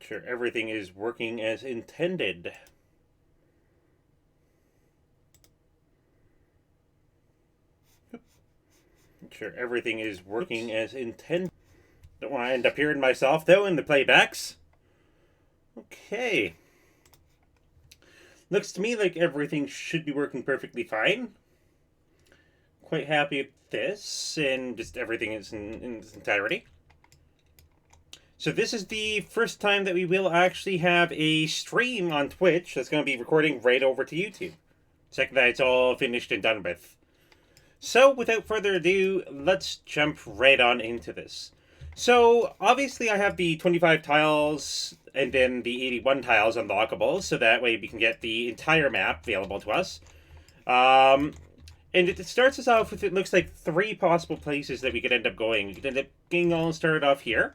Sure, everything is working as intended. Sure, everything is working as intended. Don't want to end up hearing myself, though, in the playbacks. Okay. Looks to me like everything should be working perfectly fine. Quite happy with this, and just everything is in its entirety. So this is the first time that we will actually have a stream on Twitch that's going to be recording right over to YouTube. Check that it's all finished and done with. So without further ado, let's jump right on into this. So obviously I have the 25 tiles and then the 81 tiles unlockable, so that way we can get the entire map available to us. And it starts us off with, it looks like, 3 possible places that we could end up going. We could end up getting all started off here,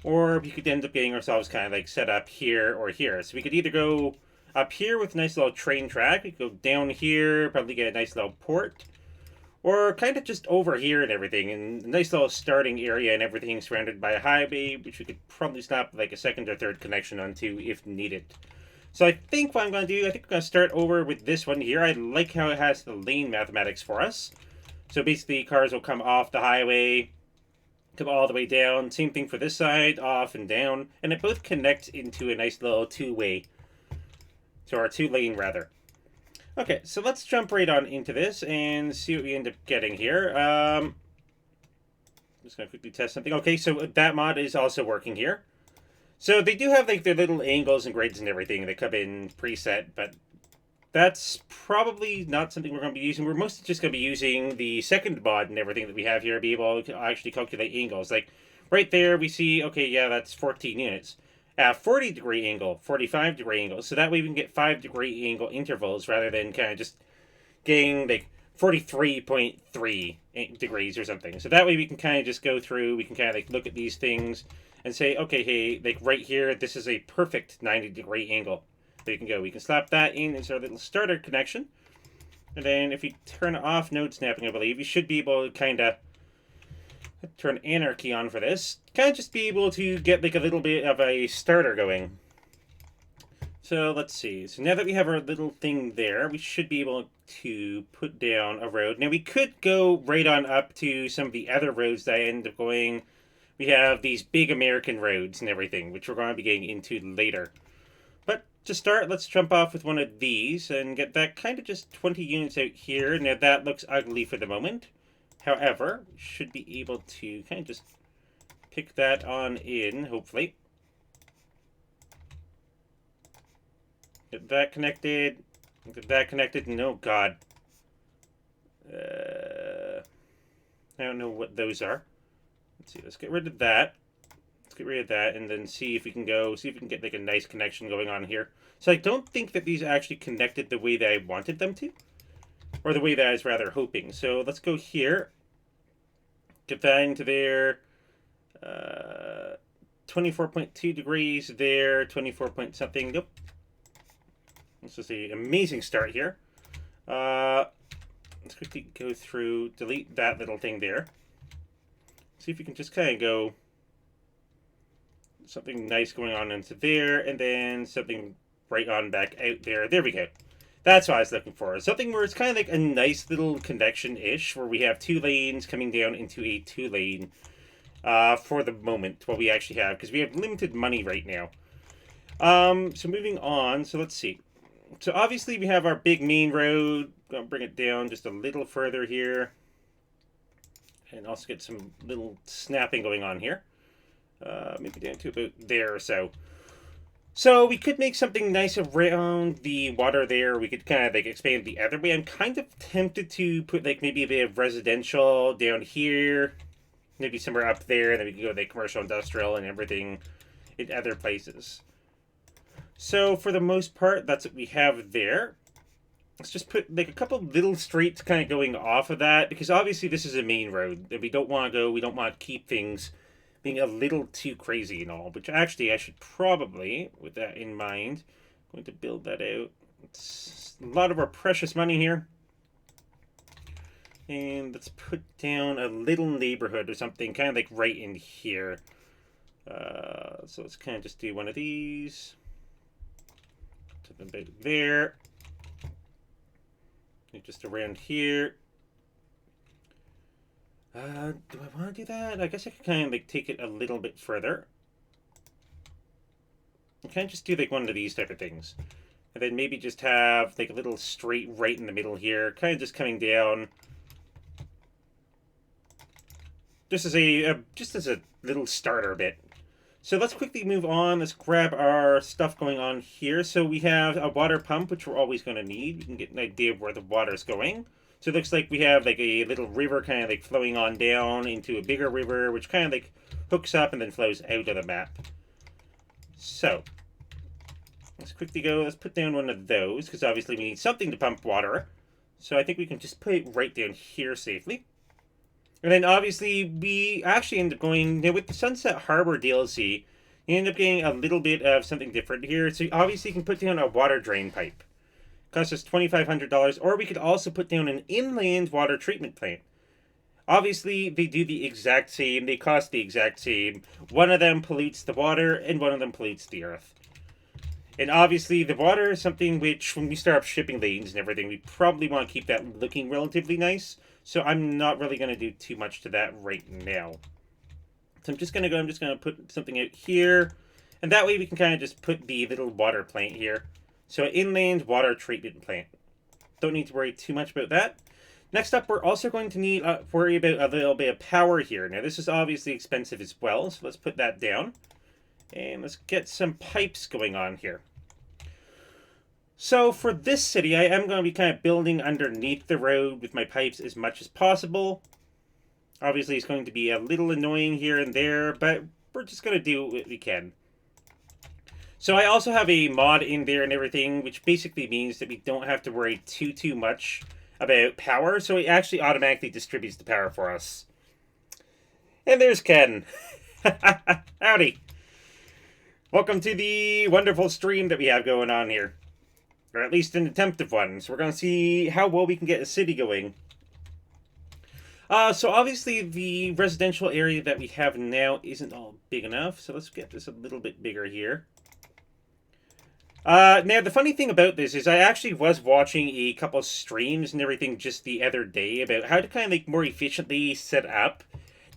or we could end up getting ourselves kind of like set up here or here. So we could either go up here with a nice little train track, we could go down here, probably get a nice little port, or kind of just over here and everything, and a nice little starting area and everything surrounded by a highway, which we could probably snap like a second or third connection onto if needed. So I think what I'm going to do, I think I'm going to start over with this one here. I like how it has the lane mathematics for us. So basically cars will come off the highway, come all the way down. Same thing for this side, off and down. And it both connects into a nice little two-way. So our two-lane, rather. Okay, so let's jump right on into this and see what we end up getting here. Just going to quickly test something. Okay, so that mod is also working here. So they do have like their little angles and grids and everything that come in preset, but that's probably not something we're going to be using. We're mostly just going to be using the second mod and everything that we have here to be able to actually calculate angles. Like right there we see, okay, yeah, that's 14 units. 40-degree angle, 45-degree angle. So that way we can get 5-degree angle intervals rather than kind of just getting like 43.3 degrees or something. So that way we can kind of just go through, we can kind of like look at these things and say, okay, hey, like right here, this is a perfect 90-degree angle. There you can go. We can slap that in as our little starter connection. And then if we turn off node snapping, I believe, you should be able to kind of turn anarchy on for this. Kind of just be able to get like a little bit of a starter going. So let's see. So now that we have our little thing there, we should be able to put down a road. Now we could go right on up to some of the other roads that I end up going. We have these big American roads and everything, which we're going to be getting into later. But to start, let's jump off with one of these and get that kind of just 20 units out here. Now that looks ugly for the moment. However, we should be able to kind of just pick that on in, hopefully. Get that connected. Get that connected. No, God. I don't know what those are. Let's see. Let's get rid of that. Let's get rid of that and then see if we can get like a nice connection going on here. So I don't think that these are actually connected the way that I wanted them to. Or the way that I was rather hoping. So let's go here. Get that into there. 24.2 degrees there. 24 point something. Nope. This is an amazing start here. Let's quickly go through, delete that little thing there. See if we can just kind of go something nice going on into there, and then something right on back out there. There we go. That's what I was looking for. Something where it's kind of like a nice little connection-ish, where we have 2 lanes coming down into a 2-lane for the moment, what we actually have, because we have limited money right now. So moving on, so let's see. So obviously we have our big main road. Gonna bring it down just a little further here. And also get some little snapping going on here. Maybe down to about there or so. So we could make something nice around the water there. We could kind of like expand the other way. I'm kind of tempted to put like maybe a bit of residential down here. Maybe somewhere up there. And then we can go like commercial, industrial, and everything in other places. So for the most part, that's what we have there. Let's just put like a couple little streets kind of going off of that, because obviously this is a main road that we don't want to keep things being a little too crazy and all, which actually I should probably, with that in mind, going to build that out. It's a lot of our precious money here. And let's put down a little neighborhood or something, kind of like right in here. So let's kind of just do one of these. To the bit there. Just around here. Do I want to do that? I guess I could kind of like take it a little bit further. I kind of just do like one of these type of things. And then maybe just have like a little straight right in the middle here. Kind of just coming down. Just as a little starter bit. So let's quickly move on. Let's grab our stuff going on here. So we have a water pump, which we're always going to need. We can get an idea of where the water's going. So it looks like we have like a little river kind of like flowing on down into a bigger river, which kind of like hooks up and then flows out of the map. So let's quickly go. Let's put down one of those because obviously we need something to pump water. So I think we can just put it right down here safely. And then obviously we actually end up going with the Sunset Harbor DLC. You end up getting a little bit of something different here. So obviously you can put down a water drain pipe. Costs us $2,500, or we could also put down an inland water treatment plant. Obviously, they do the exact same. They cost the exact same. One of them pollutes the water, and one of them pollutes the earth. And obviously, the water is something which, when we start up shipping lanes and everything, we probably want to keep that looking relatively nice. So I'm not really going to do too much to that right now. So I'm just going to put something out here. And that way we can kind of just put the little water plant here. So an inland water treatment plant. Don't need to worry too much about that. Next up, we're also going to need worry about a little bit of power here. Now, this is obviously expensive as well, so let's put that down. And let's get some pipes going on here. So for this city, I am going to be kind of building underneath the road with my pipes as much as possible. Obviously, it's going to be a little annoying here and there, but we're just going to do what we can. So I also have a mod in there and everything, which basically means that we don't have to worry too much about power. So it actually automatically distributes the power for us. And there's Ken. Howdy. Welcome to the wonderful stream that we have going on here. Or at least an attempt of one. So we're going to see how well we can get a city going. So obviously the residential area that we have now isn't all big enough. So let's get this a little bit bigger here. Now, the funny thing about this is I actually was watching a couple of streams and everything just the other day about how to kind of like more efficiently set up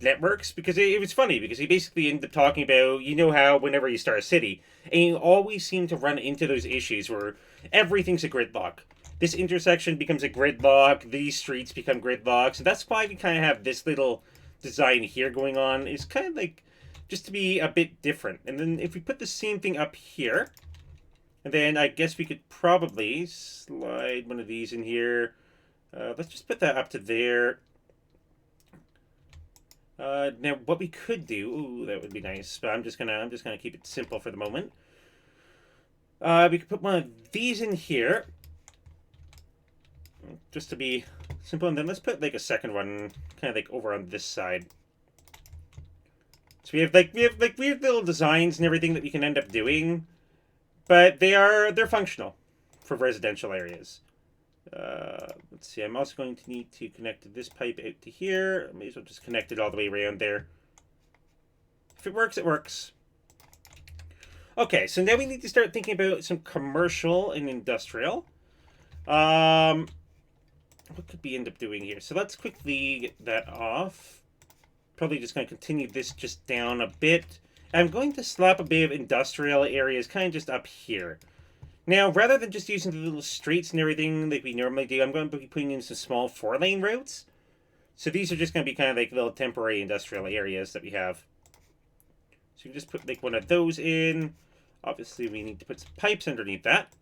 networks, because it was funny because he basically ended up talking about, you know how whenever you start a city, and you always seem to run into those issues where everything's a gridlock. This intersection becomes a gridlock, these streets become gridlocks, and that's why we kind of have this little design here going on. It's kind of like just to be a bit different. And then if we put the same thing up here, and then I guess we could probably slide one of these in here. Let's just put that up to there. Now what we could do, ooh, that would be nice, but I'm just gonna keep it simple for the moment. We could put one of these in here, just to be simple, and then let's put like a second one, kind of like over on this side. So we have like weird little designs and everything that we can end up doing. But they're functional for residential areas. Let's see, I'm also going to need to connect this pipe out to here. I may as well just connect it all the way around there. If it works, it works. Okay, so now we need to start thinking about some commercial and industrial. What could we end up doing here? So let's quickly get that off. Probably just going to continue this just down a bit. I'm going to slap a bit of industrial areas kind of just up here. Now, rather than just using the little streets and everything like we normally do, I'm going to be putting in some small 4-lane roads. So these are just going to be kind of like little temporary industrial areas that we have. So you just put like one of those in. Obviously, we need to put some pipes underneath that.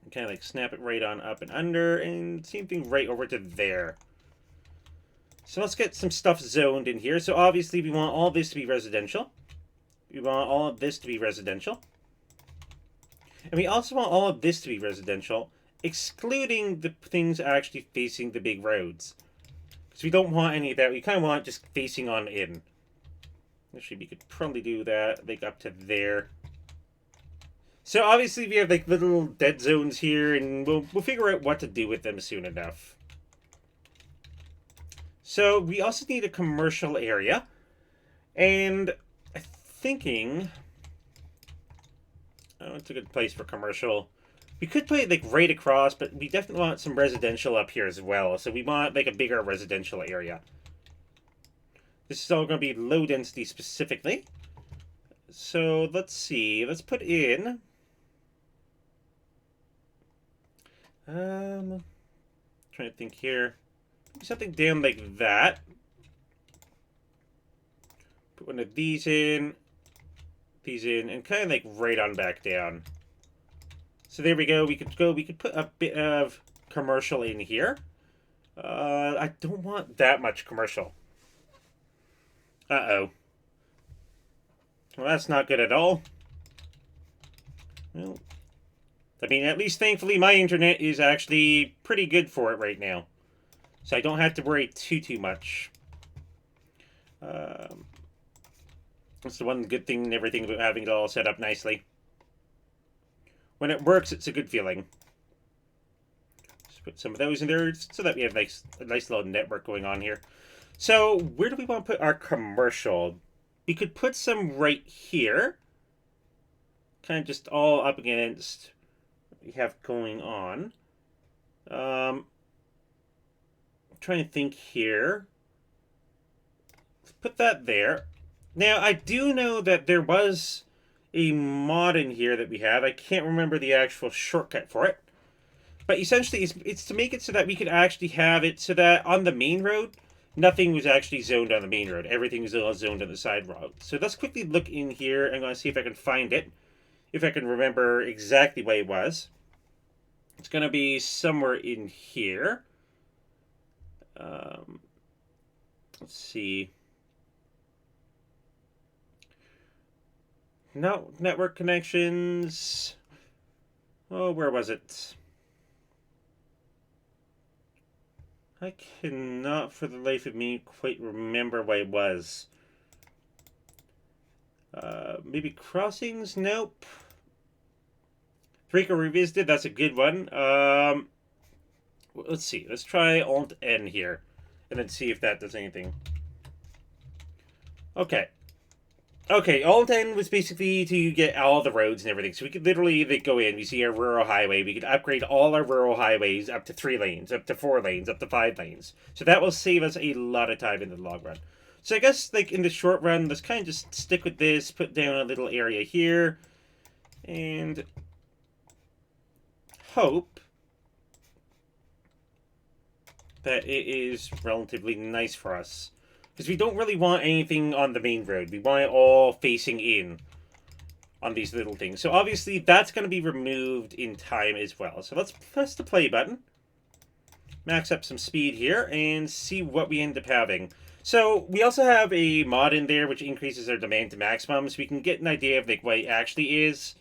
And kind of like snap it right on up and under. And same thing right over to there. So let's get some stuff zoned in here. So obviously we want all this to be residential. We want all of this to be residential. And we also want all of this to be residential, excluding the things actually facing the big roads. Because we don't want any of that. We kind of want it just facing on in. Actually, we could probably do that like up to there. So obviously we have like little dead zones here, and we'll figure out what to do with them soon enough. So we also need a commercial area, and I thinking... Oh, it's a good place for commercial. We could put it, like, right across, but we definitely want some residential up here as well. So we want, like, a bigger residential area. This is all going to be low density specifically. So, let's see. Let's put in... trying to think here. Something down like that. Put one of these in, and kind of like right on back down. So there we go. We could put a bit of commercial in here. I don't want that much commercial. Uh-oh. Well, that's not good at all. Well, I mean, at least thankfully my internet is actually pretty good for it right now. So I don't have to worry too much. That's the one good thing and everything about having it all set up nicely. When it works, it's a good feeling. Just put some of those in there so that we have a nice little network going on here. So, where do we want to put our commercial? We could put some right here. Kind of just all up against what we have going on. I'm trying to think here. Let's put that there. Now, I do know that there was a mod in here that we have. I can't remember the actual shortcut for it. But essentially, it's to make it so that we could actually have it so that on the main road, nothing was actually zoned on the main road. Everything was all zoned on the side road. So let's quickly look in here. I'm going to see if I can find it. If I can remember exactly what it was. It's going to be somewhere in here. Let's see. No, network connections. Oh, where was it? I cannot for the life of me quite remember what it was. Maybe crossings? Nope. Rico Revisited, that's a good one. Let's see. Let's try Alt-N here. And then see if that does anything. Okay. Okay, Alt-N was basically to get all the roads and everything. So we could literally go in, we see our rural highway, we could upgrade all our rural highways up to 3 lanes, up to 4 lanes, up to 5 lanes. So that will save us a lot of time in the long run. So I guess, like, in the short run, let's kind of just stick with this, put down a little area here, and hope that it is relatively nice for us. Because we don't really want anything on the main road. We want it all facing in on these little things. So obviously that's going to be removed in time as well. So let's press the play button. Max up some speed here and see what we end up having. So we also have a mod in there which increases our demand to maximum. So we can get an idea of like what it actually is.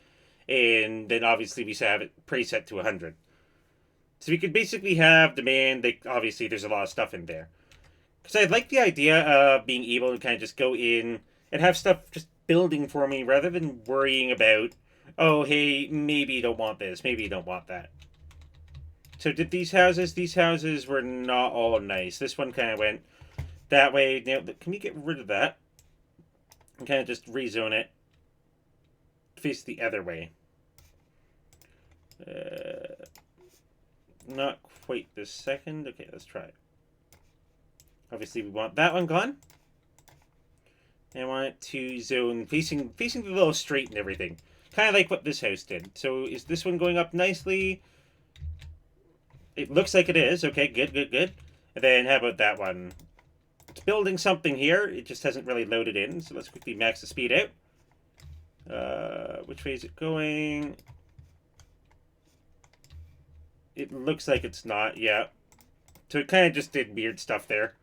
And then obviously we have it preset to 100. So we could basically have demand. Like, obviously there's a lot of stuff in there. Because I like the idea of being able to kind of just go in and have stuff just building for me rather than worrying about, oh, hey, maybe you don't want this, maybe you don't want that. So did these houses were not all nice. This one kind of went that way. Now, can we get rid of that? And kind of just rezone it. Face the other way. Not quite this second. Okay, let's try it. Obviously, we want that one gone. And I want it to zone facing the little street and everything. Kind of like what this house did. So is this one going up nicely? It looks like it is. Okay, good. And then how about that one? It's building something here. It just hasn't really loaded in. So let's quickly max the speed out. Which way is it going? It looks like it's not. Yeah. So it kind of just did weird stuff there.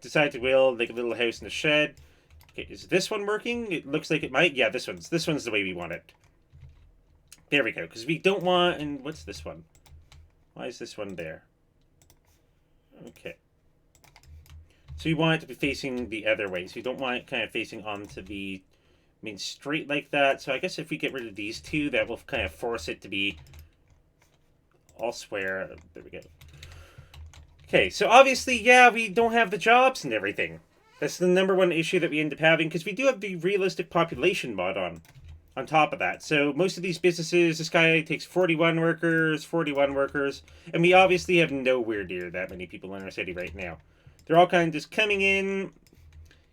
Decided to build like a little house in a shed. Okay, is this one working? It looks like it might. Yeah, this one's the way we want it. There we go. Because we don't want. And what's this one? Why is this one there? Okay. So we want it to be facing the other way. So you don't want it kind of facing onto the main street like that. So I guess if we get rid of these two, that will kind of force it to be all square. There we go. Okay, so obviously, yeah, we don't have the jobs and everything That's the number one issue that we end up having, because we do have the realistic population mod on top of that. So most of these businesses, this guy takes 41 workers, and we obviously have nowhere near that many people in our city right now. They're all kind of just coming in,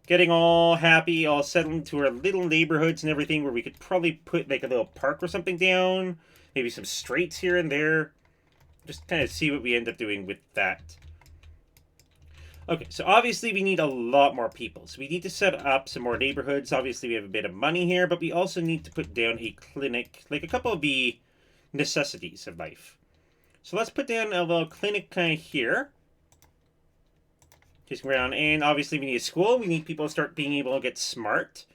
getting all happy, all settled into our little neighborhoods and everything, where we could probably put like a little park or something down, maybe some streets here and there. Just kind of see what we end up doing with that. Okay, so obviously we need a lot more people. So we need to set up some more neighborhoods. Obviously we have a bit of money here, but we also need to put down a clinic, like a couple of the necessities of life. So let's put down a little clinic kind of here. Just around, and obviously we need a school. We need people to start being able to get smart.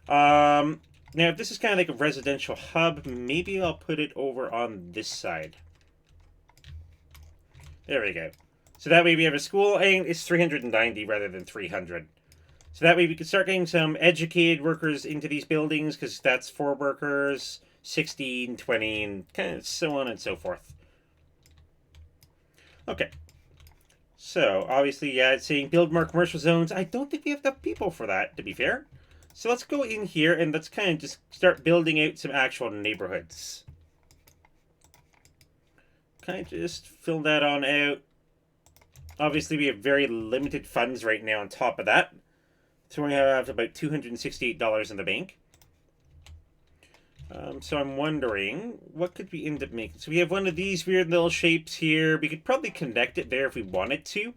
Now if this is kind of like a residential hub, maybe I'll put it over on this side. There we go. So that way we have a school, and it's 390 rather than 300. So that way we can start getting some educated workers into these buildings, because that's 4 workers, 16, 20, and kind of so on and so forth. Okay. So, obviously, yeah, it's saying build more commercial zones. I don't think we have enough people for that, to be fair. So let's go in here, and let's kind of just start building out some actual neighborhoods. Kind of just fill that on out. Obviously, we have very limited funds right now on top of that. So we have about $268 in the bank. So I'm wondering, what could we end up making? So we have one of these weird little shapes here. We could probably connect it there if we wanted to.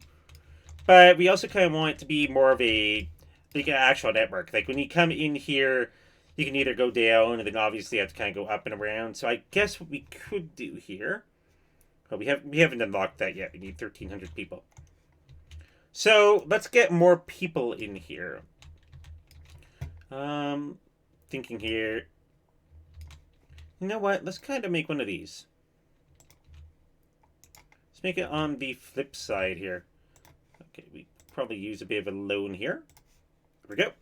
But we also kind of want it to be more of a, like an actual network. Like when you come in here, you can either go down, and then obviously you have to kind of go up and around. So I guess what we could do here... But we haven't unlocked that yet. We need 1,300 people. So let's get more people in here. Thinking here. You know what? Let's kind of make one of these. Let's make it on the flip side here. Okay, we probably use a bit of a loan here. There we go.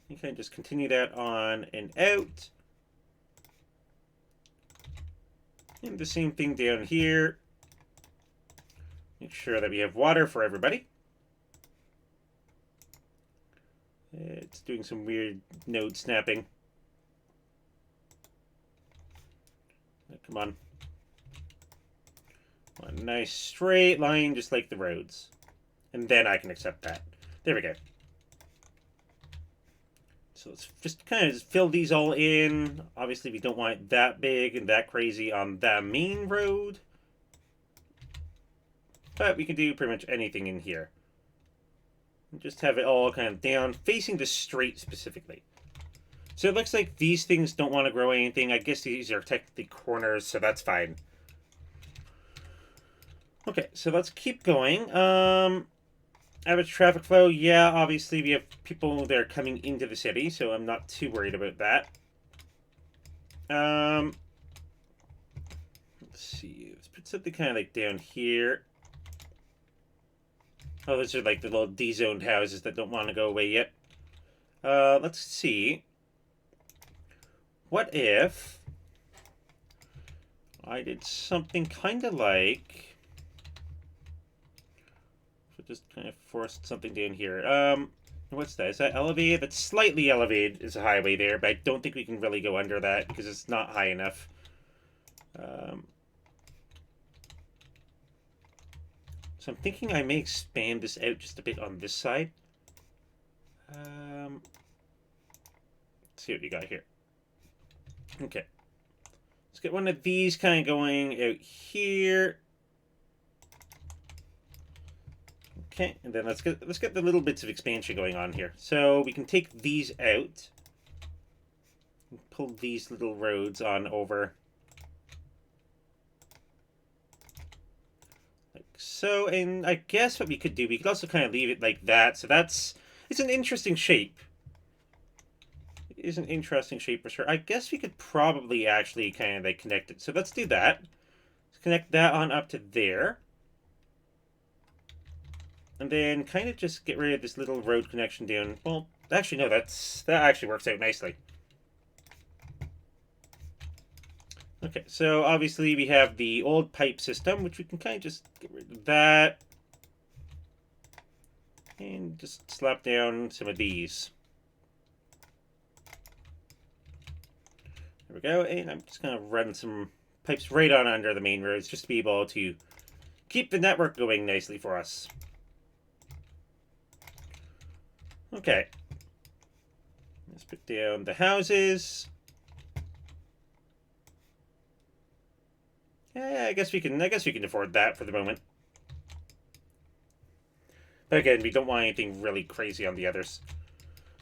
You can just continue that on and out. And the same thing down here. Make sure that we have water for everybody. It's doing some weird node snapping. Come on. A nice straight line, just like the roads. And then I can accept that. There we go. So let's just kind of fill these all in. Obviously, we don't want it that big and that crazy on the main road. But we can do pretty much anything in here. Just have it all kind of down, facing the street specifically. So it looks like these things don't want to grow anything. I guess these are technically corners, so that's fine. Okay, so let's keep going. Average traffic flow, yeah, obviously we have people that are coming into the city, so I'm not too worried about that. Let's see, let's put something kind of like down here. Oh, those are like the little D-zoned houses that don't want to go away yet. Let's see. What if I did something kind of like... Just kind of forced something down here. What's that? Is that elevated? That's slightly elevated is a highway there, but I don't think we can really go under that because it's not high enough. So I'm thinking I may expand this out just a bit on this side. Let's see what we got here. Okay. Let's get one of these kind of going out here. Okay, and then let's get the little bits of expansion going on here. So we can take these out. Pull these little roads on over. Like so, and I guess what we could do, we could also kind of leave it like that. So it's an interesting shape. It is an interesting shape for sure. I guess we could probably actually kind of like connect it. So let's do that. Let's connect that on up to there. And then kind of just get rid of this little road connection down. Well, actually, no, that actually works out nicely. Okay, so obviously we have the old pipe system, which we can kind of just get rid of that. And just slap down some of these. There we go. And I'm just going to run some pipes right on under the main roads just to be able to keep the network going nicely for us. Okay. Let's put down the houses. Yeah, I guess we can afford that for the moment. But again, we don't want anything really crazy on the others.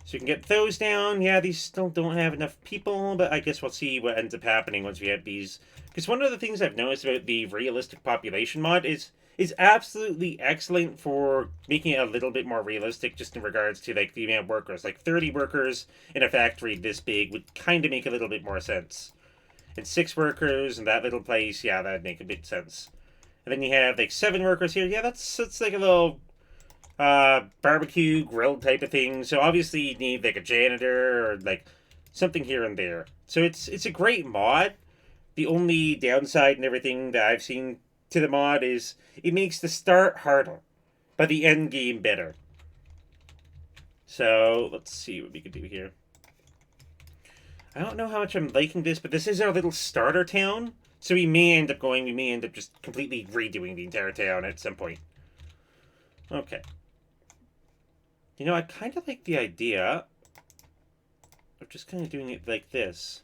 So you can get those down. Yeah, these still don't have enough people, but I guess we'll see what ends up happening once we have these. Because one of the things I've noticed about the realistic population mod is absolutely excellent for making it a little bit more realistic, just in regards to like the amount of workers. Like 30 workers in a factory this big would kind of make a little bit more sense. And 6 workers in that little place, yeah, that'd make a bit of sense. And then you have like 7 workers here. Yeah, that's like a little barbecue grill type of thing. So obviously you need like a janitor or like something here and there. So it's a great mod. The only downside and everything that I've seen to the mod is it makes the start harder, but the end game better. So let's see what we can do here. I don't know how much I'm liking this, but this is our little starter town. So we may end up just completely redoing the entire town at some point. Okay. You know, I kind of like the idea of just kind of doing it like this.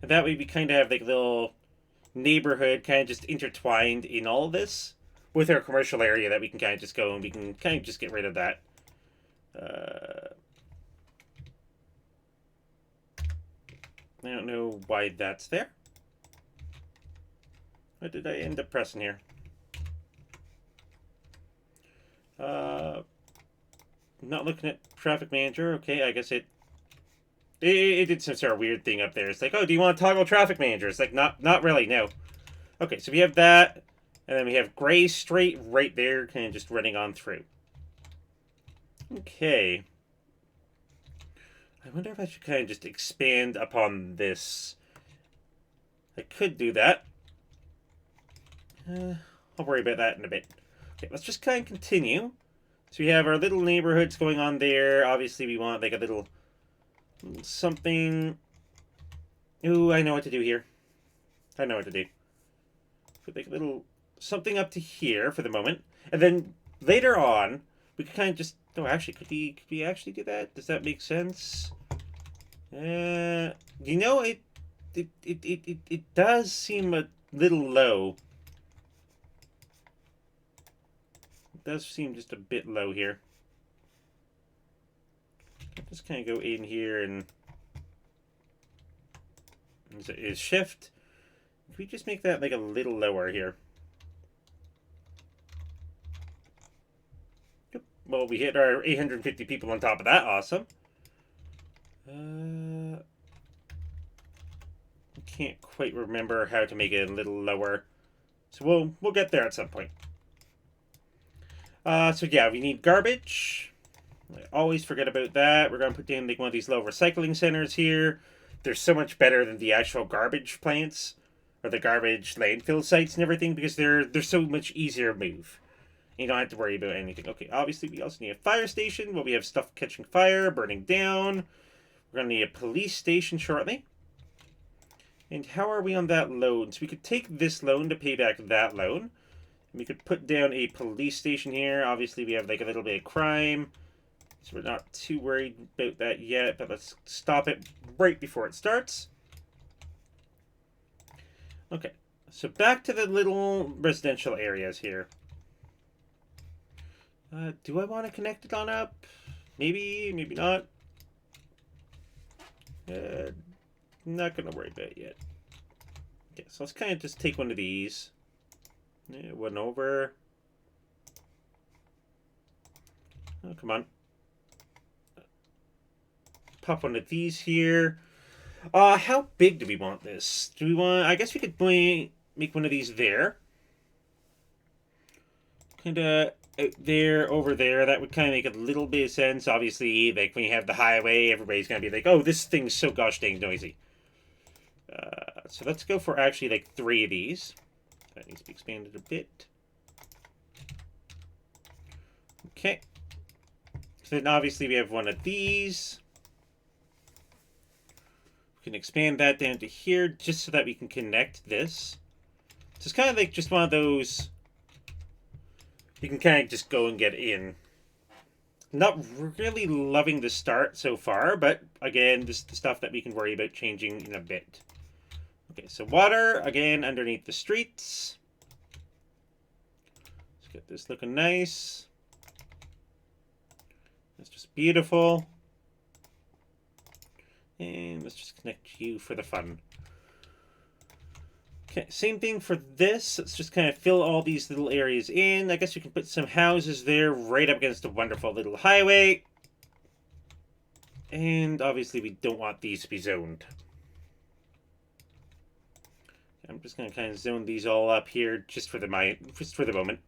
And that way we kind of have like a little neighborhood kind of just intertwined in all of this with our commercial area that we can kind of just go and we can kind of just get rid of that. I don't know why that's there. What did I end up pressing here? Not looking at traffic manager. Okay, I guess it did some sort of weird thing up there. It's like, oh, do you want to toggle traffic manager? It's like, not really, no. Okay, so we have that, and then we have gray straight right there, kind of just running on through. Okay. I wonder if I should kind of just expand upon this. I could do that. I'll worry about that in a bit. Okay, let's just kind of continue. So we have our little neighborhoods going on there. Obviously, we want like a little something. Ooh, I know what to do here. I know what to do. Put like a little something up to here for the moment, and then later on we could kind of just. Oh, actually, could we actually do that? Does that make sense? You know, it does seem a little low. It does seem just a bit low here. I'll just kind of go in here and is shift. If we just make that like a little lower here. Yep. Well, we hit our 850 people on top of that. Awesome. Can't quite remember how to make it a little lower, so we'll get there at some point. So yeah, we need garbage. I always forget about that. We're gonna put down like one of these little recycling centers here. They're so much better than the actual garbage plants or the garbage landfill sites and everything because they're so much easier to move. You don't have to worry about anything. Okay, obviously we also need a fire station where we have stuff catching fire, burning down. We're gonna need a police station shortly. And how are we on that loan? So we could take this loan to pay back that loan. And we could put down a police station here. Obviously, we have like a little bit of crime. So we're not too worried about that yet. But let's stop it right before it starts. Okay. So back to the little residential areas here. Do I want to connect it on up? Maybe, maybe not. Not going to worry about it yet. Okay, so let's kind of just take one of these. Yeah, one over. Oh, come on. Pop one of these here. How big do we want this? Do we want... I guess we could make one of these there. Kind of out there, over there. That would kind of make a little bit of sense. Obviously, like when you have the highway, everybody's going to be like, oh, this thing's so gosh dang noisy. So let's go for actually like 3 of these. That needs to be expanded a bit. Okay. So then obviously we have one of these. We can expand that down to here just so that we can connect this. So it's kind of like just one of those... You can kind of just go and get in. Not really loving the start so far, but again, this is the stuff that we can worry about changing in a bit. Okay, so water, again, underneath the streets. Let's get this looking nice. That's just beautiful. And let's just connect you for the fun. Okay, same thing for this. Let's just kind of fill all these little areas in. I guess we can put some houses there right up against a wonderful little highway. And obviously we don't want these to be zoned. I'm just going to kind of zone these all up here just for the moment.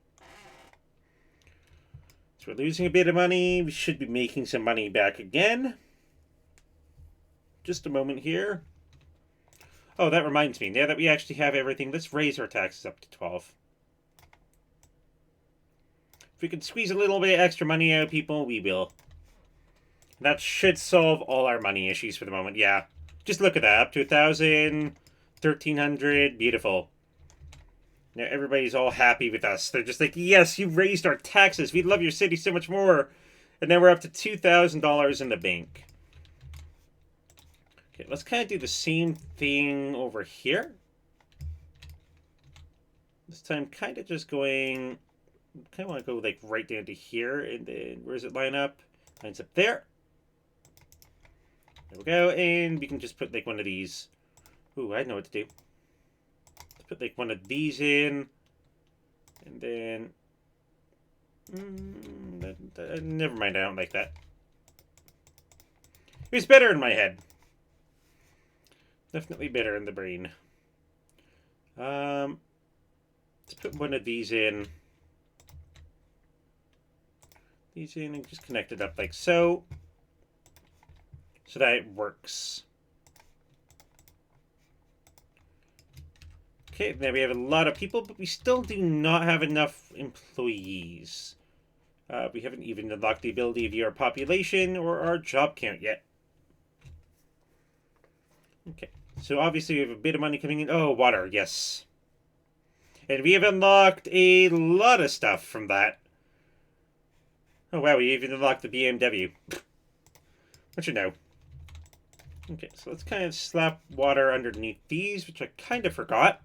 So we're losing a bit of money. We should be making some money back again. Just a moment here. Oh, that reminds me. Now that we actually have everything, let's raise our taxes up to 12. If we can squeeze a little bit extra money out of people, we will. That should solve all our money issues for the moment. Yeah. Just look at that. Up to 1,000, 1,300. Beautiful. Now everybody's all happy with us. They're just like, yes, you raised our taxes. We love your city so much more. And now we're up to $2,000 in the bank. Okay, let's kind of do the same thing over here. This time kind of just going... kind of want to go like right down to here. And then where does it line up? Lines up there. There we go. And we can just put like one of these. Ooh, I know what to do. Let's put like one of these in. And then... never mind, I don't like that. It was better in my head. Definitely better in the brain. Let's put one of these in. These in and just connect it up like so. So that it works. Okay, now we have a lot of people, but we still do not have enough employees. We haven't even unlocked the ability to view our population or our job count yet. Okay. So obviously we have a bit of money coming in. Oh, water, yes. And we have unlocked a lot of stuff from that. Oh wow, we even unlocked the BMW. What you know. Okay, so let's kind of slap water underneath these, which I kind of forgot.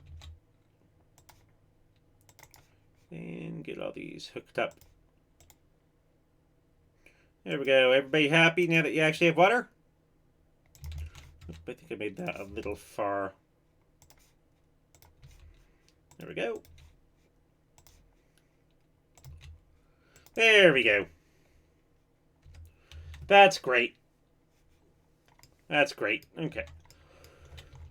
And get all these hooked up. There we go. Everybody happy now that you actually have water? I think I made that a little far. There we go. There we go. That's great. That's great. Okay.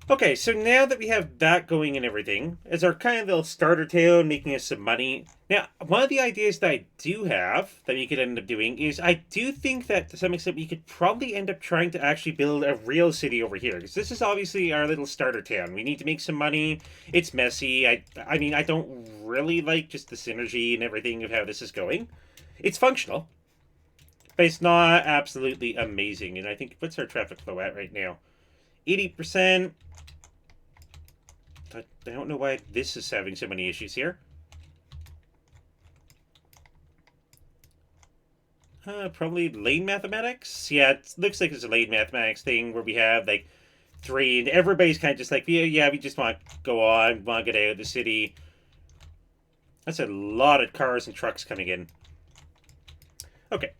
Okay, so now that we have that going and everything, as our kind of little starter town, making us some money. Now, one of the ideas that I do have that we could end up doing is I do think that to some extent we could probably end up trying to actually build a real city over here. Because this is obviously our little starter town. We need to make some money. It's messy. I mean, I don't really like just the synergy and everything of how this is going. It's functional. But it's not absolutely amazing. And I think, what's our traffic flow at right now? 80%. I don't know why this is having so many issues here. Probably lane mathematics? Yeah, it looks like it's a lane mathematics thing where we have like 3 and everybody's kind of just like, yeah, we just want to go on, want to get out of the city. That's a lot of cars and trucks coming in. Okay.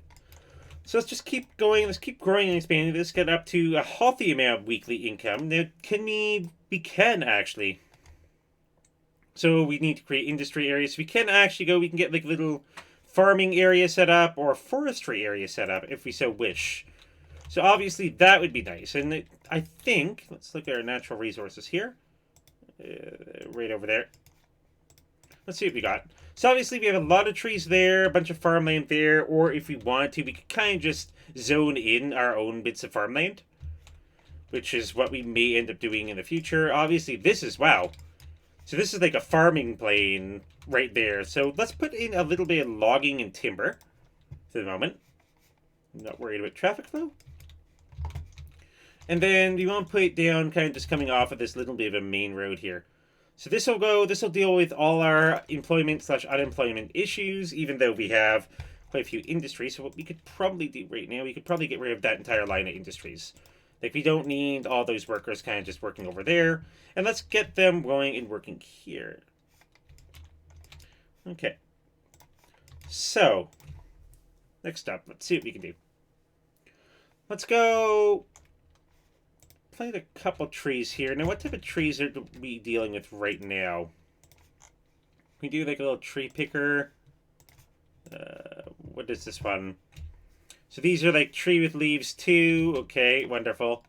So let's just keep going. Let's keep growing and expanding. Let's get up to a healthy amount of weekly income. Now, we can actually. So we need to create industry areas. We can actually go. We can get like a little farming area set up or a forestry area set up if we so wish. So obviously that would be nice. And I think, let's look at our natural resources here. Right over there. Let's see what we got. So obviously we have a lot of trees there, a bunch of farmland there, or if we wanted to, we could kind of just zone in our own bits of farmland, which is what we may end up doing in the future. Obviously this is, wow. So this is like a farming plain right there. So let's put in a little bit of logging and timber. for the moment. I'm not worried about traffic flow. And then we want to put it down kind of just coming off of this little bit of a main road here. So this will deal with all our employment/unemployment issues, even though we have quite a few industries. So what we could probably do right now, we could probably get rid of that entire line of industries. Like, we don't need all those workers kind of just working over there. And let's get them going and working here. Okay. So, next up, let's see what we can do. Let's go plant a couple trees here. Now, what type of trees are we dealing with right now? We do like a little tree picker. What is this one? So these are like tree with leaves 2. Okay, wonderful.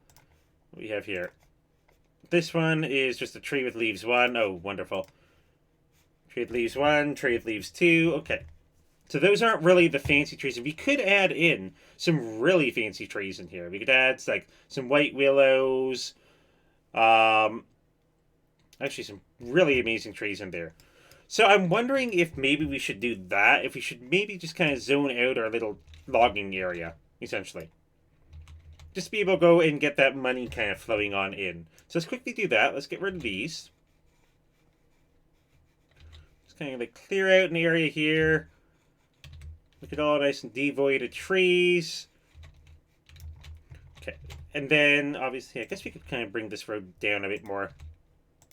What we have here. This one is just a tree with leaves 1. Oh, wonderful. Tree with leaves 1, tree with leaves 2. Okay. So those aren't really the fancy trees. And we could add in some really fancy trees in here. We could add like some white willows. Actually, some really amazing trees in there. So I'm wondering if maybe we should do that. If we should maybe just kind of zone out our little logging area, essentially. Just to be able to go and get that money kind of flowing on in. So let's quickly do that. Let's get rid of these. Just kind of like clear out an area here. Look at all nice and devoid of trees. Okay. And then, obviously, I guess we could kind of bring this road down a bit more.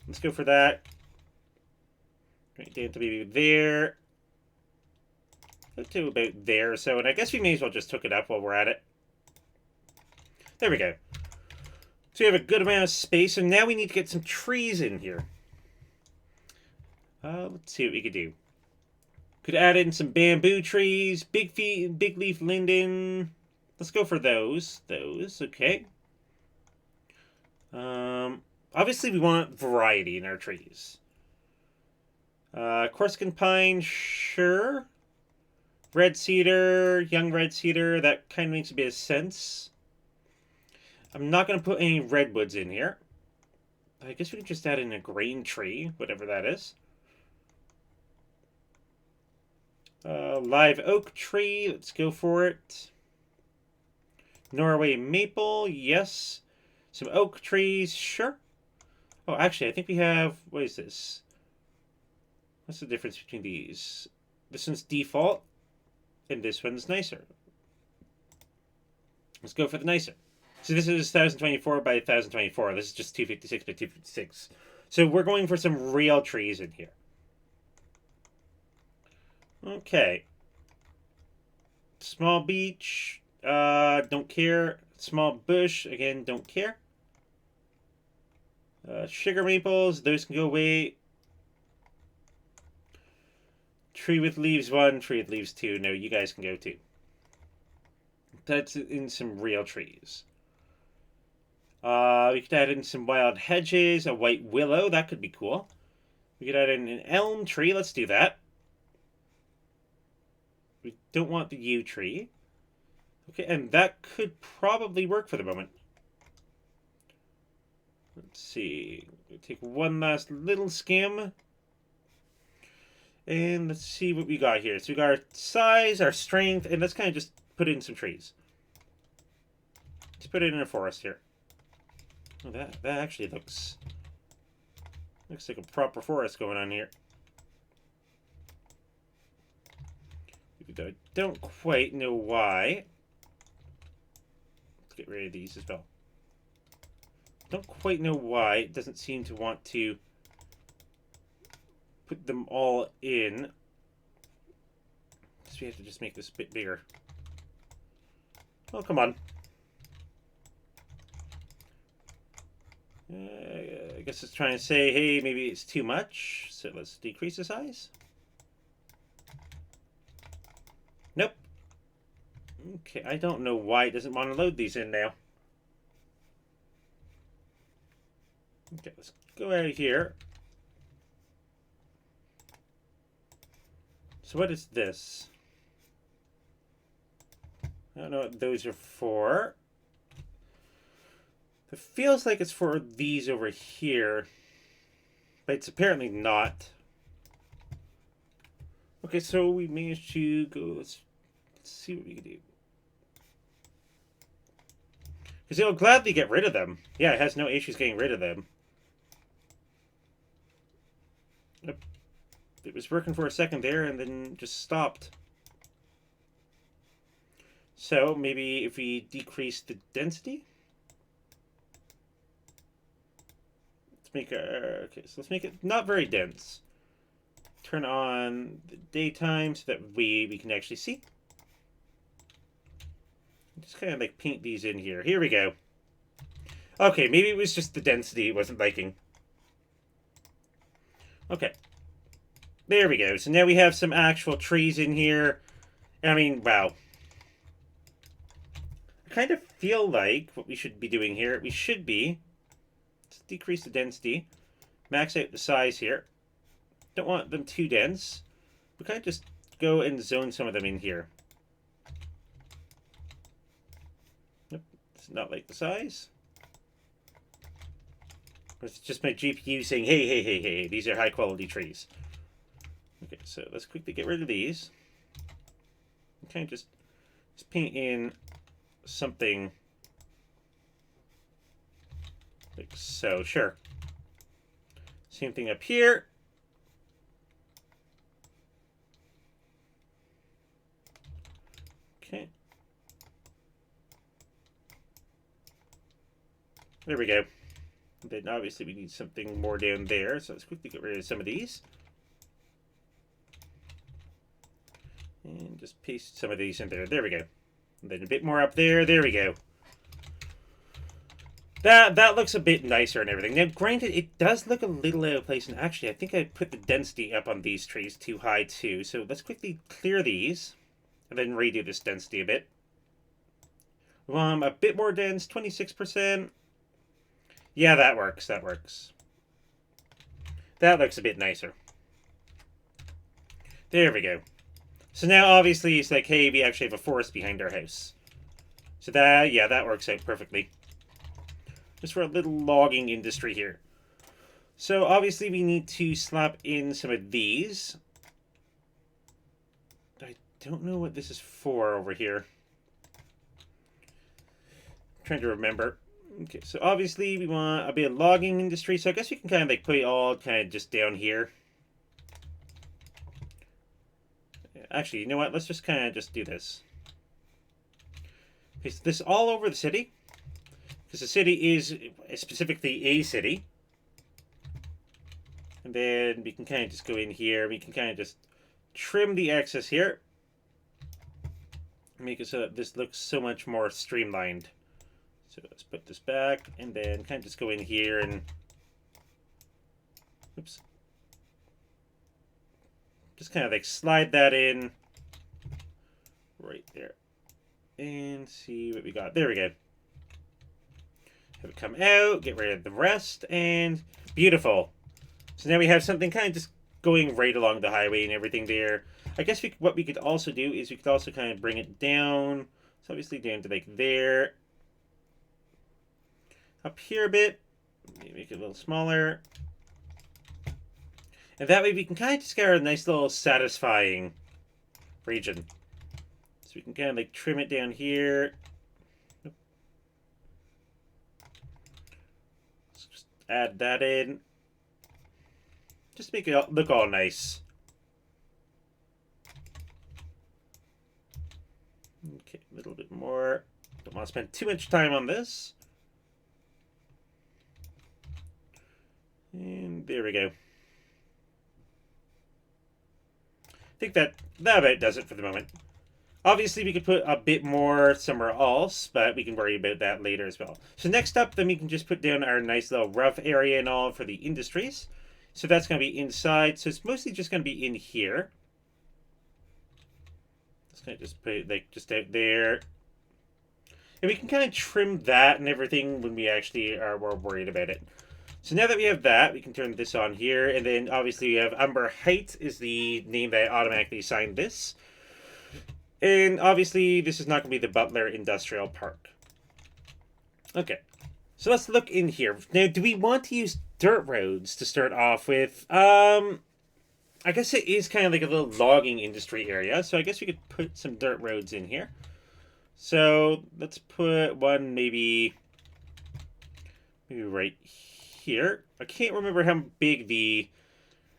Let's go for that. Right down to maybe there. Go to about there or so. And I guess we may as well just hook it up while we're at it. There we go. So we have a good amount of space. And now we need to get some trees in here. Let's see what we could do. Could add in some bamboo trees, big leaf linden. Let's go for those. Okay. Obviously, we want variety in our trees. Corsican pine, sure. Red cedar, young red cedar. That kind of makes a bit of sense. I'm not going to put any redwoods in here. I guess we could just add in a grain tree, whatever that is. Live oak tree, let's go for it. Norway maple, yes. Some oak trees, sure. Oh, actually, I think we have, what is this? What's the difference between these? This one's default, and this one's nicer. Let's go for the nicer. So this is 1024 by 1024. This is just 256 by 256. So we're going for some real trees in here. Okay. Small beech, don't care. Small bush, again, don't care. Sugar maples, those can go away. Tree with leaves 1, tree with leaves 2. No, you guys can go too. That's in some real trees. We could add in some wild hedges, a white willow, that could be cool. We could add in an elm tree, let's do that. We don't want the yew tree. Okay, and that could probably work for the moment. Let's see. We'll take one last little skim. And let's see what we got here. So we got our size, our strength, and let's kind of just put in some trees. Let's put it in a forest here. Oh, that actually looks like a proper forest going on here. I don't quite know why. Let's get rid of these as well. Don't quite know why it doesn't seem to want to put them all in. So we have to just make this a bit bigger. Oh, come on. I guess it's trying to say, hey, maybe it's too much. So let's decrease the size. Nope. Okay, I don't know why it doesn't want to load these in now. Okay, let's go out of here. So what is this? I don't know what those are for. It feels like it's for these over here, but it's apparently not. Okay, so we managed to go. Let's Let's see what we can do. Because it'll gladly get rid of them. Yeah, it has no issues getting rid of them. Yep. It was working for a second there and then just stopped. So maybe if we decrease the density. Let's make okay, so let's make it not very dense. Turn on the daytime so that we can actually see. Just kind of like paint these in here. Here we go. Okay, maybe it was just the density it wasn't liking. Okay. There we go. So now we have some actual trees in here. I mean, wow. I kind of feel like what we should be doing here, we should be, let's decrease the density, max out the size here. Don't want them too dense. We kind of just go and zone some of them in here. Nope, it's not like the size. It's just my GPU saying, hey, hey, hey, hey, these are high quality trees. Okay, so let's quickly get rid of these. Okay, just paint in something like so. Sure. Same thing up here. Okay. There we go. And then obviously we need something more down there, so let's quickly get rid of some of these. And just paste some of these in there. There we go. And then a bit more up there. There we go. That looks a bit nicer and everything. Now, granted, it does look a little out of place. And actually, I think I put the density up on these trees too high, too. So let's quickly clear these. And then redo this density a bit. A bit more dense, 26%. Yeah, that works. That works. That looks a bit nicer. There we go. So now, obviously, it's like, hey, we actually have a forest behind our house. So that, yeah, that works out perfectly. Just for a little logging industry here. So, obviously, we need to slap in some of these. I don't know what this is for over here. I'm trying to remember. Okay, so obviously, we want a bit of logging industry. So, I guess we can kind of like put it all kind of just down here. Actually, you know what? Let's just kind of just do this. Paste this all over the city. Because the city is specifically a city. And then we can kind of just go in here. We can kind of just trim the excess here. Make it so that this looks so much more streamlined. So let's put this back. And then kind of just go in here and... Oops. Just kind of like slide that in right there. And see what we got. There we go. Have it come out, get rid of the rest, and beautiful. So now we have something kind of just going right along the highway and everything there. I guess what we could also do is we could also kind of bring it down. So obviously down to like there. Up here a bit. Maybe make it a little smaller. And that way we can kind of just get a nice little satisfying region. So we can kind of like trim it down here. Let's just add that in. Just make it look all nice. Okay, a little bit more. Don't want to spend too much time on this. And there we go. I think that about does it for the moment. Obviously, we could put a bit more somewhere else, but we can worry about that later as well. So next up, then we can just put down our nice little rough area and all for the industries. So that's going to be inside. So it's mostly just going to be in here. Just going to just put it like just out there. And we can kind of trim that and everything when we actually are more worried about it. So now that we have that, we can turn this on here. And then obviously we have Umber Height is the name that I automatically assigned this. And obviously this is not going to be the Butler Industrial Park. Okay. So let's look in here. Now, do we want to use dirt roads to start off with? I guess it is kind of like a little logging industry area, so I guess we could put some dirt roads in here. So let's put one maybe right here. I can't remember how big the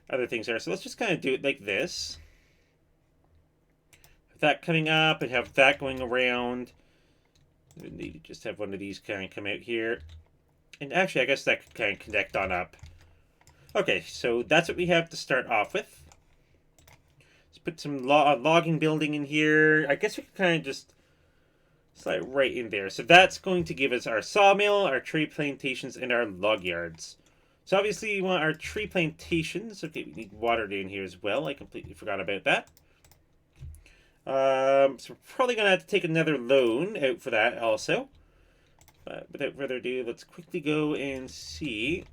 other things are, so let's just kind of do it like this. Have that coming up and have that going around. We need to just have one of these kind of come out here. And actually, I guess that could kind of connect on up. Okay, so that's what we have to start off with. Let's put some logging building in here. I guess we can kind of just slide right in there. So that's going to give us our sawmill, our tree plantations, and our log yards. So obviously we want our tree plantations. Okay, we need water down here as well. I completely forgot about that. So we're probably going to have to take another loan out for that also. But without further ado, let's quickly go and see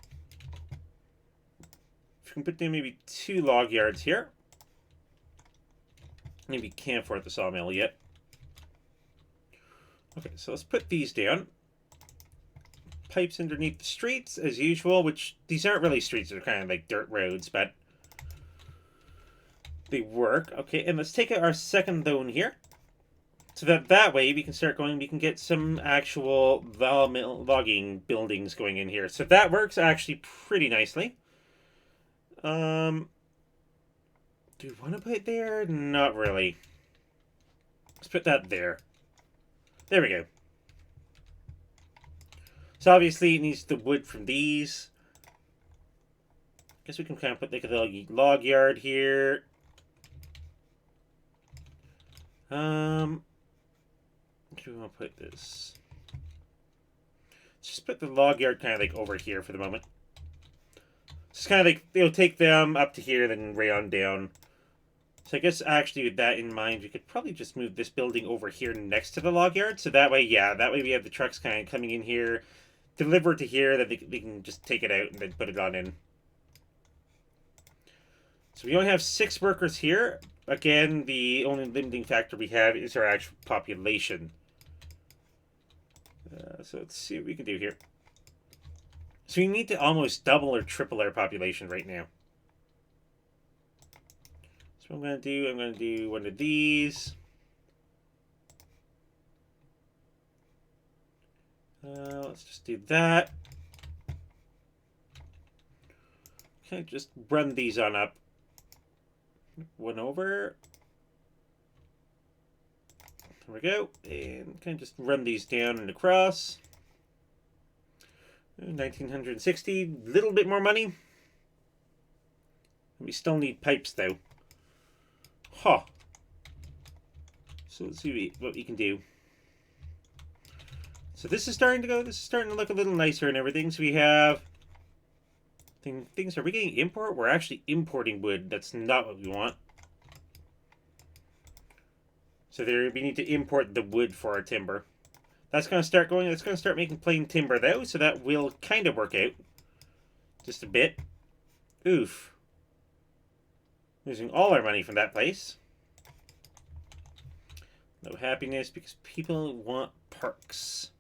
if we can put down maybe 2 log yards here. Maybe can't afford the sawmill yet. Okay, so let's put these down. Pipes underneath the streets, as usual, which these aren't really streets, they're kind of like dirt roads, but they work. Okay, and let's take out our second loan here. So that way we can start going, we can get some actual logging buildings going in here. So that works actually pretty nicely. Do we want to put it there? Not really. Let's put that there. There we go. So obviously it needs the wood from these. Guess we can kind of put like a little log yard here. Where do we want to put this? Let's just put the log yard kind of like over here for the moment. Just kind of like, it'll take them up to here, then right on down. So I guess actually with that in mind, we could probably just move this building over here next to the log yard. So that way, yeah, that way we have the trucks kind of coming in here, deliver to here, then they can just take it out and then put it on in. So we only have 6 workers here. Again, the only limiting factor we have is our actual population. So let's see what we can do here. So we need to almost double or triple our population right now. So what I'm going to do one of these. Let's just do that. Okay, just run these on up. One over. There we go. And kind of just run these down and across. 1960. Little bit more money. We still need pipes though. Huh. So let's see what we can do. So this is starting to go. This is starting to look a little nicer and everything. So we have things. Are we getting import? We're actually importing wood. That's not what we want. So there, we need to import the wood for our timber. That's going to start going. That's going to start making plain timber though. So that will kind of work out. Just a bit. Oof. Losing all our money from that place. No happiness because people want parks.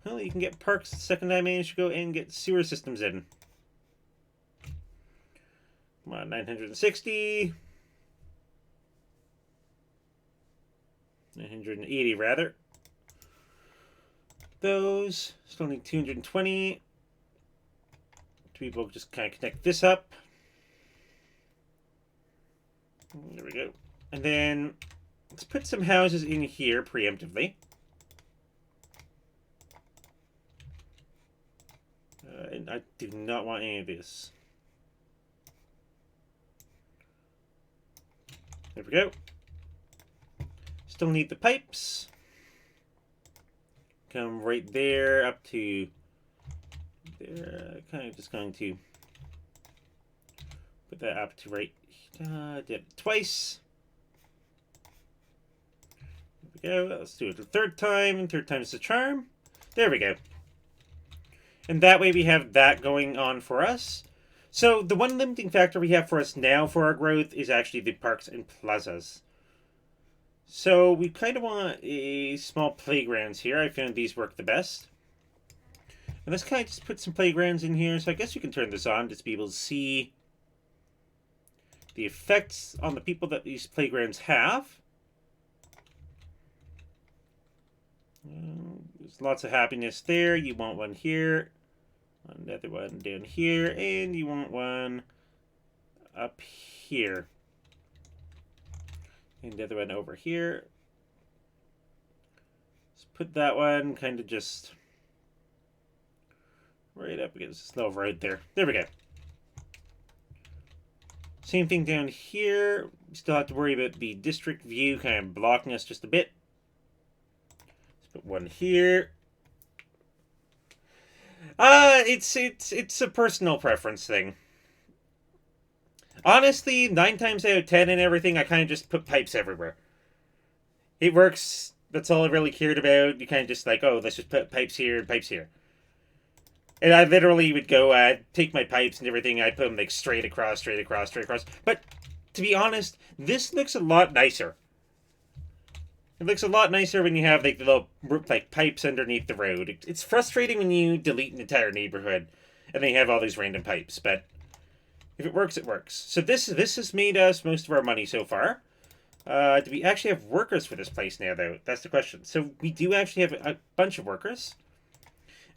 Well, you can get parks the second I manage to go and get sewer systems in. Come on, 960. 980 rather. Those. Still need 220. People just kind of connect this up. There we go. And then let's put some houses in here preemptively. And I do not want any of this. There we go. Still need the pipes. Come right there up to there. Kind of just going to put that up to right. Did it twice. There we go. Let's do it the third time, and third time's the charm. There we go. And that way we have that going on for us. So the one limiting factor we have for us now for our growth is actually the parks and plazas. So we kind of want a small playgrounds here. I found these work the best. And let's kind of just put some playgrounds in here. So I guess we can turn this on just to be able to see the effects on the people that these playgrounds have. There's lots of happiness there. You want one here, another one down here, and you want one up here. And the other one over here. Let's put that one kind of just right up against this little road there. There we go. Same thing down here. We still have to worry about the district view kind of blocking us just a bit. Let's put one here. It's a personal preference thing. Honestly, 9 times out of 10 and everything, I kind of just put pipes everywhere. It works. That's all I really cared about. You kind of just like, oh, let's just put pipes here and pipes here. And I literally would go, take my pipes and everything, I'd put them like straight across, straight across, straight across. But to be honest, this looks a lot nicer. It looks a lot nicer when you have like the little like pipes underneath the road. It's frustrating when you delete an entire neighborhood and then you have all these random pipes. But if it works, it works. So this has made us most of our money so far. Do we actually have workers for this place now, though? That's the question. So we do actually have a bunch of workers.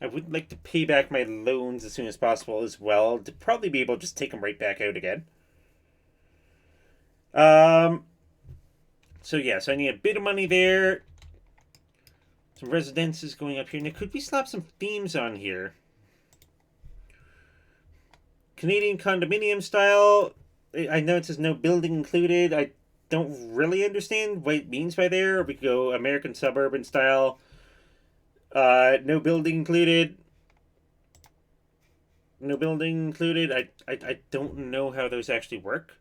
I would like to pay back my loans as soon as possible as well, to probably be able to just take them right back out again. So yeah, so I need a bit of money there. Some residences going up here. Now, could we slap some themes on here? Canadian condominium style. I know it says no building included. I don't really understand what it means by there. We could go American suburban style. No building included. No building included. I don't know how those actually work.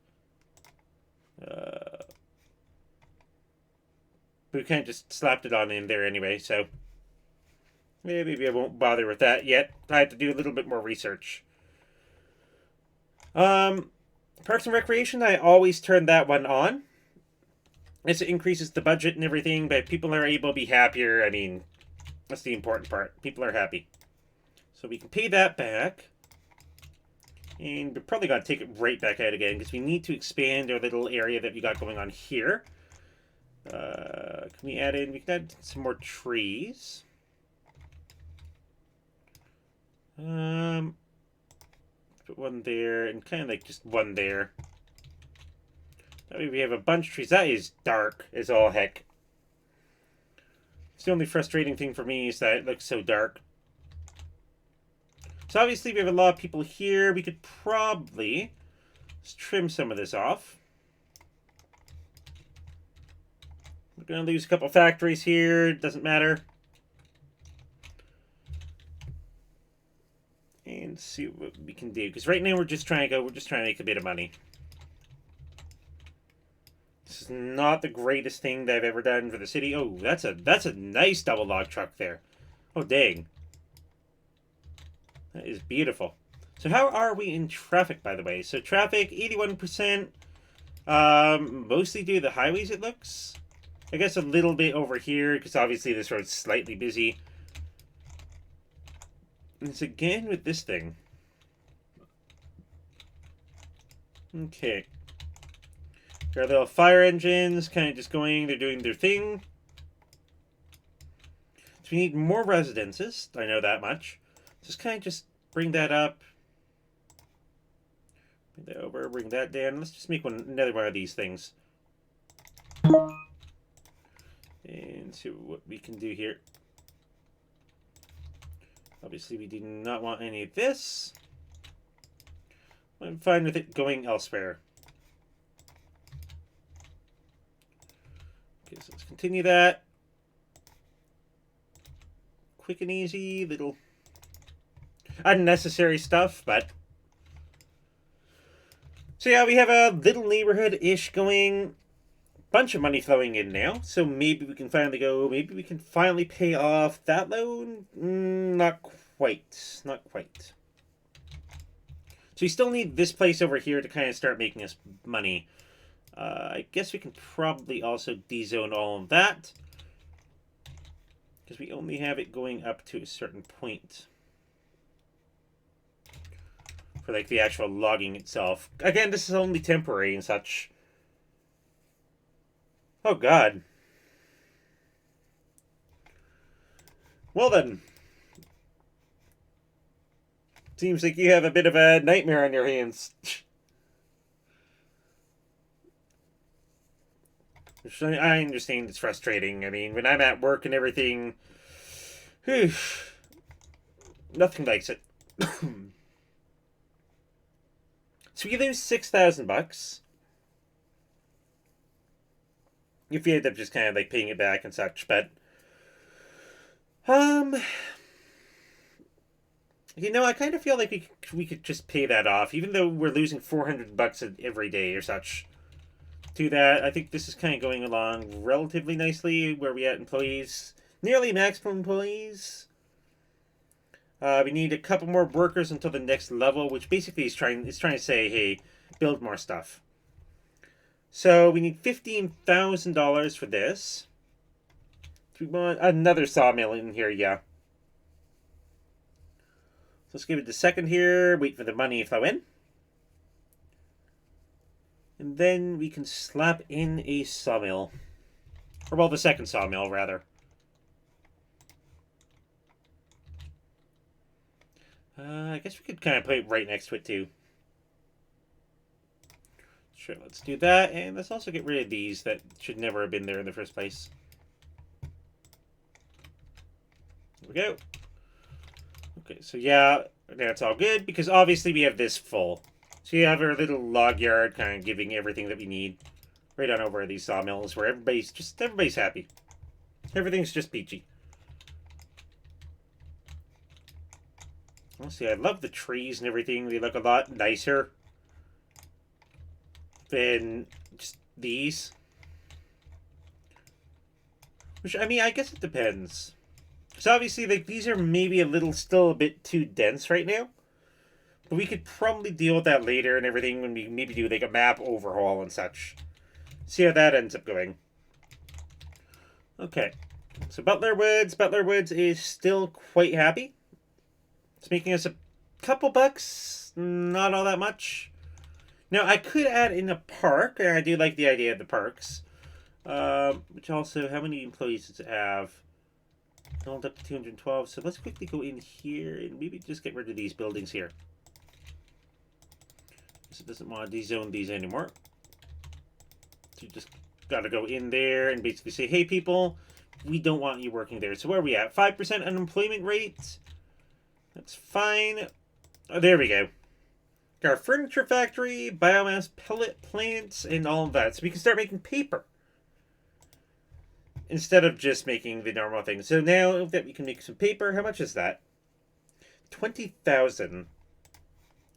We kind of just slapped it on in there anyway, so maybe I won't bother with that yet. I have to do a little bit more research. Parks and Recreation, I always turn that one on. It increases the budget and everything, but people are able to be happier. I mean, that's the important part. People are happy. So we can pay that back. And we're probably going to take it right back out again, because we need to expand our little area that we got going on here. Can we add in? We can add some more trees. Put one there, and kind of like just one there. That way we have a bunch of trees. That is dark as all heck. It's the only frustrating thing for me is that it looks so dark. So obviously we have a lot of people here. We could probably just trim some of this off. We're going to lose a couple factories here. It doesn't matter. And see what we can do. Because right now we're just trying to make a bit of money. This is not the greatest thing that I've ever done for the city. Oh, that's a nice double log truck there. Oh, dang. That is beautiful. So how are we in traffic, by the way? So traffic, 81%. Mostly due to the highways, it looks. I guess a little bit over here, because obviously this road's slightly busy. And it's again with this thing. Okay. Our little fire engines kind of just going, they're doing their thing. So we need more residences, I know that much. Just kind of just bring that up. Bring that over, bring that down. Let's just make another one of these things. And see what we can do here. Obviously, we do not want any of this. I'm fine with it going elsewhere. Okay, so let's continue that. Quick and easy, little unnecessary stuff, but... So yeah, we have a little neighborhood-ish going. Bunch of money flowing in now, so maybe we can finally go, maybe we can finally pay off that loan? Not quite. Not quite. So we still need this place over here to kind of start making us money. I guess we can probably also dezone all of that, because we only have it going up to a certain point. for like the actual logging itself. Again, this is only temporary and such. Oh god. Well then. Seems like you have a bit of a nightmare on your hands. Which I understand it's frustrating. I mean, when I'm at work and everything, whew, nothing likes it. So we lose $6,000 if you end up just kind of like paying it back and such. But you know, I kind of feel like we could just pay that off, even though we're losing $400 every day or such. To that, I think this is kind of going along relatively nicely. Where we at employees? Nearly maximum employees. We need a couple more workers until the next level, which basically is trying to say, hey, build more stuff. So we need $15,000 for this. We want another sawmill in here, yeah. So let's give it a second here. Wait for the money to flow in. And then we can slap in a sawmill. Or, well, the second sawmill, rather. I guess we could kind of put it right next to it, too. Sure, let's do that. And let's also get rid of these that should never have been there in the first place. There we go. Okay, so yeah, that's all good, because obviously we have this full. So you have our little log yard kind of giving everything that we need right on over these sawmills where everybody's happy. Everything's just peachy. Honestly, I love the trees and everything. They look a lot nicer than just these. Which, I mean, I guess it depends. So obviously, like, these are maybe still a bit too dense right now. But we could probably deal with that later and everything when we maybe do, like, a map overhaul and such. See how that ends up going. Okay. So Butler Woods. Butler Woods is still quite happy. It's making us a couple bucks. Not all that much. Now, I could add in a park. And I do like the idea of the parks. Which also, how many employees does it have? Build up to 212. So let's quickly go in here and maybe just get rid of these buildings here. Because it doesn't want to dezone these anymore. So you just got to go in there and basically say, hey, people, we don't want you working there. So where are we at? 5% unemployment rate. That's fine. Oh, there we go. Got our furniture factory, biomass pellet plants, and all of that. So we can start making paper. Instead of just making the normal thing. So now that we can make some paper, how much is that? 20,000.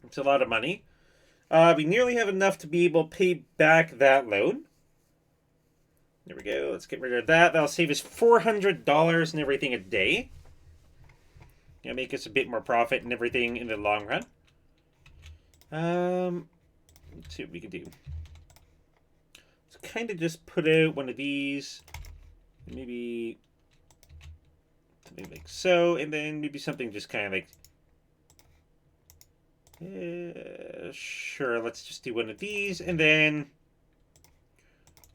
It's a lot of money. We nearly have enough to be able to pay back that loan. There we go. Let's get rid of that. That'll save us $400 and everything a day. Yeah, make us a bit more profit and everything in the long run. Let's see what we can do. Let's kind of just put out one of these. Maybe something like so, and then maybe something just kind of like... sure, let's just do one of these, and then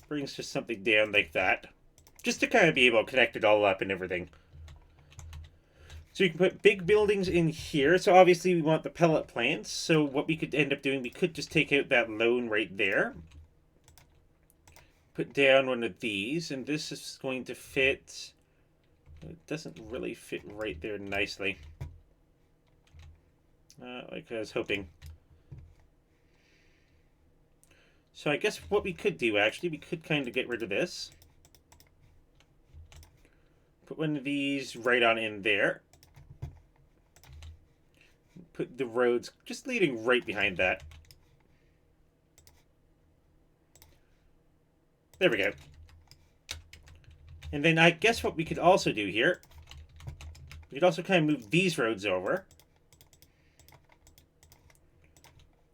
brings just something down like that. Just to kind of be able to connect it all up and everything. So you can put big buildings in here. So obviously we want the pellet plants. So what we could end up doing, we could just take out that loan right there. Put down one of these, and this is going to fit. It doesn't really fit right there nicely. Like I was hoping. So I guess what we could do, actually, we could kind of get rid of this. Put one of these right on in there. Put the roads just leading right behind that. There we go. And then I guess what we could also do here, we could also kind of move these roads over.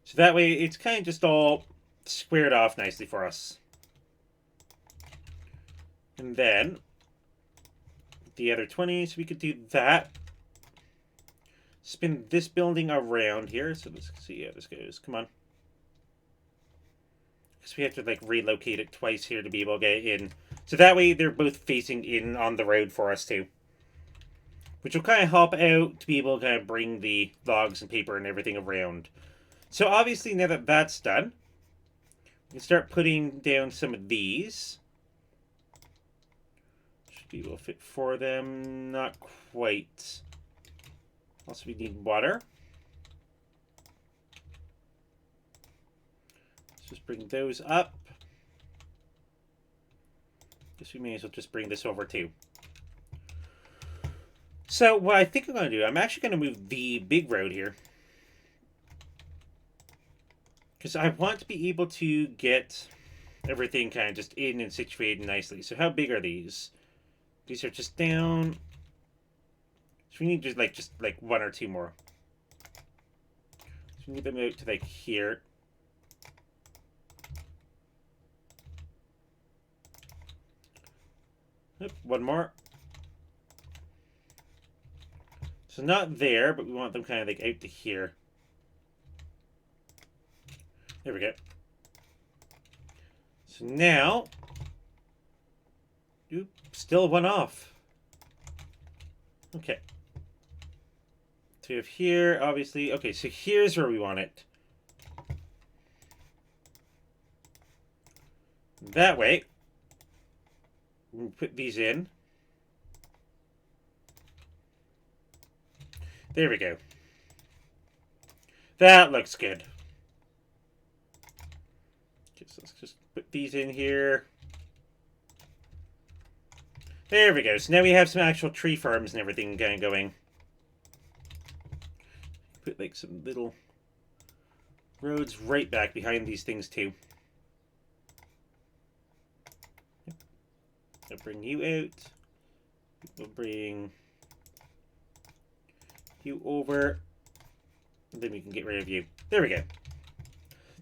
So that way it's kind of just all squared off nicely for us. And then the other 20, so we could do that. spin this building around here. So let's see how this goes. Come on. Because we have to like relocate it twice here to be able to get in. So that way they're both facing in on the road for us too. Which will kind of help out to be able to kind of bring the logs and paper and everything around. So obviously now that that's done, we can start putting down some of these. Should be able to fit for them. Not quite. Also, we need water. Let's just bring those up. Guess we may as well just bring this over too. So what I think I'm going to do, I'm actually going to move the big road here. Because I want to be able to get everything kind of just in and situated nicely. So how big are these? These are just down. So we need just like one or two more. So we need them out to like here. Oop, one more. So not there, but we want them kind of like out to here. There we go. So now, oop, still one off. Okay. So we have here, obviously. Okay, so here's where we want it. That way, we'll put these in. There we go. That looks good. Okay, so let's just put these in here. There we go. So now we have some actual tree farms and everything kind of going. Put like some little roads right back behind these things too. I'll bring you out. We'll bring you over. And then we can get rid of you. There we go.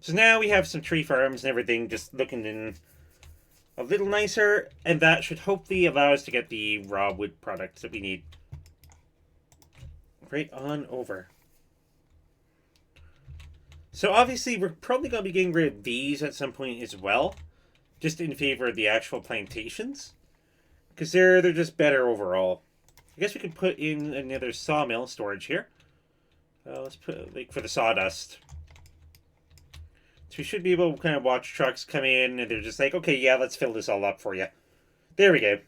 So now we have some tree farms and everything just looking in a little nicer. And that should hopefully allow us to get the raw wood products that we need. Right on over. So obviously we're probably going to be getting rid of these at some point as well. Just in favor of the actual plantations. Because they're just better overall. I guess we could put in another sawmill storage here. Let's put like for the sawdust. So we should be able to kind of watch trucks come in and they're just like, okay, yeah, let's fill this all up for you. There we go.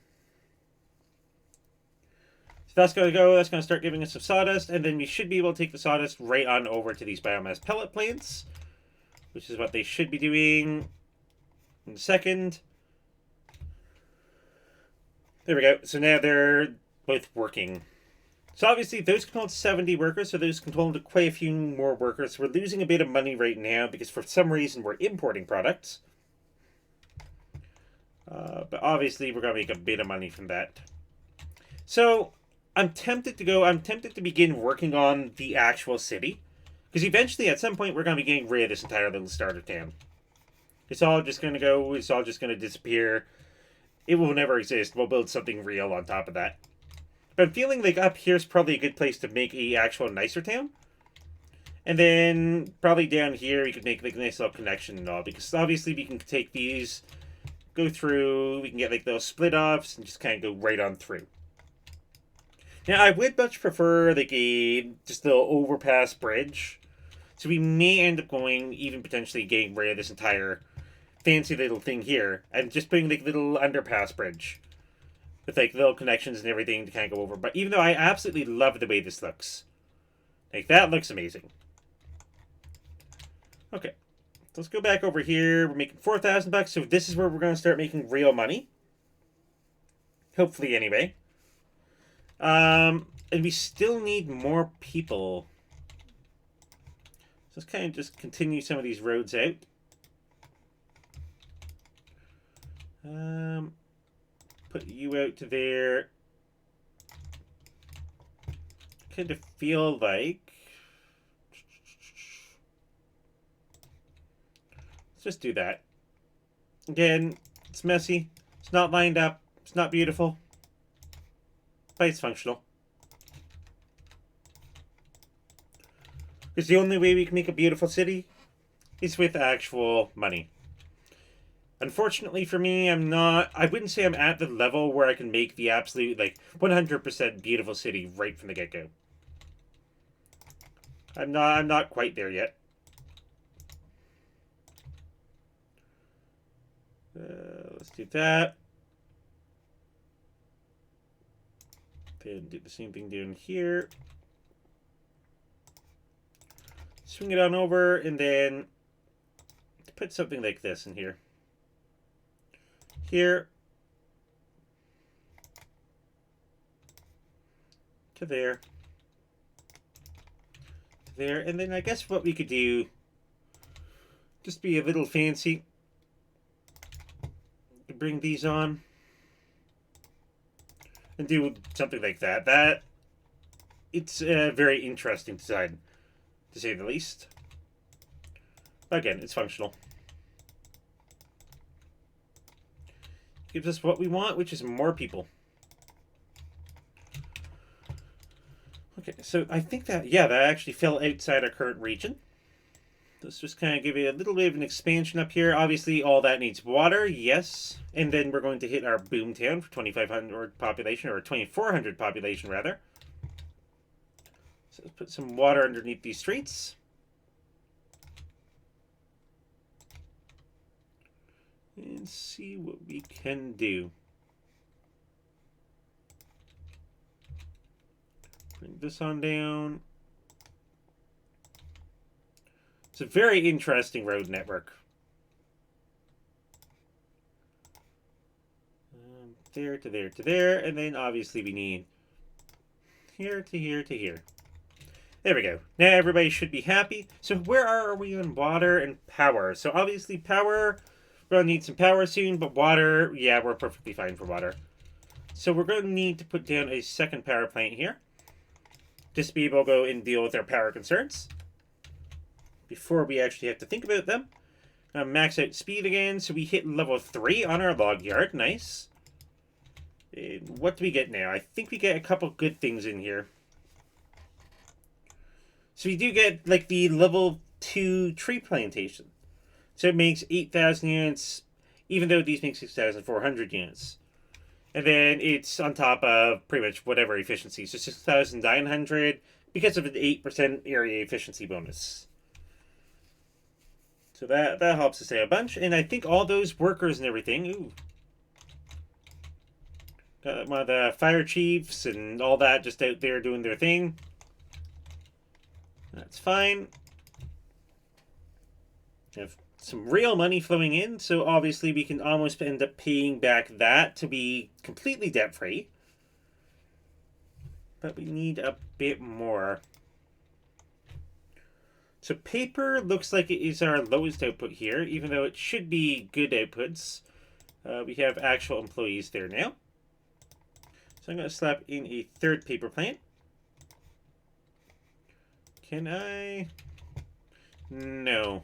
So that's going to go. That's going to start giving us some sawdust. And then we should be able to take the sawdust right on over to these biomass pellet plants. Which is what they should be doing in a second. There we go. So now they're both working. So obviously those control 70 workers, so those control quite a few more workers. So we're losing a bit of money right now because for some reason we're importing products. But obviously we're going to make a bit of money from that. So I'm tempted to begin working on the actual city. Because eventually at some point we're going to be getting rid of this entire little starter town. It's all just going to go, it's all just going to disappear. It will never exist. We'll build something real on top of that. But I'm feeling like up here's probably a good place to make a actual nicer town. And then probably down here we could make like a nice little connection and all. Because obviously we can take these, go through, we can get like those split offs and just kind of go right on through. Now I would much prefer like a just a little overpass bridge. So we may end up going, even potentially getting rid of this entire fancy little thing here and just putting like little underpass bridge with like little connections and everything to kind of go over. But even though I absolutely love the way this looks, like that looks amazing. Okay, so let's go back over here. We're making $4,000, so this is where we're going to start making real money, hopefully anyway. And we still need more people, so let's kind of just continue some of these roads out. Put you out to there. Kind of feel like let's just do that. Again, it's messy. It's not lined up. It's not beautiful. But it's functional. Because the only way we can make a beautiful city is with actual money. Unfortunately for me, I wouldn't say I'm at the level where I can make the absolute, like, 100% beautiful city right from the get-go. I'm not quite there yet. Let's do that. Then do the same thing down here. Swing it on over, and then put something like this in here. Here. To there. To there. And then I guess what we could do, just be a little fancy, to bring these on. And do something like that. It's a very interesting design, to say the least. Again, it's functional. Gives us what we want, which is more people. Okay, so I think that, yeah, that actually fell outside our current region. Let's just kind of give you a little bit of an expansion up here. Obviously, all that needs water, yes. And then we're going to hit our boom town for 2,500 population, or 2,400 population, rather. So let's put some water underneath these streets. And see what we can do. Bring this on down. It's a very interesting road network. There to there to there, and then obviously we need here to here to here. There we go. Now everybody should be happy. So where are we on water and power? So obviously power, we're going to need some power soon, but water, yeah, we're perfectly fine for water. So we're going to need to put down a second power plant here, just to be able to go and deal with our power concerns before we actually have to think about them. Max out speed again, so we hit level 3 on our log yard. Nice. And what do we get now? I think we get a couple good things in here. So we do get, like, the level 2 tree plantation. So it makes 8,000 units, even though these make 6,400 units. And then it's on top of pretty much whatever efficiency. So 6,900 because of an 8% area efficiency bonus. So that helps us out a bunch. And I think all those workers and everything, ooh. Got one of the fire chiefs and all that just out there doing their thing. That's fine. We have some real money flowing in, so obviously we can almost end up paying back that to be completely debt-free. But we need a bit more. So paper looks like it is our lowest output here, even though it should be good outputs. We have actual employees there now. So I'm going to slap in a third paper plant. Can I? No.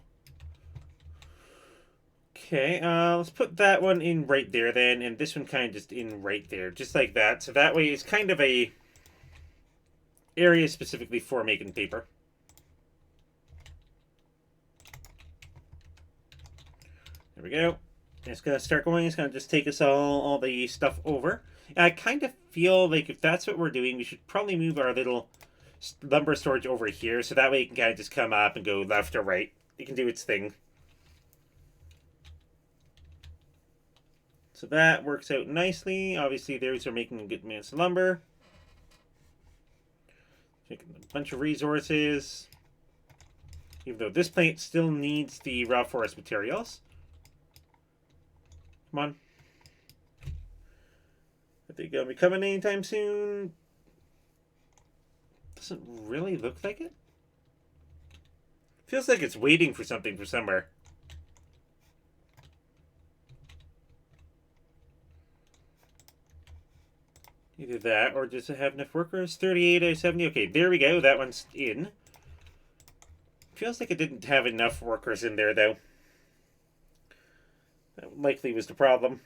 Okay, let's put that one in right there then, and this one kind of just in right there, just like that. So that way it's kind of a area specifically for making paper. There we go. It's going to start going. It's going to just take us all the stuff over. And I kind of feel like if that's what we're doing, we should probably move our little lumber storage over here, so that way it can kind of just come up and go left or right. It can do its thing. So that works out nicely. Obviously, those are making a good amount of lumber. Making a bunch of resources. Even though this plant still needs the raw forest materials. Come on. Are they going to be coming anytime soon? Doesn't really look like it. Feels like it's waiting for something for somewhere. Either that, or does it have enough workers? 38 out of 70. Okay, there we go. That one's in. Feels like it didn't have enough workers in there, though. That likely was the problem.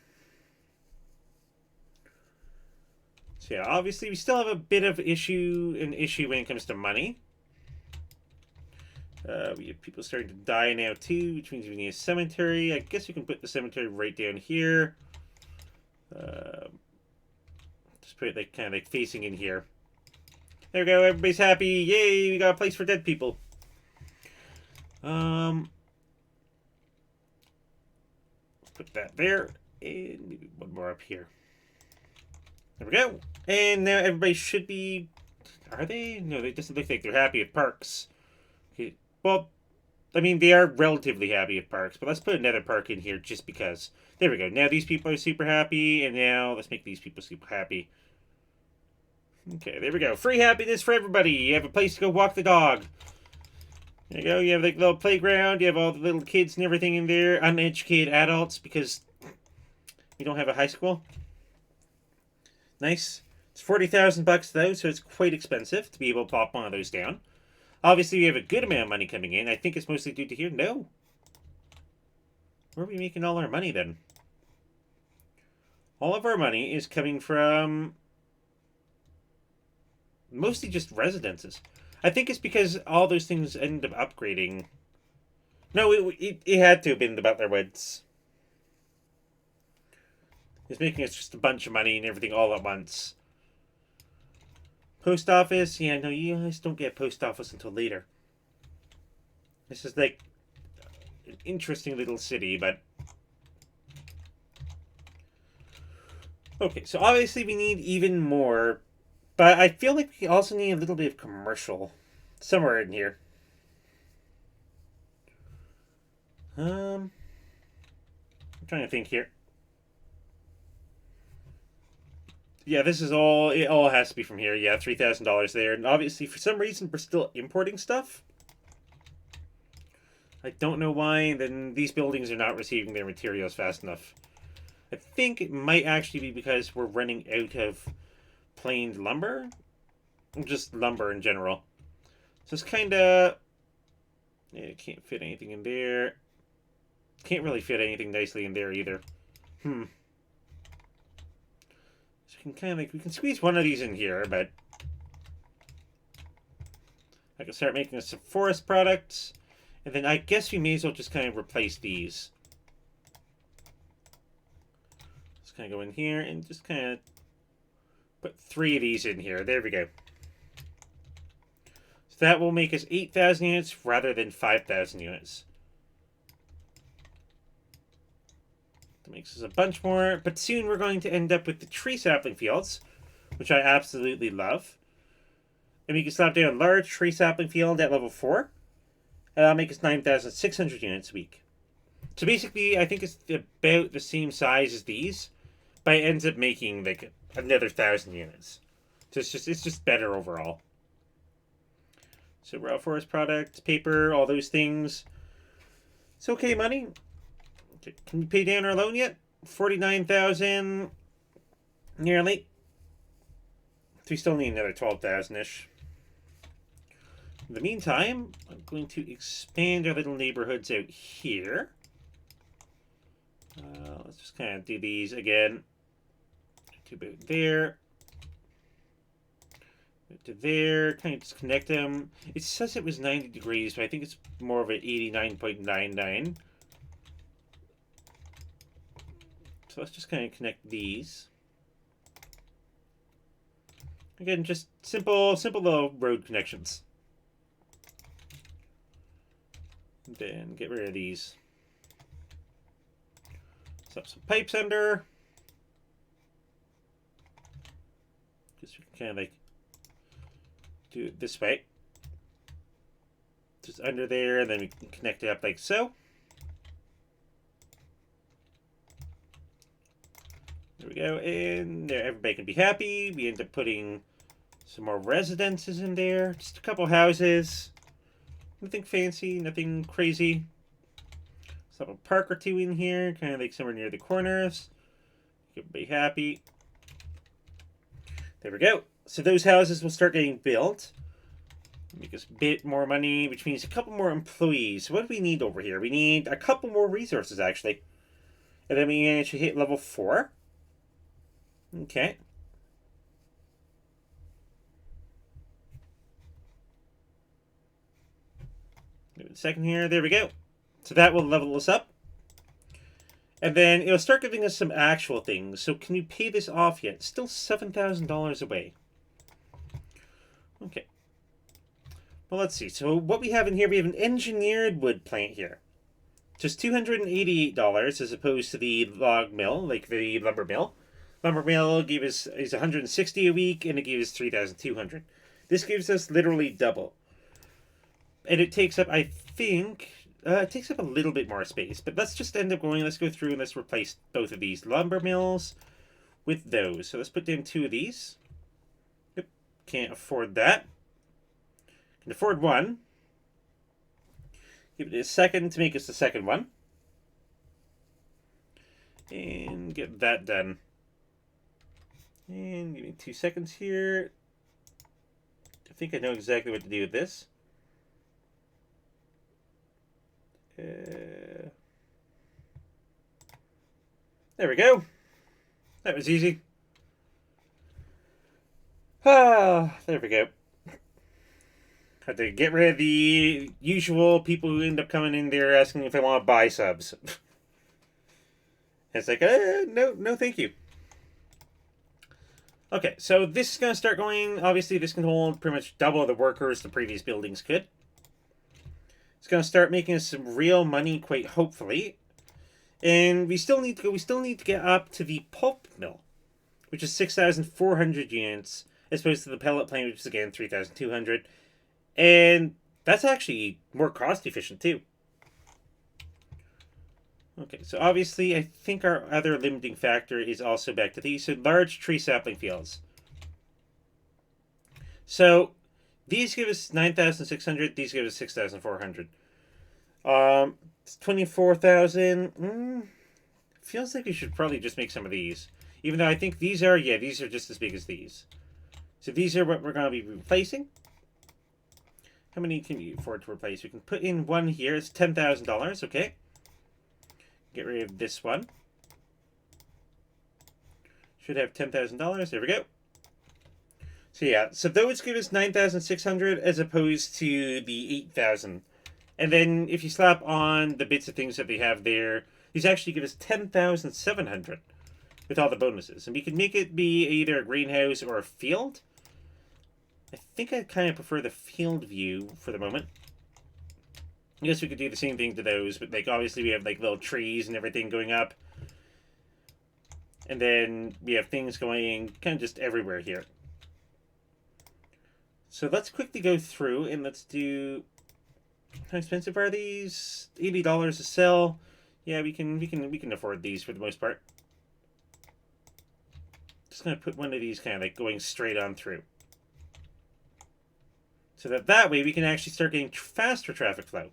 So yeah, obviously we still have a bit of an issue when it comes to money. We have people starting to die now too, which means we need a cemetery. I guess we can put the cemetery right down here. Just put it like kind of like facing in here. There we go. Everybody's happy. Yay! We got a place for dead people. Put that there, and maybe one more up here. There we go. And now everybody should be. Are they? No, they doesn't look like they're happy at parks. Okay. Well, I mean, they are relatively happy at parks, but let's put another park in here just because. There we go. Now these people are super happy, and now let's make these people super happy. Okay, there we go. Free happiness for everybody. You have a place to go walk the dog. There you go. You have like little playground. You have all the little kids and everything in there. Uneducated adults because we don't have a high school. Nice. It's $40,000 though, so it's quite expensive to be able to pop one of those down. Obviously, we have a good amount of money coming in. I think it's mostly due to here. No. Where are we making all our money then? All of our money is coming from mostly just residences. I think it's because all those things end up upgrading. No, it had to have been the Butler Woods. It's making us just a bunch of money and everything all at once. Post office? Yeah, no, you guys don't get post office until later. This is like an interesting little city, but... Okay, so obviously we need even more, but I feel like we also need a little bit of commercial somewhere in here. I'm trying to think here. Yeah, this is all. It all has to be from here. Yeah, $3,000 there, and obviously for some reason we're still importing stuff. I don't know why. Then these buildings are not receiving their materials fast enough. I think it might actually be because we're running out of planed lumber, just lumber in general. So it's kind of. Yeah, can't fit anything in there. Can't really fit anything nicely in there either. So we can kind of like, we can squeeze one of these in here, but I can start making some forest products, and then I guess we may as well just kind of replace these. Just kind of go in here and just kind of put 3 of these in here. There we go. So that will make us 8,000 units rather than 5,000 units. That makes us a bunch more, but soon we're going to end up with the tree sapling fields, which I absolutely love. And we can slap down a large tree sapling field at level 4. And that'll make us 9,600 units a week. So basically, I think it's about the same size as these, but it ends up making like another 1,000 units. So it's just better overall. So raw forest products, paper, all those things. It's okay money. Okay, can we pay down our loan yet? 49,000 nearly. So we still need another 12,000-ish. In the meantime, I'm going to expand our little neighborhoods out here. Let's just kind of do these again. To about there. To there. Kind of just connect them. It says it was 90 degrees, but I think it's more of an 89.99. So let's just kind of connect these. Again, just simple little road connections. Then get rid of these. Slap some pipes under. Just kind of like do it this way. Just under there, and then we can connect it up like so. There we go, and there, everybody can be happy. We end up putting some more residences in there. Just a couple houses. Nothing fancy, nothing crazy. Slap a park or 2 in here, kind of like somewhere near the corners. Everybody happy. There we go. So those houses will start getting built. Make us a bit more money, which means a couple more employees. So what do we need over here? We need a couple more resources, actually. And then we actually hit level 4. Okay. second here. There we go. So that will level us up. And then it'll start giving us some actual things. So can you pay this off yet? Still $7,000 away. Okay. Well, let's see. So what we have in here, we have an engineered wood plant here. Just $288 as opposed to the log mill, like the lumber mill. Lumber mill is $160 a week, and it gives 3,200. This gives us literally double. And it takes up, I think, it takes up a little bit more space. But let's just end up going, let's go through and let's replace both of these lumber mills with those. So let's put down 2 of these. Yep, can't afford that. Can afford 1. Give it a second to make us the second one. And get that done. And give me 2 seconds here. I think I know exactly what to do with this. There we go. That was easy. Ah, there we go. Had to get rid of the usual people who end up coming in there asking if they want to buy subs. It's like, no, thank you. Okay, so this is going to start going. Obviously, this can hold pretty much double the workers the previous buildings could. It's going to start making us some real money, quite hopefully. And we still need to go. We still need to get up to the pulp mill, which is 6,400 units, as opposed to the pellet plant, which is again 3,200. And that's actually more cost efficient too. Okay, so obviously I think our other limiting factor is also back to these. So large tree sapling fields. So these give us 9,600. These give us 6,400. It's 24,000. Feels like we should probably just make some of these. Even though I think these are just as big as these. So these are what we're going to be replacing. How many can you afford to replace? We can put in 1 here. It's $10,000. Okay. Get rid of this one. Should have $10,000. There we go. So yeah, so those give us 9,600 as opposed to the 8,000. And then if you slap on the bits of things that they have there, these actually give us 10,700 with all the bonuses. And we can make it be either a greenhouse or a field. I think I kind of prefer the field view for the moment. I guess we could do the same thing to those, but like obviously we have like little trees and everything going up. And then we have things going kind of just everywhere here. So let's quickly go through and let's do, how expensive are these? $80 a sell. Yeah, we can afford these for the most part. Just gonna put one of these kind of like going straight on through. So that way we can actually start getting faster traffic flow.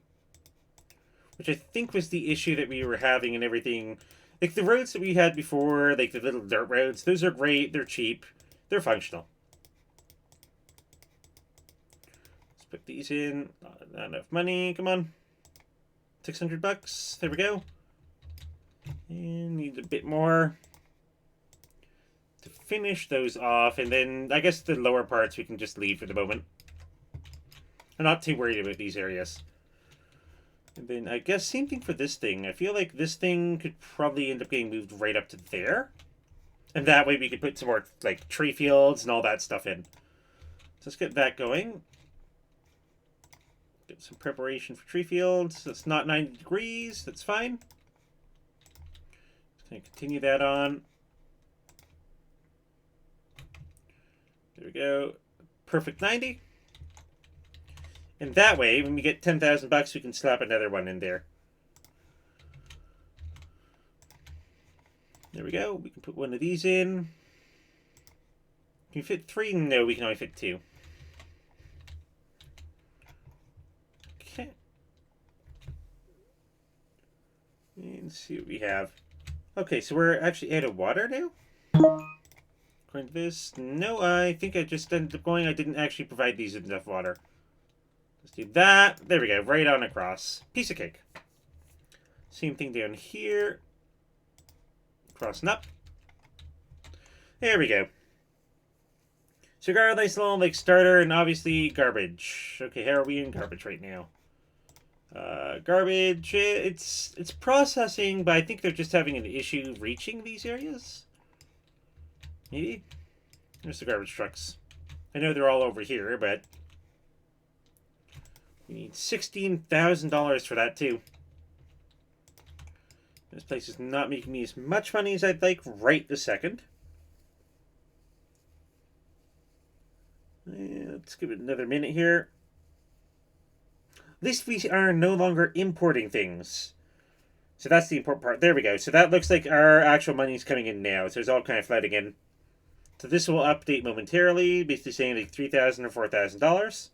Which I think was the issue that we were having and everything. Like the roads that we had before, like the little dirt roads, those are great, they're cheap, they're functional. Let's put these in. Not enough money, come on. 600 bucks, there we go. And need a bit more to finish those off, and then I guess the lower parts we can just leave for the moment. I'm not too worried about these areas. And then I guess same thing for this thing. I feel like this thing could probably end up getting moved right up to there. And that way we could put some more like tree fields and all that stuff in. So let's get that going. Get some preparation for tree fields. It's not 90 degrees. That's fine. Just going to continue that on. There we go. Perfect 90. And that way, when we get 10,000 bucks, we can slap another one in there. There we go. We can put one of these in. Can we fit 3? No, we can only fit 2. Okay. And see what we have. Okay, so we're actually out of water now? According to this, no, I think I just ended up going. I didn't actually provide these with enough water. Let's do that. There we go. Right on across. Piece of cake. Same thing down here. Crossing up. There we go. So we got a nice little like starter and obviously garbage. Okay, how are we in garbage right now? Garbage, it's processing, but I think they're just having an issue reaching these areas. Maybe? There's the garbage trucks. I know they're all over here, but we need $16,000 for that too. This place is not making me as much money as I'd like right this second. Let's give it another minute here. At least we are no longer importing things. So that's the important part. There we go. So that looks like our actual money's coming in now. So it's all kind of flooding in. So this will update momentarily, basically saying like $3,000 or $4,000.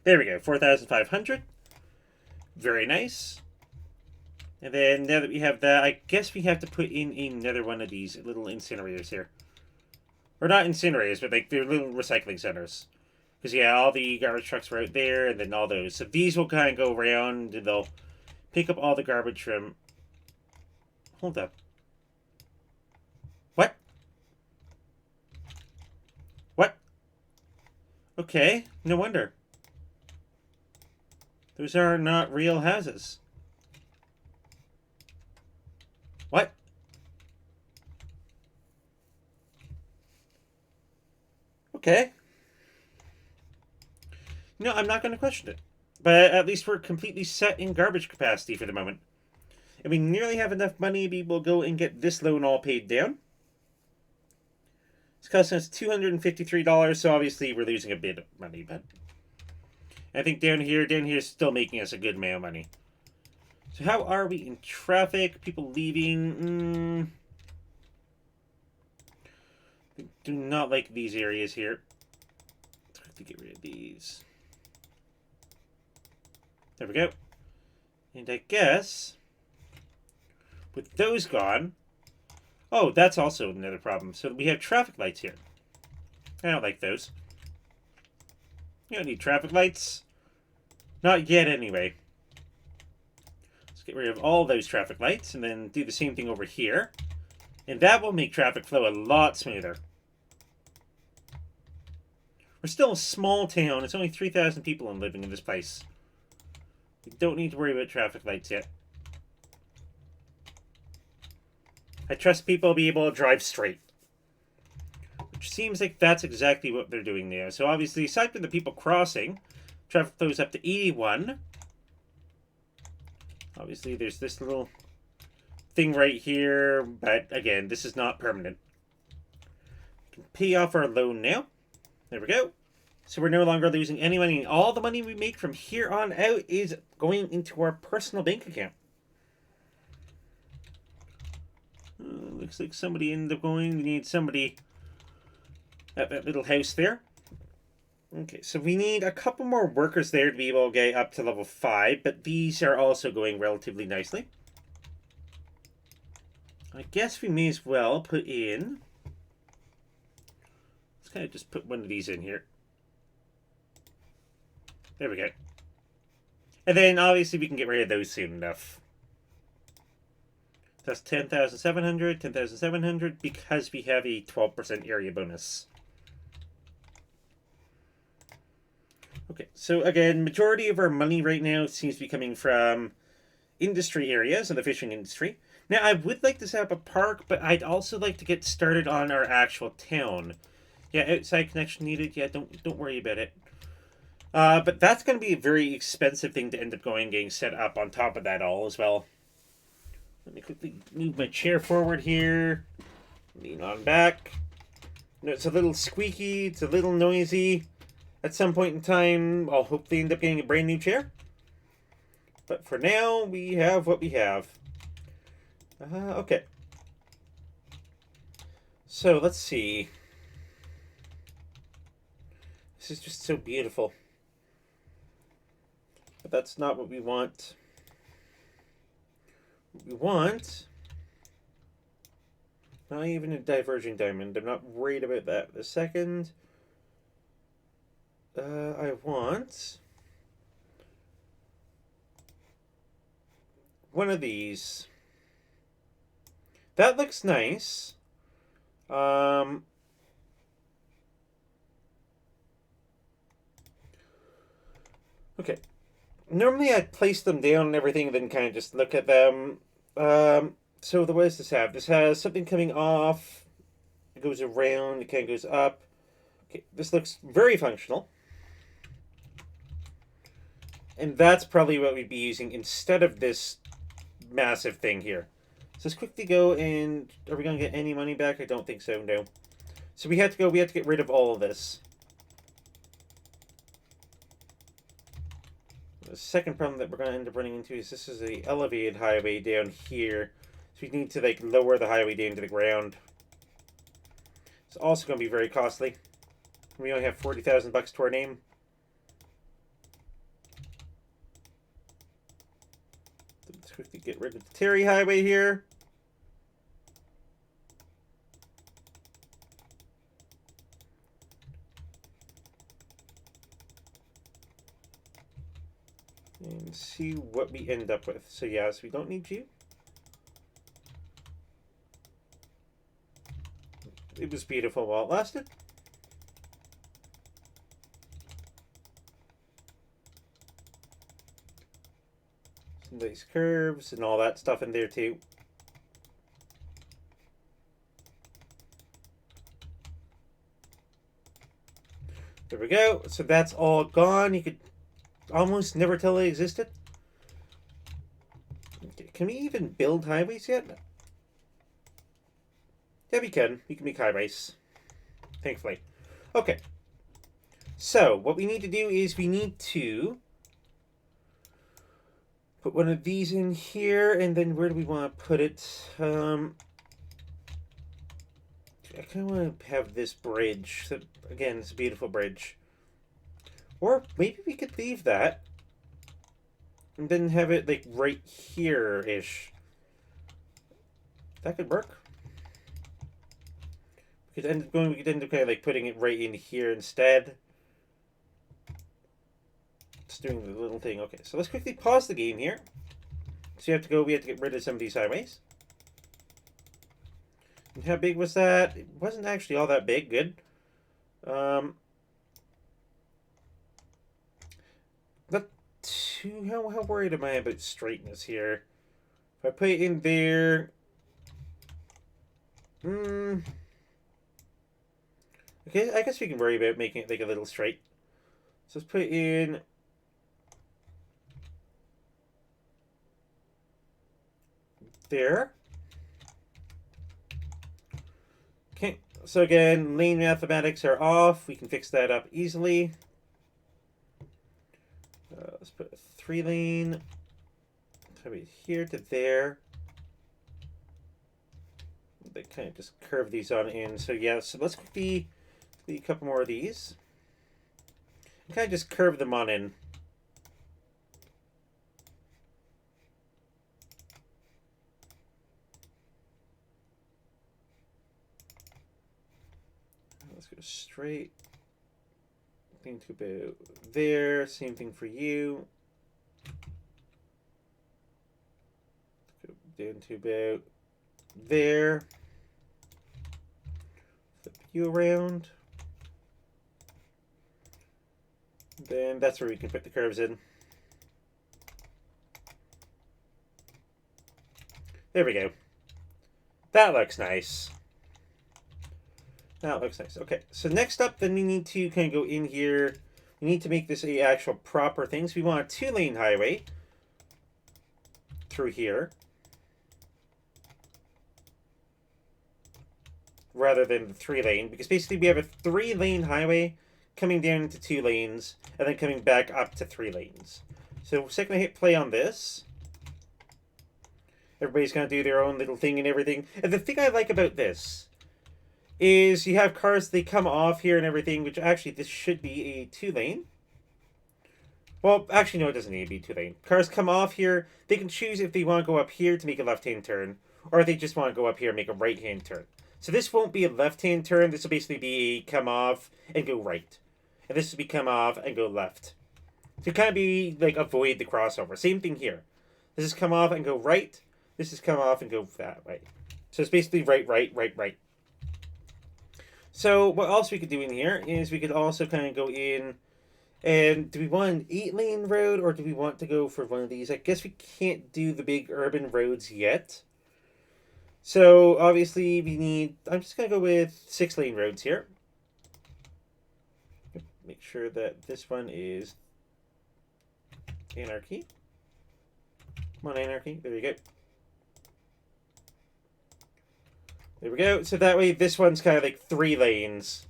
There we go, 4,500. Very nice. And then now that we have that, I guess we have to put in another one of these little incinerators here. Or not incinerators, but like they're little recycling centers. Because yeah, all the garbage trucks were out there, and then all those. So these will kind of go around, and they'll pick up all the garbage from... Hold up. What? What? Okay, no wonder. Those are not real houses. What? Okay. No, I'm not going to question it. But at least we're completely set in garbage capacity for the moment. And we nearly have enough money to be able to go and get this loan all paid down. It's costing us $253, so obviously we're losing a bit of money, but I think down here is still making us a good amount of money. So how are we in traffic? People leaving? I do not like these areas here. Let's quickly get rid of these. There we go. And I guess with those gone... Oh, that's also another problem. So we have traffic lights here. I don't like those. You don't need traffic lights. Not yet, anyway. Let's get rid of all those traffic lights and then do the same thing over here. And that will make traffic flow a lot smoother. We're still a small town. It's only 3,000 people living in this place. We don't need to worry about traffic lights yet. I trust people will be able to drive straight. Which seems like that's exactly what they're doing there. So obviously, aside from the people crossing, traffic flows up to 81. Obviously, there's this little thing right here. But again, this is not permanent. We can pay off our loan now. There we go. So we're no longer losing any money. All the money we make from here on out is going into our personal bank account. Looks like somebody ended up going. We need somebody at that little house there. Okay, so we need a couple more workers there to be able to get up to level 5, but these are also going relatively nicely. I guess we may as well put in... Let's kind of just put one of these in here. There we go. And then obviously we can get rid of those soon enough. That's 10,700, 10,700 because we have a 12% area bonus. Okay, so again, majority of our money right now seems to be coming from industry areas and the fishing industry. Now, I would like to set up a park, but I'd also like to get started on our actual town. Yeah, outside connection needed. Yeah, don't worry about it. But that's going to be a very expensive thing to end up getting set up on top of that all as well. Let me quickly move my chair forward here. Lean on back. It's a little squeaky. It's a little noisy. At some point in time, I'll hopefully end up getting a brand new chair. But for now, we have what we have. Okay. So, let's see. This is just so beautiful. But that's not what we want. What we want... Not even a diverging diamond. I'm not worried about that for a second. I want... one of these. That looks nice. Okay. Normally I'd place them down and everything and then kind of just look at them. So what does this have? This has something coming off. It goes around. It kind of goes up. Okay, this looks very functional. And that's probably what we'd be using instead of this massive thing here. So let's quickly go and... Are we going to get any money back? I don't think so, no. So we have to get rid of all of this. The second problem that we're going to end up running into is this is a elevated highway down here. So we need to like lower the highway down to the ground. It's also going to be very costly. We only have $40,000 to our name. Let's quickly get rid of the Terry Highway here. And see what we end up with. So yeah, so we don't need you. It was beautiful while it lasted. Some nice curves and all that stuff in there too. There we go. So that's all gone. You could almost never tell they existed. Okay, can we even build highways yet? Yeah, we can. We can make highways. Thankfully. Okay. So, what we need to do is we need to put one of these in here, and then where do we want to put it? I kind of want to have this bridge. So, again, it's a beautiful bridge. Or maybe we could leave that and then have it like right here-ish. That could work. We could end up kind of like putting it right in here instead. It's doing the little thing. Okay, so let's quickly pause the game here. So we have to get rid of some of these highways. And how big was that? It wasn't actually all that big. Good. Not too... How worried am I about straightness here? If I put it in there... Okay, I guess we can worry about making it like a little straight. So let's put it in... there. Okay, so again, lane mathematics are off. We can fix that up easily. Let's put a 3-lane. Probably here to there. They kind of just curve these on in. So yeah, so let's quickly do a couple more of these. Kind of just curve them on in. Let's go straight. Thing to about there. Same thing for you. Go down to about there. Flip you around. Then that's where we can put the curves in. There we go. That looks nice. That looks nice. Okay, so next up, then we need to kind of go in here. We need to make this a actual proper thing. So we want a 2-lane highway through here, rather than the 3-lane, because basically we have a 3-lane highway coming down into 2 lanes and then coming back up to 3 lanes. So the second I hit play on this, everybody's going to do their own little thing and everything. And the thing I like about this is you have cars, they come off here and everything, which actually this should be a 2-lane. Well, actually, no, it doesn't need to be 2-lane. Cars come off here, they can choose if they want to go up here to make a left-hand turn, or if they just want to go up here and make a right-hand turn. So this won't be a left-hand turn, this will basically be come off and go right. And this will be come off and go left. To kind of be, like, avoid the crossover. Same thing here. This is come off and go right, this is come off and go that way. So it's basically right, right, right, right. So what else we could do in here is we could also kind of go in And do we want an 8-lane road, or do we want to go for one of these? I guess we can't do the big urban roads yet. So obviously we need, I'm just going to go with 6-lane roads here. Make sure that this one is Anarchy. Come on, Anarchy. There we go. There we go. So that way this one's kind of like 3 lanes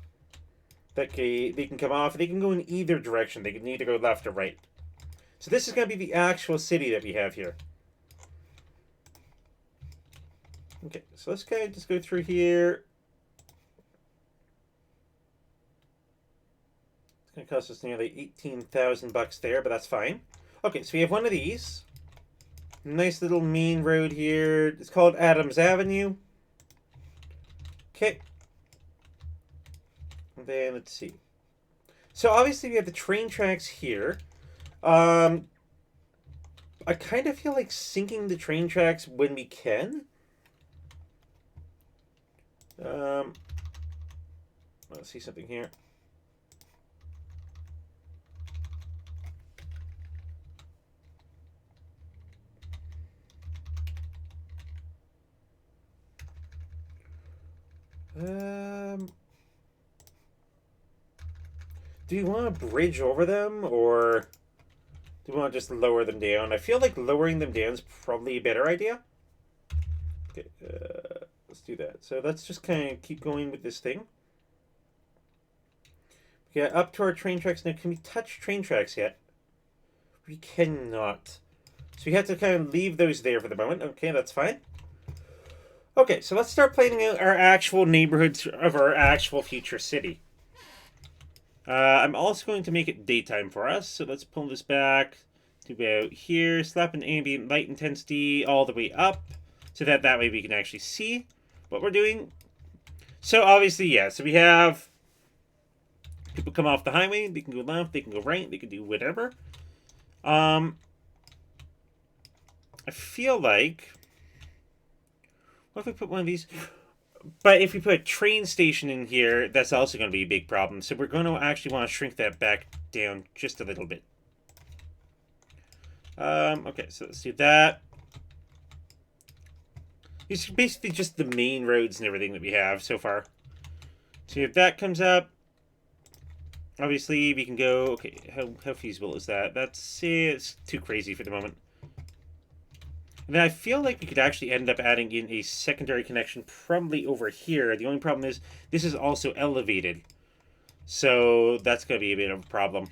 that they can come off. They can go in either direction. They can either go left or right. So this is going to be the actual city that we have here. Okay, so let's kind of just go through here. It's going to cost us nearly 18,000 bucks there, but that's fine. Okay, so we have one of these. Nice little main road here. It's called Adams Avenue. Okay. And then let's see. So obviously we have the train tracks here. I kind of feel like sinking the train tracks when we can. Let's see something here. Do you want to bridge over them, or do you want to just lower them down? I feel like lowering them down is probably a better idea. Okay, let's do that. So let's just kind of keep going with this thing. Yeah, up to our train tracks. Now, can we touch train tracks yet? We cannot. So we have to kind of leave those there for the moment. Okay, that's fine. Okay, so let's start planning out our actual neighborhoods of our actual future city. I'm also going to make it daytime for us, so let's pull this back to about here, slap an ambient light intensity all the way up, so that way we can actually see what we're doing. So obviously, yeah, so we have people come off the highway, they can go left, they can go right, they can do whatever. I feel like, what if we put one of these? But if we put a train station in here, that's also going to be a big problem. So we're going to actually want to shrink that back down just a little bit. Okay, so let's do that. These are basically just the main roads and everything that we have so far. So if that comes up, obviously we can go, okay, how feasible is that? It's too crazy for the moment. And then I feel like we could actually end up adding in a secondary connection probably over here. The only problem is this is also elevated. So that's going to be a bit of a problem.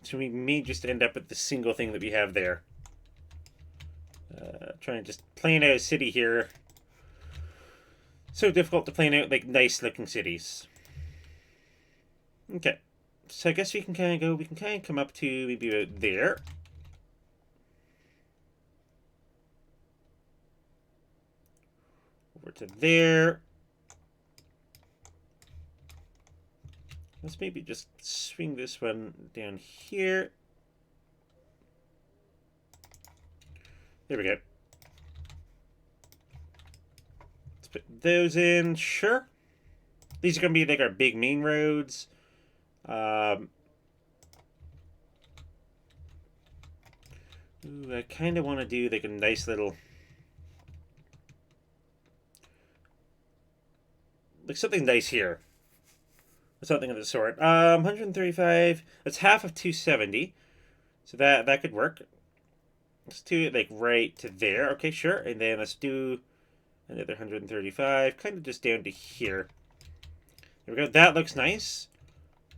So we may just end up with the single thing that we have there. Trying to just plan out a city here. So difficult to plan out like nice looking cities. Okay. So I guess we can kind of go, we can kind of come up to maybe about there. Over to there. Let's maybe just swing this one down here. There we go. Let's put those in. Sure. These are going to be like our big main roads. Ooh, I kind of want to do like a nice little... like something nice here. Something of the sort. 135. That's half of 270. So that could work. Let's do it like right to there. Okay, sure. And then let's do another 135. Kind of just down to here. There we go. That looks nice.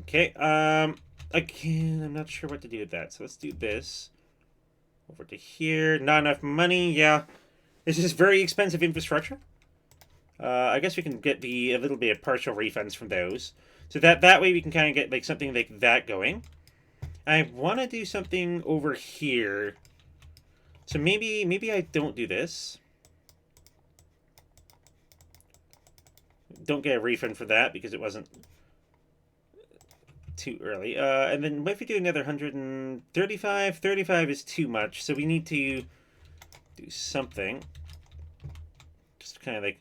Okay. Again, I'm not sure what to do with that. So let's do this. Over to here. Not enough money. Yeah. This is very expensive infrastructure. I guess we can get a little bit of partial refunds from those. So that way we can kind of get like something like that going. I want to do something over here. So maybe I don't do this. Don't get a refund for that because it wasn't too early. And then what if we do another 135? 35 is too much, so we need to do something. Just kind of like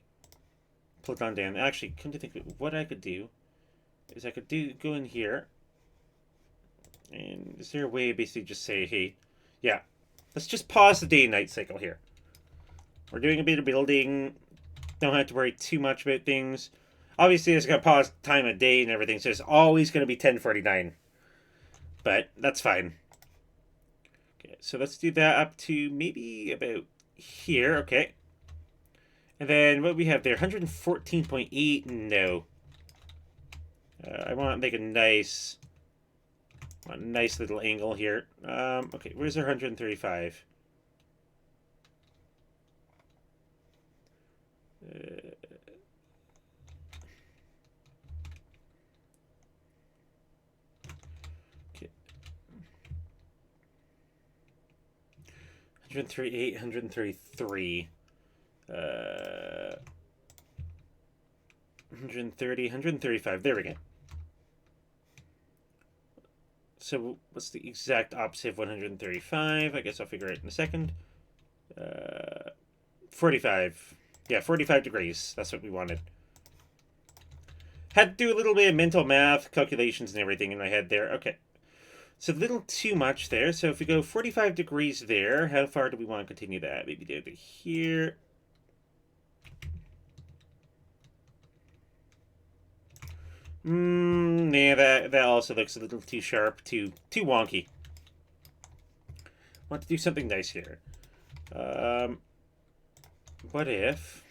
pull it on down. Actually, come to think of it, what I could do is I could go in here. And is there a way to basically just say, hey, yeah, let's just pause the day and night cycle here. We're doing a bit of building. Don't have to worry too much about things. Obviously, it's going to pause time of day and everything, so it's always going to be 10:49. But that's fine. Okay, so let's do that up to maybe about here. Okay. And then what we have there, 114.8. No. I want like a nice little angle here. Okay, where's our 135? Okay. 138, 133. 130, 135. There we go. So what's the exact opposite of 135? I guess I'll figure it in a second. 45. Yeah, 45 degrees. That's what we wanted. Had to do a little bit of mental math, calculations, and everything in my head there. Okay. So a little too much there. So if we go 45 degrees there, how far do we want to continue that? Maybe down to here. Yeah, that also looks a little too sharp, too wonky. Want to do something nice here. What if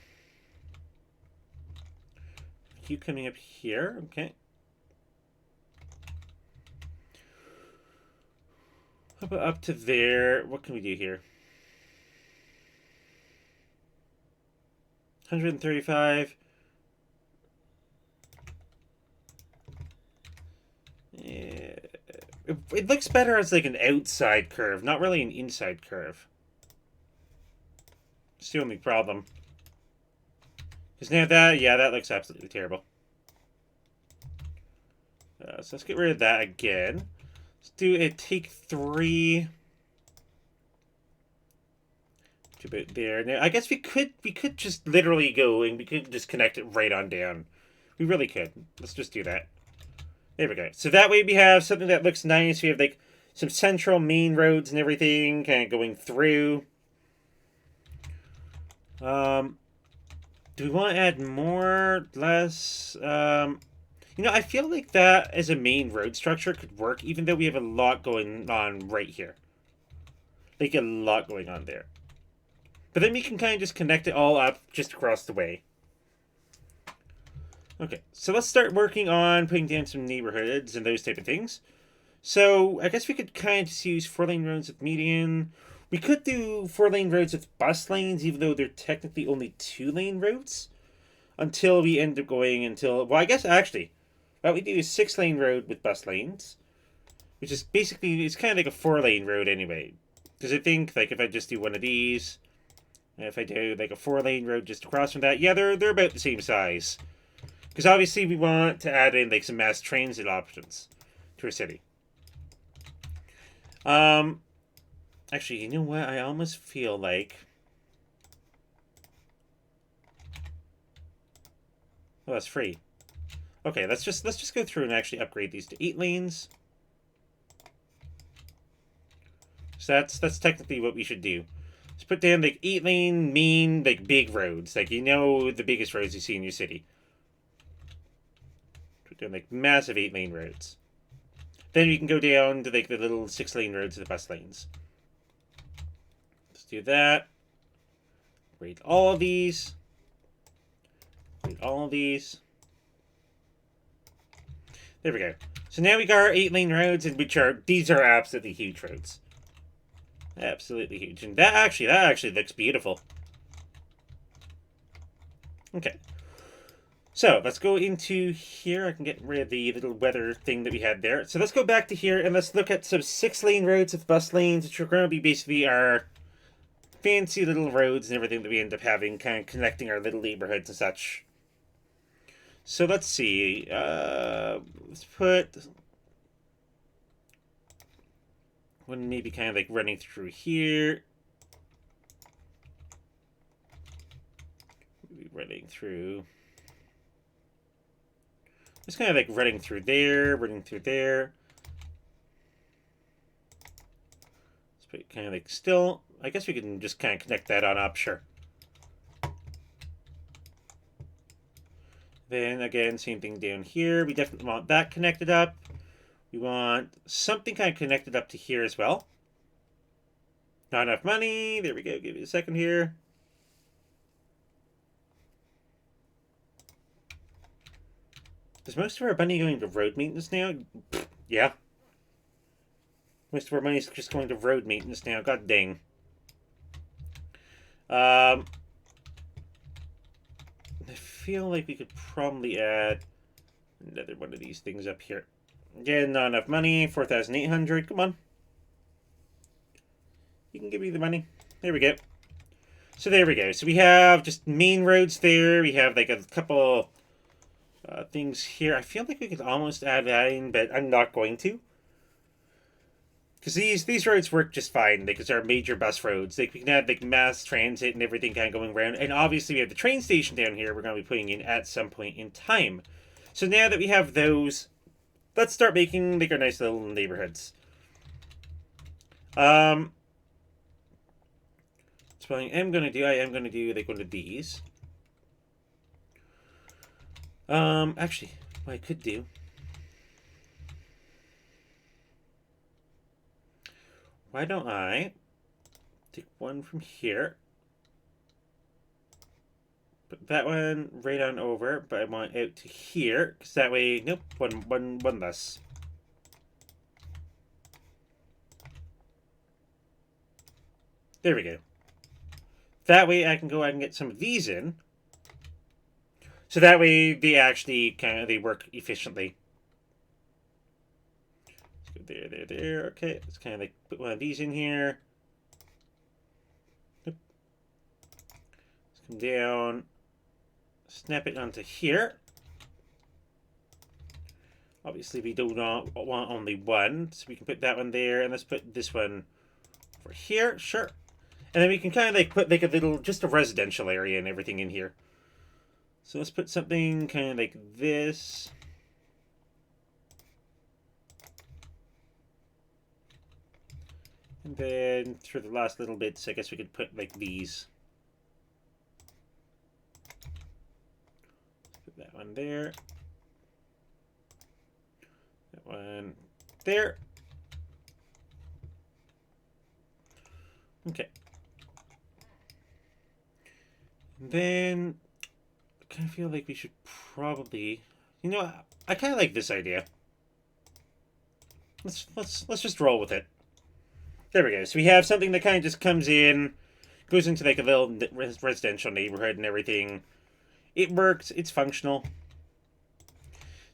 you coming up here? Okay. How about up to there? What can we do here? 135. Yeah. It looks better as like an outside curve, not really an inside curve. It's the only problem. Because now that, yeah, that looks absolutely terrible. So let's get rid of that again. Let's do a take 3 to about there. Now, I guess we could just literally go and we could just connect it right on down. We really could. Let's just do that. There we go. So that way we have something that looks nice. We have like some central main roads and everything kind of going through. Do we want to add more, less? You know, I feel like that as a main road structure could work, even though we have a lot going on right here. Like a lot going on there. But then we can kind of just connect it all up just across the way. Okay, so let's start working on putting down some neighborhoods and those type of things. So I guess we could kind of just use 4-lane roads with median. We could do 4-lane roads with bus lanes, even though they're technically only 2-lane roads. Until we end up going until... Well, I guess actually, what we do is 6-lane road with bus lanes. Which is basically, it's kind of like a 4-lane road anyway. Because I think, like, if I just do one of these... If I do, like, a 4-lane road just across from that... Yeah, they're about the same size. Because obviously we want to add in, like, some mass transit options to our city. Actually, you know what? I almost feel like... Oh, that's free. Okay, let's just go through and actually upgrade these to 8 lanes. So that's technically what we should do. Let's put down like 8-lane main like big roads, like you know the biggest roads you see in your city. Put down like massive 8-lane roads. Then we can go down to like the little 6-lane roads and the bus lanes. Let's do that. Rate all of these. Rate all of these. There we go. So now we got our 8-lane roads, and these are absolutely huge roads. Absolutely huge. And that actually looks beautiful. Okay. So let's go into here. I can get rid of the little weather thing that we had there. So let's go back to here and let's look at some 6-lane roads with bus lanes, which are going to be basically our fancy little roads and everything that we end up having, kind of connecting our little neighborhoods and such. So let's see. Let's put one maybe kind of like running through here. Maybe running through. It's kind of like running through there, running through there. Let's put it kind of like still. I guess we can just kind of connect that on up, sure. Then again, same thing down here. We definitely want that connected up. We want something kind of connected up to here as well. Not enough money. There we go. Give me a second here. Is most of our money going to road maintenance now? Yeah. Most of our money is just going to road maintenance now. God dang. I feel like we could probably add another one of these things up here. Again, not enough money. 4,800. Come on. You can give me the money. There we go. So there we go. So we have just main roads there. We have like a couple things here. I feel like we could almost add that in, but I'm not going to. Because these roads work just fine. Because they're major bus roads. Like we can add like mass transit and everything kind of going around. And obviously we have the train station down here we're going to be putting in at some point in time. So now that we have those, let's start making like our nice little neighborhoods. So what I am going to do like one of these. Actually, what I could do. Why don't I take one from here, put that one right on over, but I want out to here, because that way, nope, one less. There we go. That way I can go ahead and get some of these in. So that way they actually they work efficiently. There. Okay, let's kind of like put one of these in here. Let's come down, snap it onto here. Obviously, we do not want only one, so we can put that one there, and let's put this one over here. Sure, and then we can kind of like put like a little, just a residential area and everything in here. So let's put something kind of like this. And then for the last little bits, I guess we could put like these. Put that one there. That one there. Okay. And then I kind of feel like we should probably, you know, I kind of like this idea. Let's just roll with it. There we go. So we have something that kind of just comes in, goes into like a little residential neighborhood and everything. It works. It's functional.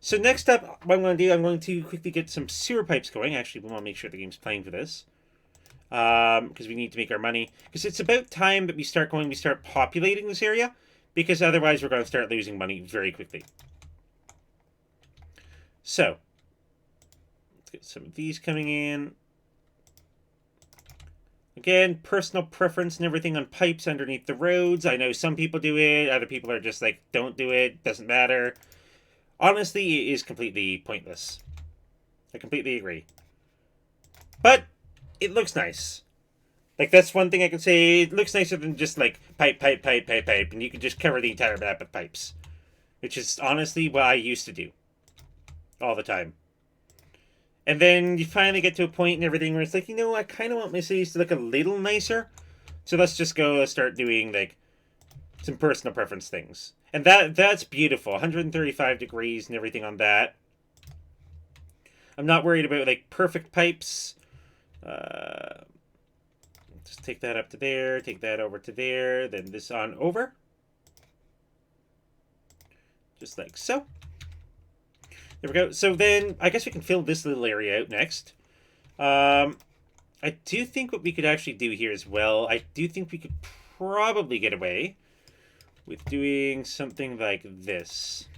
So next up, what I'm going to do, I'm going to quickly get some sewer pipes going. Actually, we want to make sure the game's playing for this. Because we need to make our money. Because it's about time that we start populating this area. Because otherwise we're going to start losing money very quickly. So, let's get some of these coming in. Again, personal preference and everything on pipes underneath the roads. I know some people do it. Other people are just like, don't do it. Doesn't matter. Honestly, it is completely pointless. I completely agree. But it looks nice. Like, that's one thing I can say. It looks nicer than just like pipe. And you can just cover the entire map with pipes. Which is honestly what I used to do. All the time. And then you finally get to a point and everything where it's like, you know, I kind of want my cities to look a little nicer. So let's just go start doing, like, some personal preference things. And that's beautiful. 135 degrees and everything on that. I'm not worried about, like, perfect pipes. Just take that up to there. Take that over to there. Then this on over. Just like so. There we go. So then, I guess we can fill this little area out next. I do think what we could actually do here as well, I do think we could probably get away with doing something like this.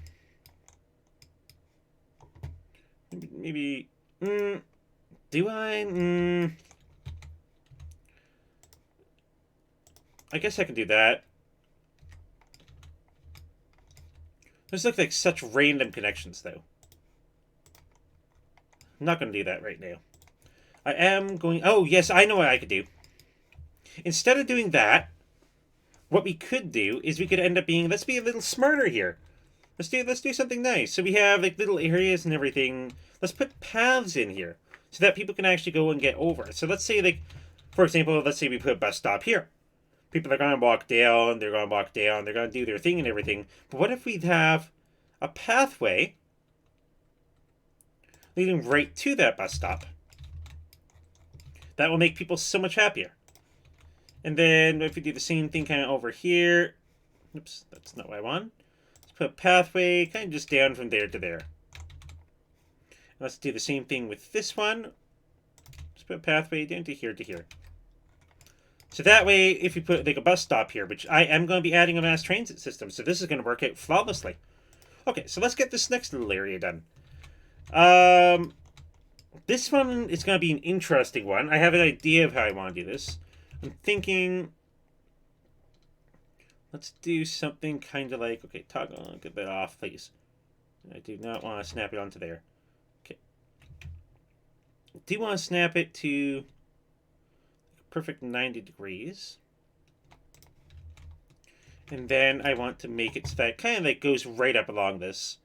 Maybe, do I? I guess I can do that. Those look like such random connections, though. I'm not going to do that right now. I am going... Oh, yes, I know what I could do. Instead of doing that, what we could do is we could end up being... Let's be a little smarter here. Let's do something nice. So we have like little areas and everything. Let's put paths in here so that people can actually go and get over. So let's say, like, for example, let's say we put a bus stop here. People are going to walk down, they're going to walk down, they're going to do their thing and everything. But what if we have a pathway leading right to that bus stop? That will make people so much happier. And then if we do the same thing kind of over here. Oops, that's not what I want. Let's put a pathway kind of just down from there to there. Let's do the same thing with this one. Let's put a pathway down to here to here. So that way, if you put like a bus stop here, which I am going to be adding a mass transit system, so this is going to work out flawlessly. Okay, so let's get this next little area done. This one is going to be an interesting one. I have an idea of how I want to do this. I'm thinking, let's do something kind of like, okay, toggle, get that off, please. I do not want to snap it onto there. Okay. I do want to snap it to perfect 90 degrees. And then I want to make it so that it kind of like goes right up along this.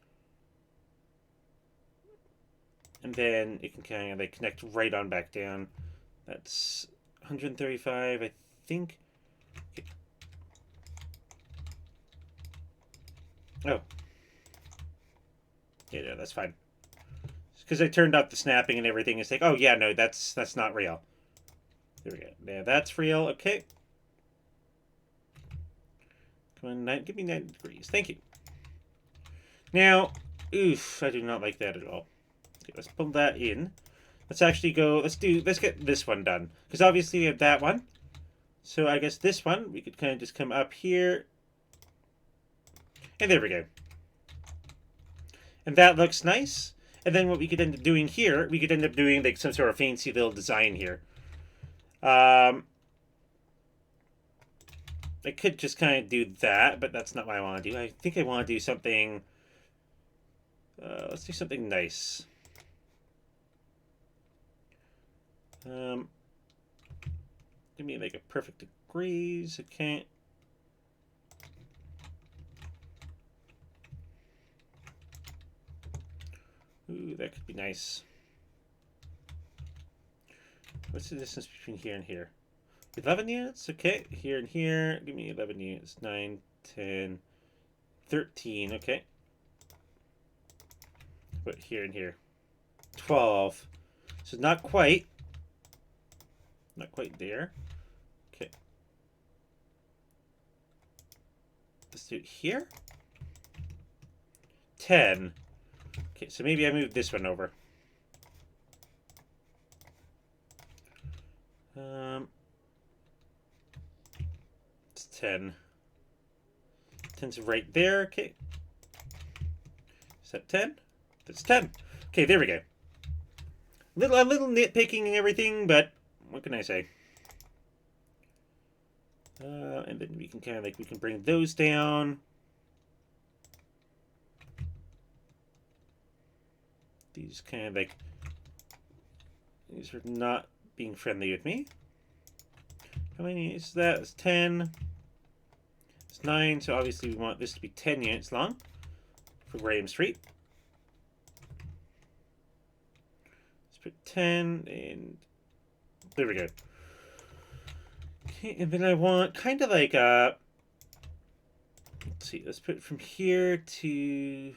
And then it can kind of like connect right on back down. That's 135, I think. Okay. Oh. Yeah, that's fine. Because I turned off the snapping and everything. It's like, oh yeah, no, that's not real. There we go. Yeah, that's real. Okay. Come on, give me 90 degrees. Thank you. Now, oof, I do not like that at all. Okay, let's pull that in. Let's actually go, let's get this one done. Because obviously we have that one. So I guess this one, we could kind of just come up here. And there we go. And that looks nice. And then what we could end up doing here, we could end up doing like some sort of fancy little design here. I could just kind of do that, but that's not what I want to do. I think I want to do something... let's do something nice. Give me like a perfect degrees. Okay. Ooh, that could be nice. What's the distance between here and here? 11 units? Okay. Here and here. Give me 11 units. 9, 10, 13. Okay. But here and here. 12. So not quite. Not quite there. Okay. Let's do it here. 10. Okay, so maybe I move this one over. It's 10. 10's right there. Okay. Is that 10? That's 10. Okay, there we go. A little nitpicking and everything, but what can I say? And then we can kind of like, we can bring those down. These kind of like, these are not being friendly with me. How many is that? It's 10. It's 9, so obviously we want this to be 10 units long for Graham Street. Let's put 10, and there we go. Okay, and then I want kind of like a, let's see, let's put it from here to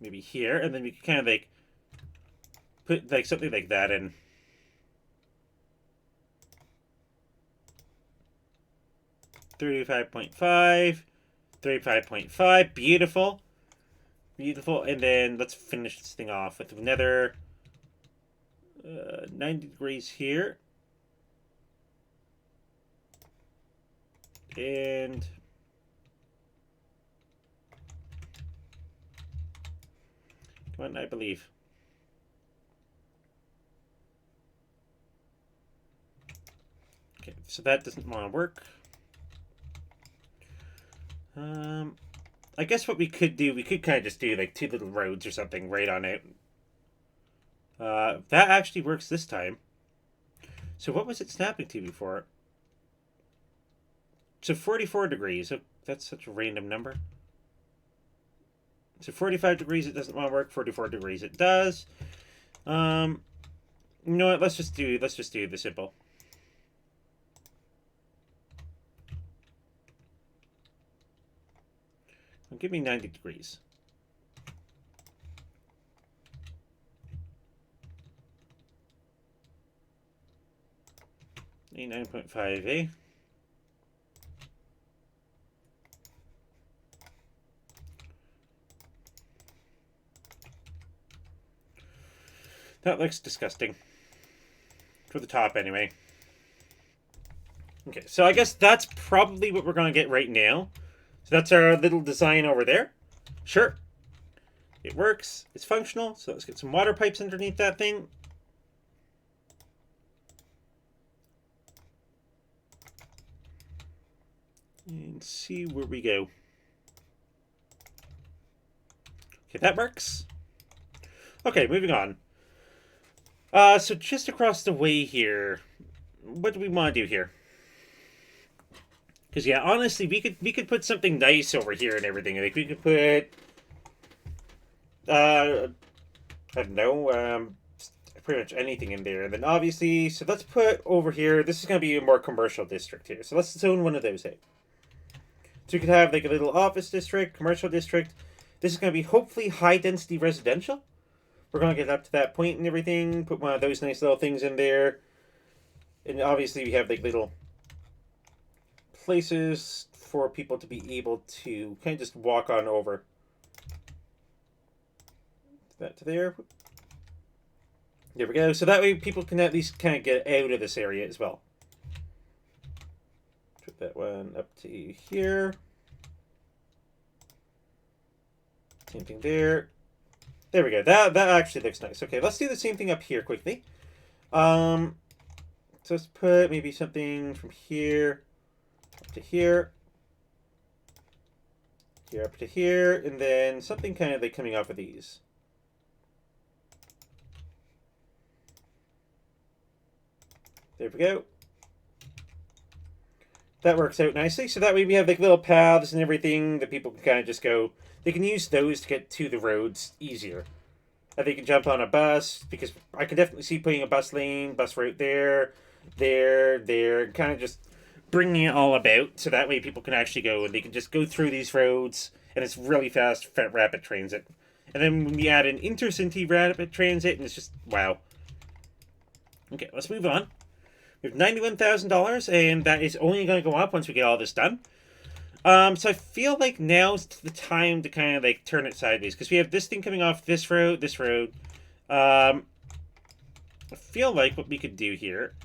maybe here, and then we can kind of like put like something like that in. $35.5, $35.5, beautiful, beautiful. And then let's finish this thing off with another 90 degrees here, and come on, I believe. Okay, so that doesn't want to work. I guess what we could do, we could kind of just do like 2 little roads or something right on out. That actually works this time. So what was it snapping to before? So 44 degrees. Oh, that's such a random number. So 45 degrees it doesn't want to work. 44 degrees it does. You know what? Let's just do the simple. Give me 90 degrees. 89.5, eh? That looks disgusting. For the top, anyway. Okay, so I guess that's probably what we're going to get right now. So that's our little design over there. Sure. It works. It's functional. So let's get some water pipes underneath that thing. And see where we go. Okay, that works. Okay, moving on. So just across the way here, what do we want to do here? Because yeah, honestly, we could put something nice over here and everything. Like we could put, I don't know, pretty much anything in there. And then obviously, so let's put over here. This is going to be a more commercial district here. So let's zone one of those out. So we could have like a little office district, commercial district. This is going to be hopefully high density residential. We're going to get up to that point and everything. Put one of those nice little things in there. And obviously we have like little places for people to be able to kind of just walk on over. That to there. There we go. So that way people can at least kind of get out of this area as well. Put that one up to here. Same thing there. There we go. That actually looks nice. Okay, let's do the same thing up here quickly. So let's put maybe something from here up to here. Here up to here, and then something kind of like coming off of these. There we go. That works out nicely. So that way we have like little paths and everything that people can kind of just go. They can use those to get to the roads easier. And they can jump on a bus, because I can definitely see putting a bus route there, kind of just bringing it all about. So that way people can actually go and they can just go through these roads, and it's really fast, rapid transit. And then when we add an intercity rapid transit, and it's just, wow. Okay, let's move on. We have $91,000, and that is only going to go up once we get all this done. So I feel like now's the time to kind of like turn it sideways, because we have this thing coming off this road. I feel like what we could do here,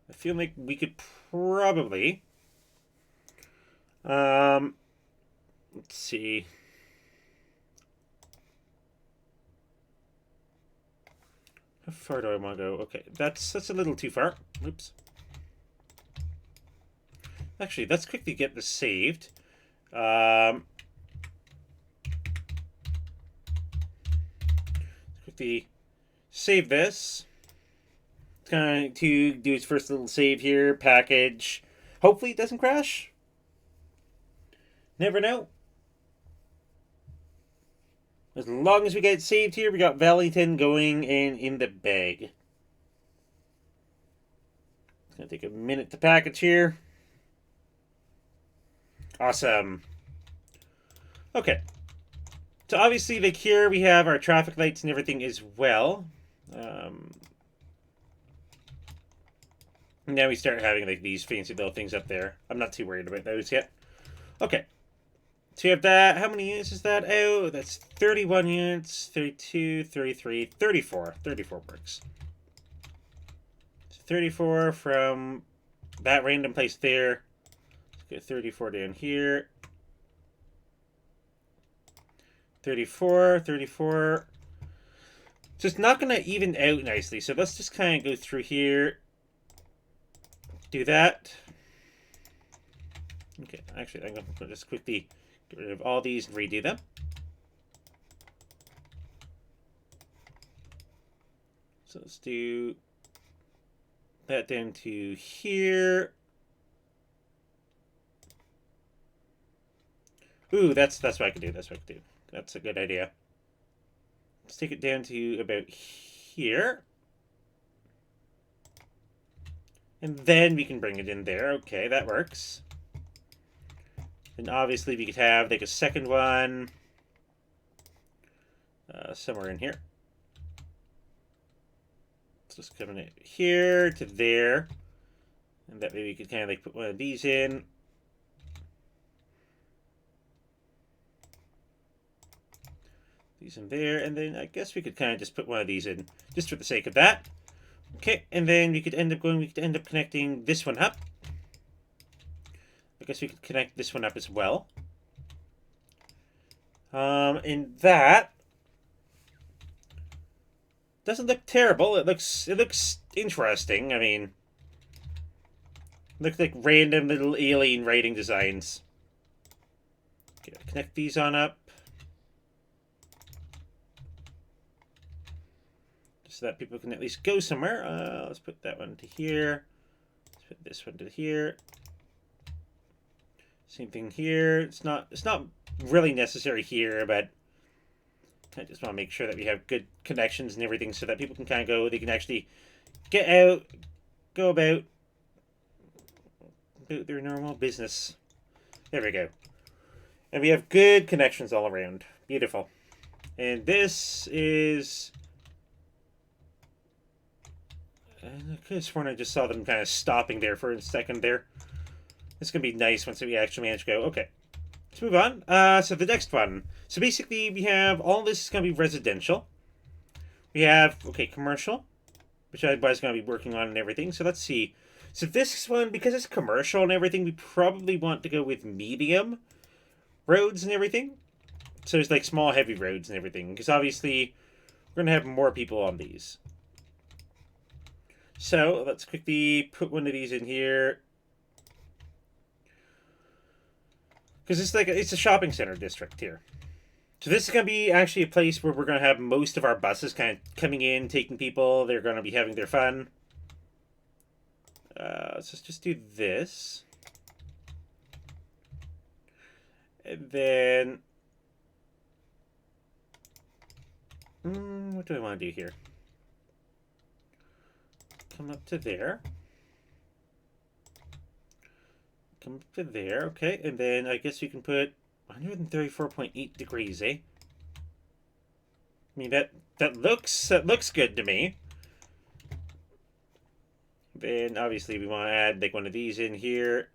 I feel like we could probably, let's see. How far do I want to go? Okay, that's a little too far. Oops. Actually, let's quickly get this saved. Quickly save this. It's going to do its first little save here. Package. Hopefully it doesn't crash. Never know. As long as we get it saved here, we got Valleyton going in the bag. It's going to take a minute to package here. Awesome. Okay. So obviously, like here, we have our traffic lights and everything as well. Now we start having like these fancy little things up there. I'm not too worried about those yet. Okay. So you have that. How many units is that? Oh, that's 31 units, 32, 33, 34. 34 works. So 34 from that random place there. Get 34 down here. 34. So it's not going to even out nicely. So let's just kind of go through here. Do that. Okay, actually, I'm going to just quickly Get rid of all these and redo them. So let's do that down to here. Ooh, that's what I can do. That's what I can do. That's a good idea. Let's take it down to about here. And then we can bring it in there. Okay, that works. And obviously we could have like a second one somewhere in here. Let's just come in here to there. And that way we could kind of like put one of these in. These in there, and then I guess we could kind of just put one of these in, just for the sake of that. Okay, and then we could end up connecting this one up. I guess we could connect this one up as well. And that doesn't look terrible. It looks interesting. I mean, looks like random little alien writing designs. Okay, connect these on up. So that people can at least go somewhere. Let's put that one to here. Let's put this one to here. Same thing here. It's not really necessary here, but I just want to make sure that we have good connections and everything so that people can kind of go. They can actually get out, go about their normal business. There we go. And we have good connections all around. Beautiful. And this is... I could have sworn I just saw them kind of stopping there for a second there. It's going to be nice once we actually manage to go. Okay. Let's move on. So the next one. So basically we have all this is going to be residential. We have, okay, commercial, which I was going to be working on and everything. So let's see. So this one, because it's commercial and everything, we probably want to go with medium roads and everything. So it's like small, heavy roads and everything. Because obviously we're going to have more people on these. So let's quickly put one of these in here. Because it's a shopping center district here. So this is going to be actually a place where we're going to have most of our buses kind of coming in, taking people. They're going to be having their fun. Let's just do this. And then... what do I want to do here? Come up to there. Come up to there, okay. And then I guess we can put 134.8 degrees, eh? I mean, that looks good to me. Then obviously we want to add like one of these in here.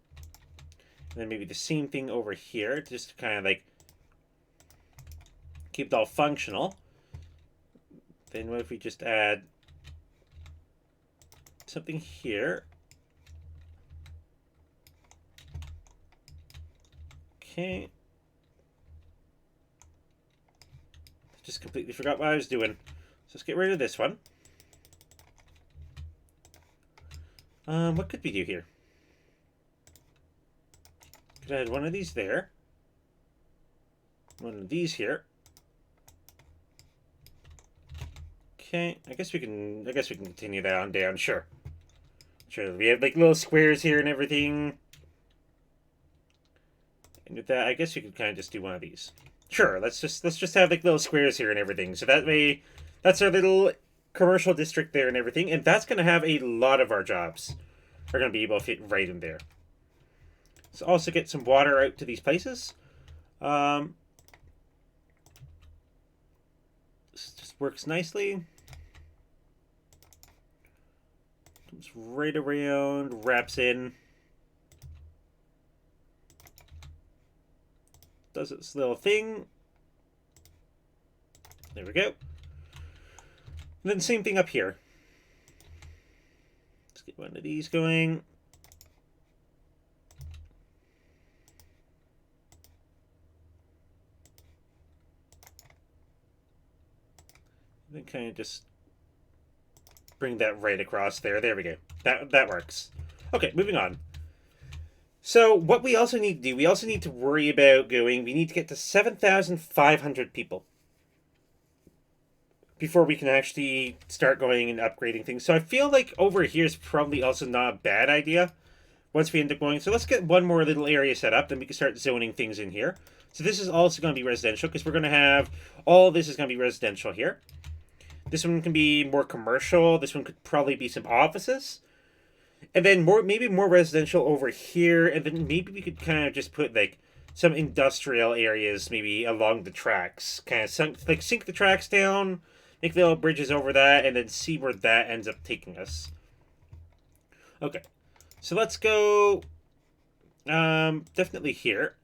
And then maybe the same thing over here, just to kind of like keep it all functional. Then what if we just add something here? Okay. Just completely forgot what I was doing. So let's get rid of this one. What could we do here? Could add one of these there. One of these here. Okay, I guess we can continue that on down, sure. Sure, we have like little squares here and everything. And with that, I guess you could kind of just do one of these. Sure, let's just have like little squares here and everything. So that way, that's our little commercial district there and everything. And that's going to have a lot of our jobs are going to be able to fit right in there. Let's also get some water out to these places. This just works nicely. Comes right around, wraps in. Does its little thing. There we go. And then same thing up here. Let's get one of these going. And then kind of just bring that right across there. There we go. That works. Okay, moving on. So what we also need to do, we also need to worry about going. We need to get to 7,500 people before we can actually start going and upgrading things. So I feel like over here is probably also not a bad idea once we end up going. So let's get one more little area set up, then we can start zoning things in here. So this is also going to be residential because we're going to have all this is going to be residential here. This one can be more commercial. This one could probably be some offices. And then maybe more residential over here. And then maybe we could kind of just put like some industrial areas maybe along the tracks. Kind of sink the tracks down, make little bridges over that, and then see where that ends up taking us. Okay. So let's go definitely here.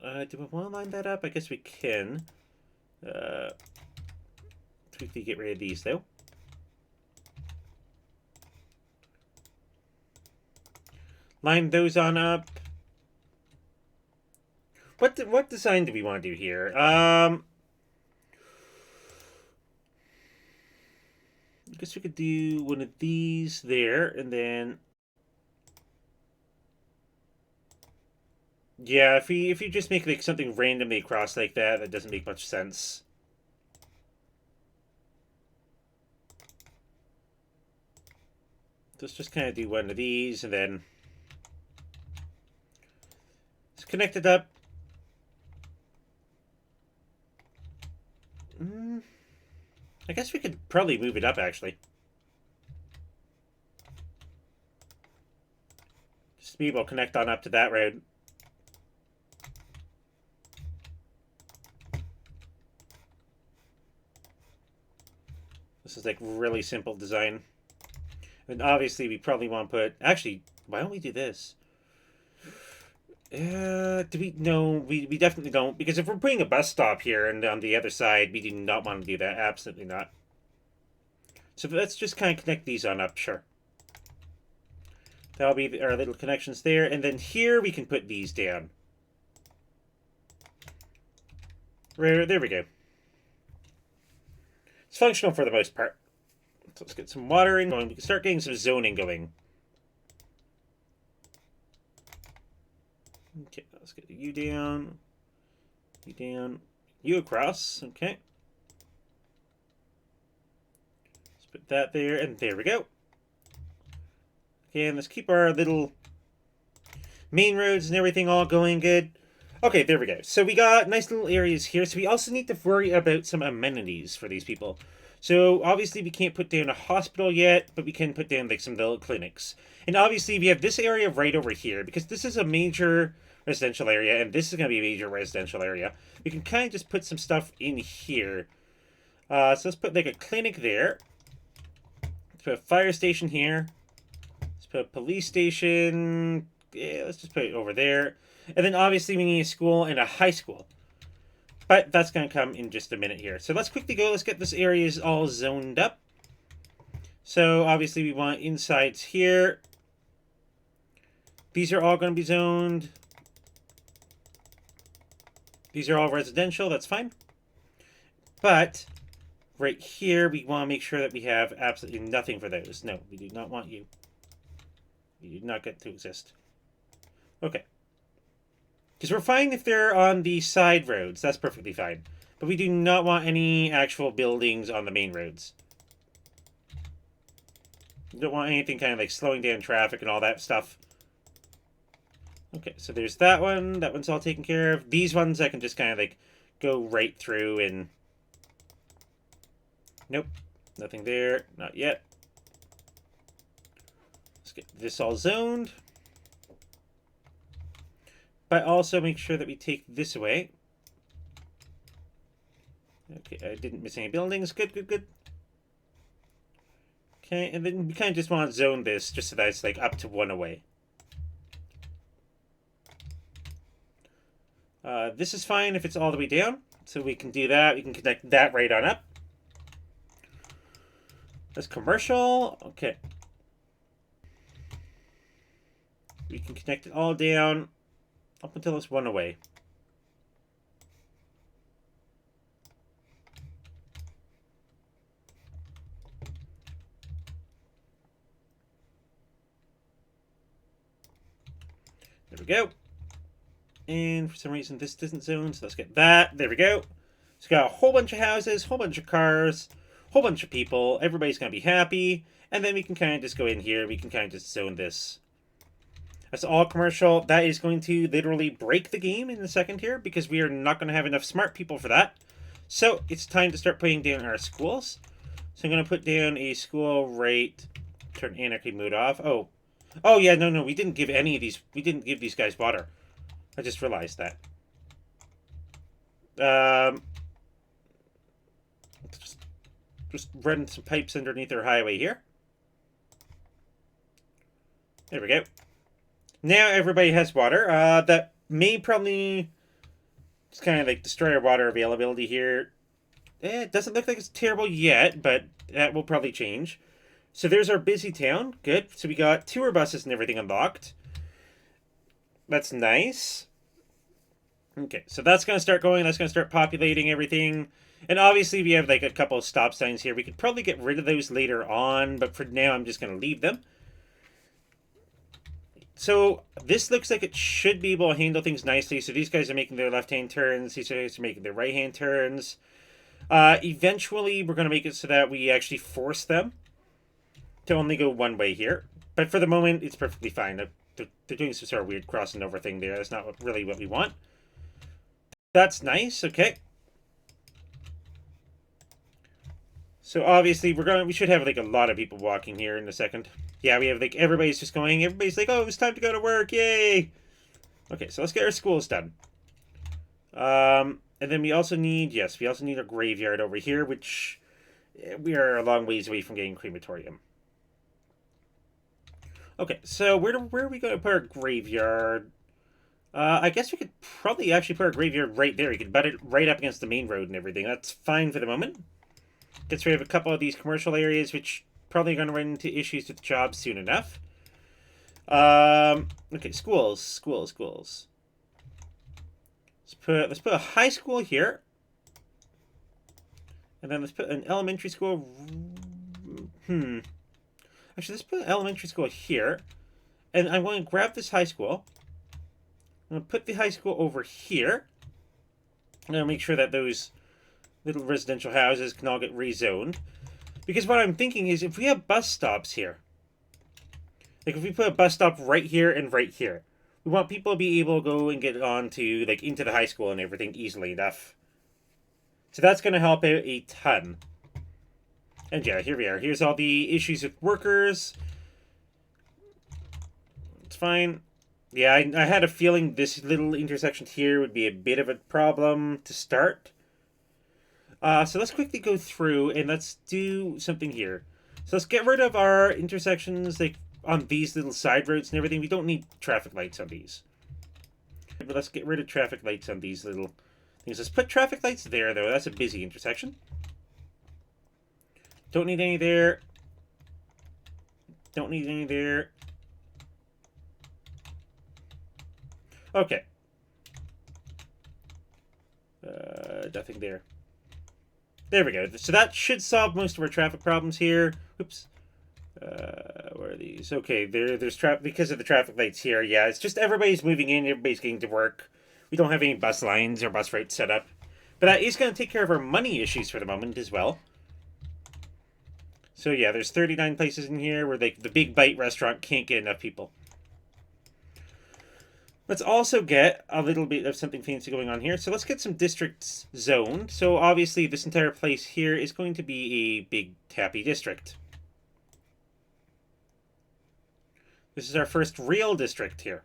Do we want to line that up? I guess we can. Quickly get rid of these though. Line those on up. What design do we want to do here? I guess we could do one of these there, and then yeah, if you just make like something randomly across like that, that doesn't make much sense. Let's just kind of do one of these, and then let's connect it up. I guess we could probably move it up, actually. Just maybe we'll connect on up to that road. This is like really simple design. And obviously we probably want to put... Actually, why don't we do this? Do we... No, we definitely don't. Because if we're putting a bus stop here and on the other side, we do not want to do that. Absolutely not. So let's just kind of connect these on up, sure. That'll be our little connections there. And then here we can put these down. Right, there we go. It's functional for the most part. So let's get some watering going. We can start getting some zoning going. Okay, let's get you down. You down. You across. Okay. Let's put that there, and there we go. Okay, and let's keep our little main roads and everything all going good. Okay, there we go. So we got nice little areas here. So we also need to worry about some amenities for these people. So obviously we can't put down a hospital yet, but we can put down like some little clinics. And obviously we have this area right over here because this is a major residential area and this is going to be a major residential area. We can kind of just put some stuff in here. So let's put like a clinic there. Let's put a fire station here. Let's put a police station. Yeah, let's just put it over there. And then obviously we need a school and a high school. But that's going to come in just a minute here. So let's quickly go. Let's get this area all zoned up. So obviously we want insides here. These are all going to be zoned. These are all residential. That's fine. But right here, we want to make sure that we have absolutely nothing for those. No, we do not want you. You do not get to exist. Okay. Because we're fine if they're on the side roads. That's perfectly fine. But we do not want any actual buildings on the main roads. We don't want anything kind of like slowing down traffic and all that stuff. Okay, so there's that one. That one's all taken care of. These ones I can just kind of like go right through and... Nope. Nothing there. Not yet. Let's get this all zoned. But also make sure that we take this away. Okay, I didn't miss any buildings. Good, good, good. Okay, and then we kind of just want to zone this just so that it's like up to one away. This is fine if it's all the way down. So we can do that. We can connect that right on up. That's commercial. Okay. We can connect it all down up until it's one away. There we go. And for some reason this doesn't zone, so let's get that. There we go. So got a whole bunch of houses, whole bunch of cars, whole bunch of people. Everybody's going to be happy. And then we can kind of just go in here. We can kind of just zone this. That's all commercial. That is going to literally break the game in a second here because we are not going to have enough smart people for that. So it's time to start putting down our schools. So I'm going to put down a school right. Turn anarchy mode off. Oh yeah, no, we didn't give any of these. We didn't give these guys water. I just realized that. Just run some pipes underneath our highway here. There we go. Now everybody has water. That may probably just kind of like destroy our water availability here. It doesn't look like it's terrible yet, but that will probably change. So there's our busy town. Good. So we got tour buses and everything unlocked. That's nice. Okay, so that's going to start going. That's going to start populating everything. And obviously we have like a couple of stop signs here. We could probably get rid of those later on, but for now I'm just going to leave them. So this looks like it should be able to handle things nicely. So these guys are making their left-hand turns. These guys are making their right-hand turns. Eventually we're going to make it so that we actually force them to only go one way here. But for the moment, it's perfectly fine. They're doing some sort of weird crossing over thing there. That's not really what we want. That's nice. Okay. So obviously we should have like a lot of people walking here in a second. Yeah, we have like everybody's just going. Everybody's like, oh, it's time to go to work. Yay. Okay, so let's get our schools done. And then we also need a graveyard over here, which we are a long ways away from getting crematorium. Okay, so where are we going to put our graveyard? I guess we could probably actually put our graveyard right there. You could butt it right up against the main road and everything. That's fine for the moment. Gets rid of a couple of these commercial areas, which probably going to run into issues with jobs soon enough. Okay, schools. Let's put a high school here, and then let's put an elementary school. Actually, let's put an elementary school here, and I want to grab this high school. I'm gonna put the high school over here. I'm gonna make sure that those little residential houses can all get rezoned. Because what I'm thinking is if we have bus stops here, like if we put a bus stop right here and right here, we want people to be able to go and get on to, like, into the high school and everything easily enough. So that's going to help out a ton. And yeah, here we are. Here's all the issues with workers. It's fine. Yeah, I had a feeling this little intersection here would be a bit of a problem to start. So let's quickly go through and let's do something here. So let's get rid of our intersections like on these little side roads and everything. We don't need traffic lights on these. But let's get rid of traffic lights on these little things. Let's put traffic lights there, though. That's a busy intersection. Don't need any there. Don't need any there. Okay. Nothing there. There we go. So that should solve most of our traffic problems here. Oops. Where are these? Okay, there's traffic because of the traffic lights here. Yeah, it's just everybody's moving in, everybody's getting to work. We don't have any bus lines or bus routes set up. But that is going to take care of our money issues for the moment as well. So yeah, there's 39 places in here where like the Big Bite restaurant can't get enough people. Let's also get a little bit of something fancy going on here. So let's get some districts zoned. So obviously this entire place here is going to be a big happy district. This is our first real district here.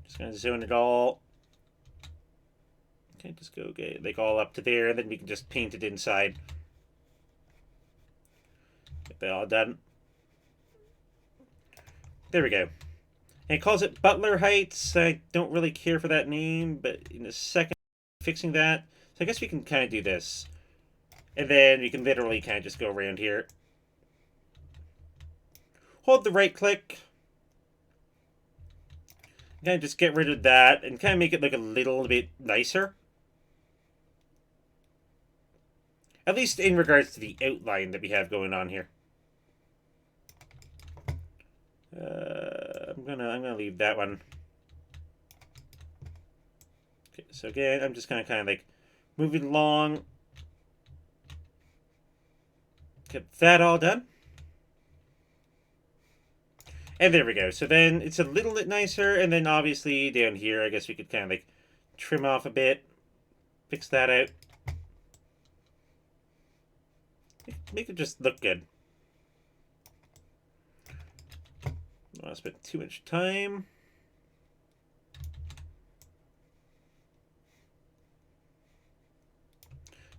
Just going to zone it all. Okay, just go get like all up to there, and then we can just paint it inside. Get that all done. There we go. And it calls it Butler Heights. I don't really care for that name, but in a second, fixing that. So I guess we can kind of do this. And then we can literally kind of just go around here. Hold the right click. Kind of just get rid of that and kind of make it look a little bit nicer. At least in regards to the outline that we have going on here. I'm gonna leave that one. Okay, so again, I'm just gonna kind of like move it along. Get that all done. And there we go. So then it's a little bit nicer, and then obviously down here, I guess we could kind of like trim off a bit, fix that out. Make it just look good. I don't want to spend too much time.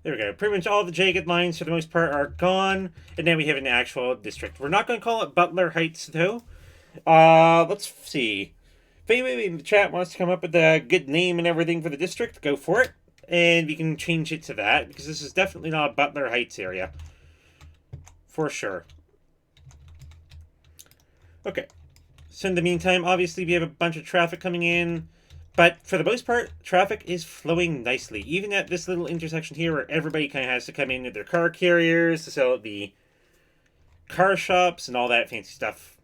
There we go. Pretty much all the jagged lines, for the most part, are gone. And now we have an actual district. We're not going to call it Butler Heights, though. Let's see. If anybody in the chat wants to come up with a good name and everything for the district, go for it. And we can change it to that, because this is definitely not a Butler Heights area. For sure. Okay. So in the meantime, obviously we have a bunch of traffic coming in. But for the most part, traffic is flowing nicely. Even at this little intersection here where everybody kind of has to come in with their car carriers to sell at the car shops and all that fancy stuff.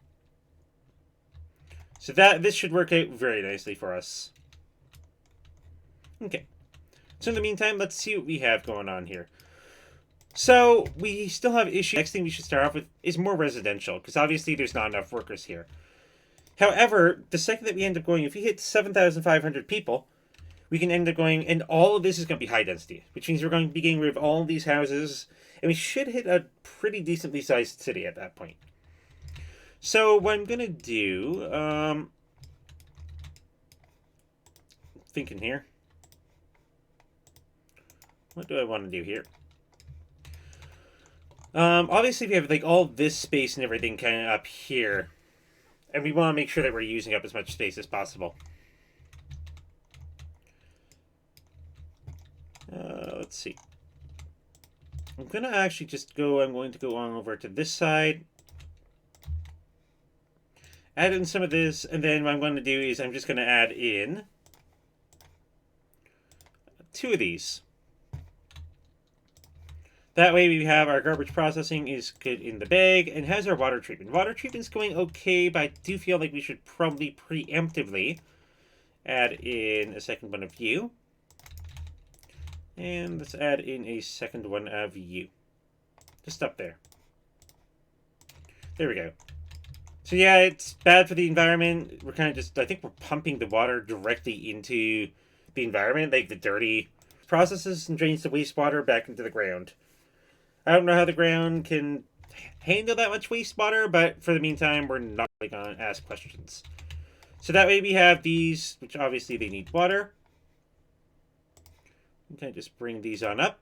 So this should work out very nicely for us. Okay. So in the meantime, let's see what we have going on here. So we still have issues. Next thing we should start off with is more residential, because obviously there's not enough workers here. However, the second that we end up going, if we hit 7,500 people, we can end up going, and all of this is going to be high density, which means we're going to be getting rid of all of these houses, and we should hit a pretty decently sized city at that point. So what I'm going to do, thinking here, what do I want to do here? Obviously we have like all this space and everything kind of up here. And we want to make sure that we're using up as much space as possible. Let's see. I'm going to actually just go, I'm going to go on over to this side. Add in some of this, and then what I'm going to do is I'm just going to add in 2 of these. That way we have our garbage processing is good in the bag, and how's our water treatment? Water treatment's going okay, but I do feel like we should probably preemptively add in a second one of you. And let's add in a second one of you. Just up there. There we go. So yeah, it's bad for the environment. We're kind of just, I think we're pumping the water directly into the environment, like the dirty processes and drains the wastewater back into the ground. I don't know how the ground can handle that much wastewater, but for the meantime, we're not really going to ask questions. So that way we have these, which obviously they need water. Okay, just bring these on up.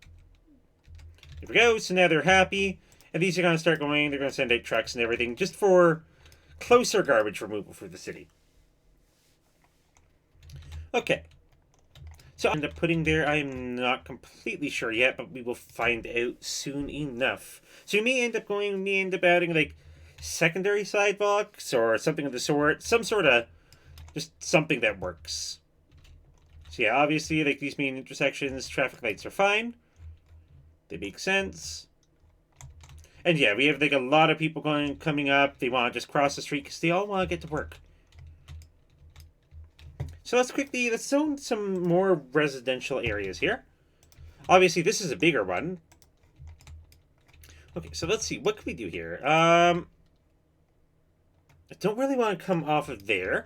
There we go. So now they're happy. And these are going to start going. They're going to send out trucks and everything just for closer garbage removal for the city. Okay. So I end up putting there, I'm not completely sure yet, but we will find out soon enough. So we may end up adding like secondary sidewalks or something of the sort, some sort of just something that works. So yeah, obviously like these main intersections, traffic lights are fine. They make sense. And yeah, we have like a lot of people coming up. They want to just cross the street because they all want to get to work. So let's zone some more residential areas here. Obviously, this is a bigger one. Okay, so let's see. What can we do here? I don't really want to come off of there.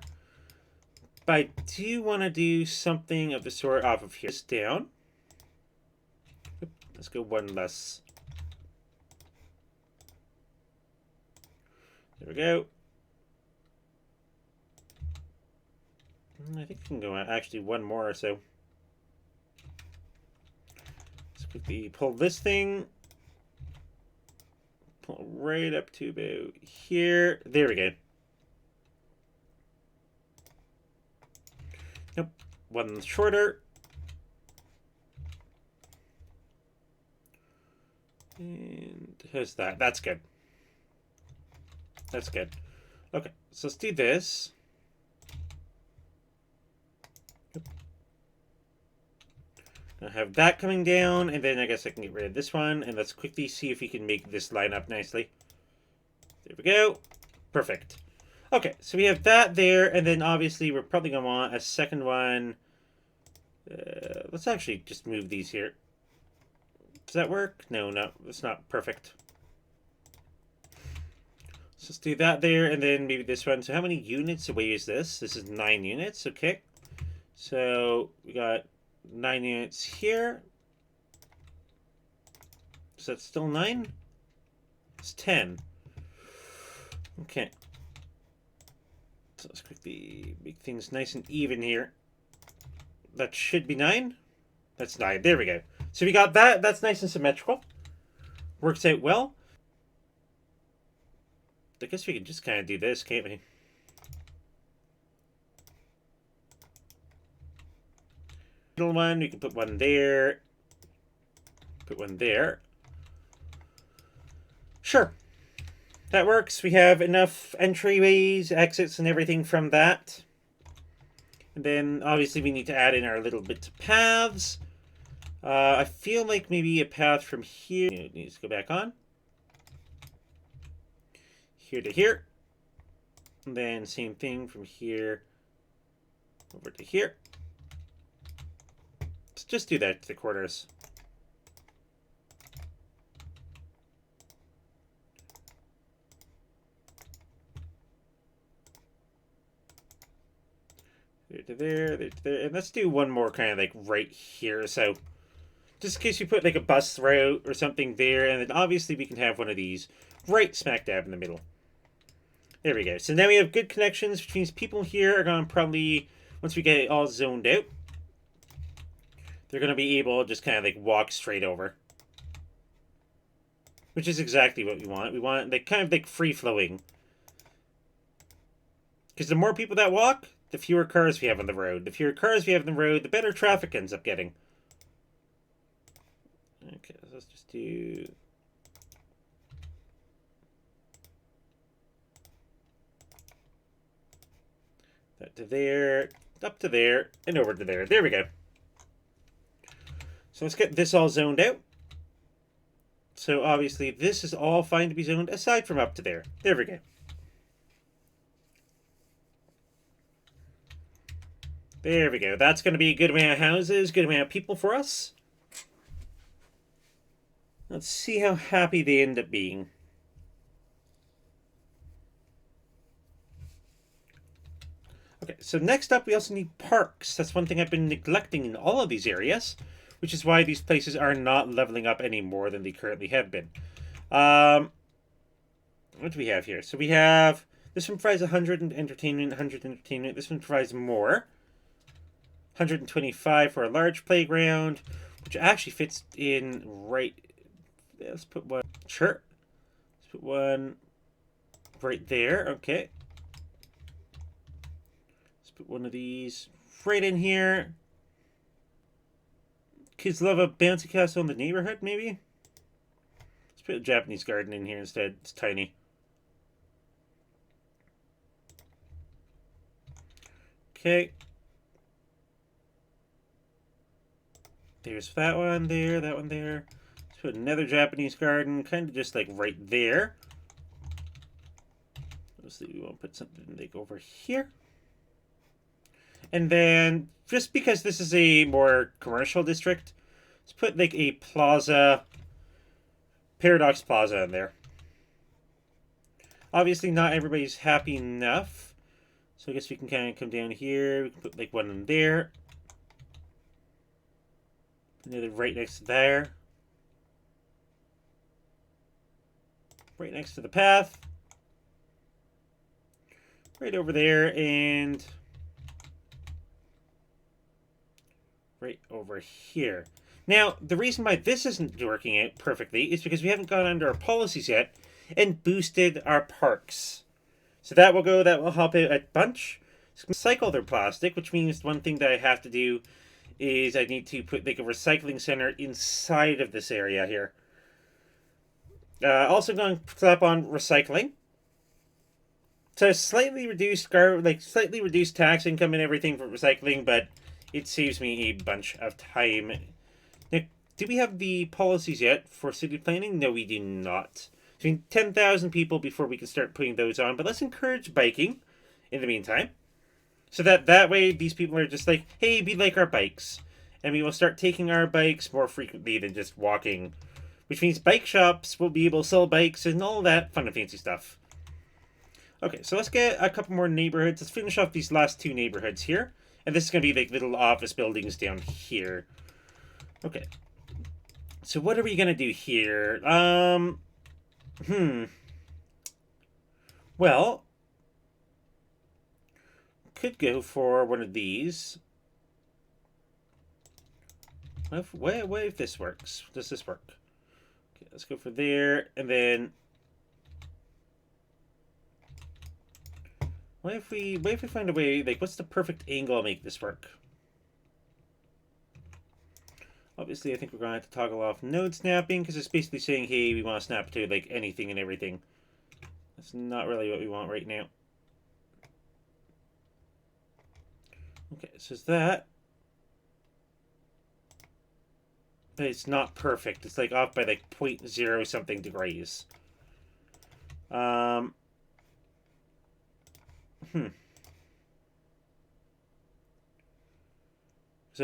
But I do want to do something of the sort off of here. Down. Let's go one less. There we go. I think we can go actually one more or so. Let's quickly pull this thing. Pull right up to about here. There we go. Nope. One shorter. And how's that? That's good. That's good. Okay, so let's do this. I have that coming down, and then I guess I can get rid of this one, and let's quickly see if we can make this line up nicely. There we go. Perfect. Okay, so we have that there, and then obviously we're probably going to want a second one. Let's actually just move these here. Does that work? No, it's not perfect. So let's do that there, and then maybe this one. So how many units away is this? This is 9 units, okay. So we got 9 units here. Is that still 9? It's 10. Okay. So let's quickly make things nice and even here. That should be 9. That's 9. There we go. So we got that. That's nice and symmetrical. Works out well. I guess we can just kind of do this, can't we? Middle one, we can put one there. Put one there. Sure. That works. We have enough entryways, exits, and everything from that. And then, obviously, we need to add in our little bits of paths. I feel like maybe a path from here needs to go back on. Here to here. And then same thing from here over to here. Let's just do that to the corners. There to there, there to there. And let's do one more kind of like right here. So just in case you put like a bus route or something there. And then obviously we can have one of these right smack dab in the middle. There we go. So now we have good connections, which means people here are going to probably, once we get it all zoned out, they're going to be able to just kind of like walk straight over. Which is exactly what we want. We want like kind of like free-flowing. Because the more people that walk, the fewer cars we have on the road. The fewer cars we have on the road, the better traffic ends up getting. Okay, so let's just do... that to there, up to there, and over to there. There we go. So let's get this all zoned out. So obviously this is all fine to be zoned aside from up to there. There we go. There we go. That's going to be a good amount of houses, good amount of people for us. Let's see how happy they end up being. Okay, so next up we also need parks. That's one thing I've been neglecting in all of these areas, which is why these places are not leveling up any more than they currently have been. What do we have here? So we have, this one provides 100 entertainment, 100 entertainment. This one provides more. 125 for a large playground, which actually fits in right. Let's put one. Sure. Let's put one right there. Okay. Let's put one of these right in here. Kids love a bouncy castle in the neighborhood, maybe? Let's put a Japanese garden in here instead. It's tiny. Okay. There's that one there, that one there. Let's put another Japanese garden, kind of just like right there. Let's see, we want to put something like over here. And then, just because this is a more commercial district, let's put like a plaza, Paradox Plaza in there. Obviously, not everybody's happy enough. So I guess we can kind of come down here. We can put like one in there. Another right next to there. Right next to the path. Right over there and right over here. Now, the reason why this isn't working out perfectly is because we haven't gone under our policies yet and boosted our parks. So that will help out a bunch. Recycle their plastic, which means one thing that I have to do is I need to put like a recycling center inside of this area here. Also going to slap on recycling. So slightly reduced tax income and everything for recycling, but it saves me a bunch of time. Now, do we have the policies yet for city planning? No, we do not. between 10,000 people before we can start putting those on. But let's encourage biking in the meantime. So that way these people are just like, hey, be like our bikes. And we will start taking our bikes more frequently than just walking. Which means bike shops will be able to sell bikes and all that fun and fancy stuff. Okay, so let's get a couple more neighborhoods. Let's finish off these last two neighborhoods here. And this is going to be like little office buildings down here. Okay. So what are we going to do here? Well, could go for one of these. What if this works? Does this work? Okay, let's go for there, and then what if we find a way? Like, what's the perfect angle to make this work? Obviously, I think we're going to have to toggle off node snapping because it's basically saying, hey, we want to snap to like anything and everything. That's not really what we want right now. Okay, so is that. But it's not perfect. It's like off by like 0.0 something degrees. So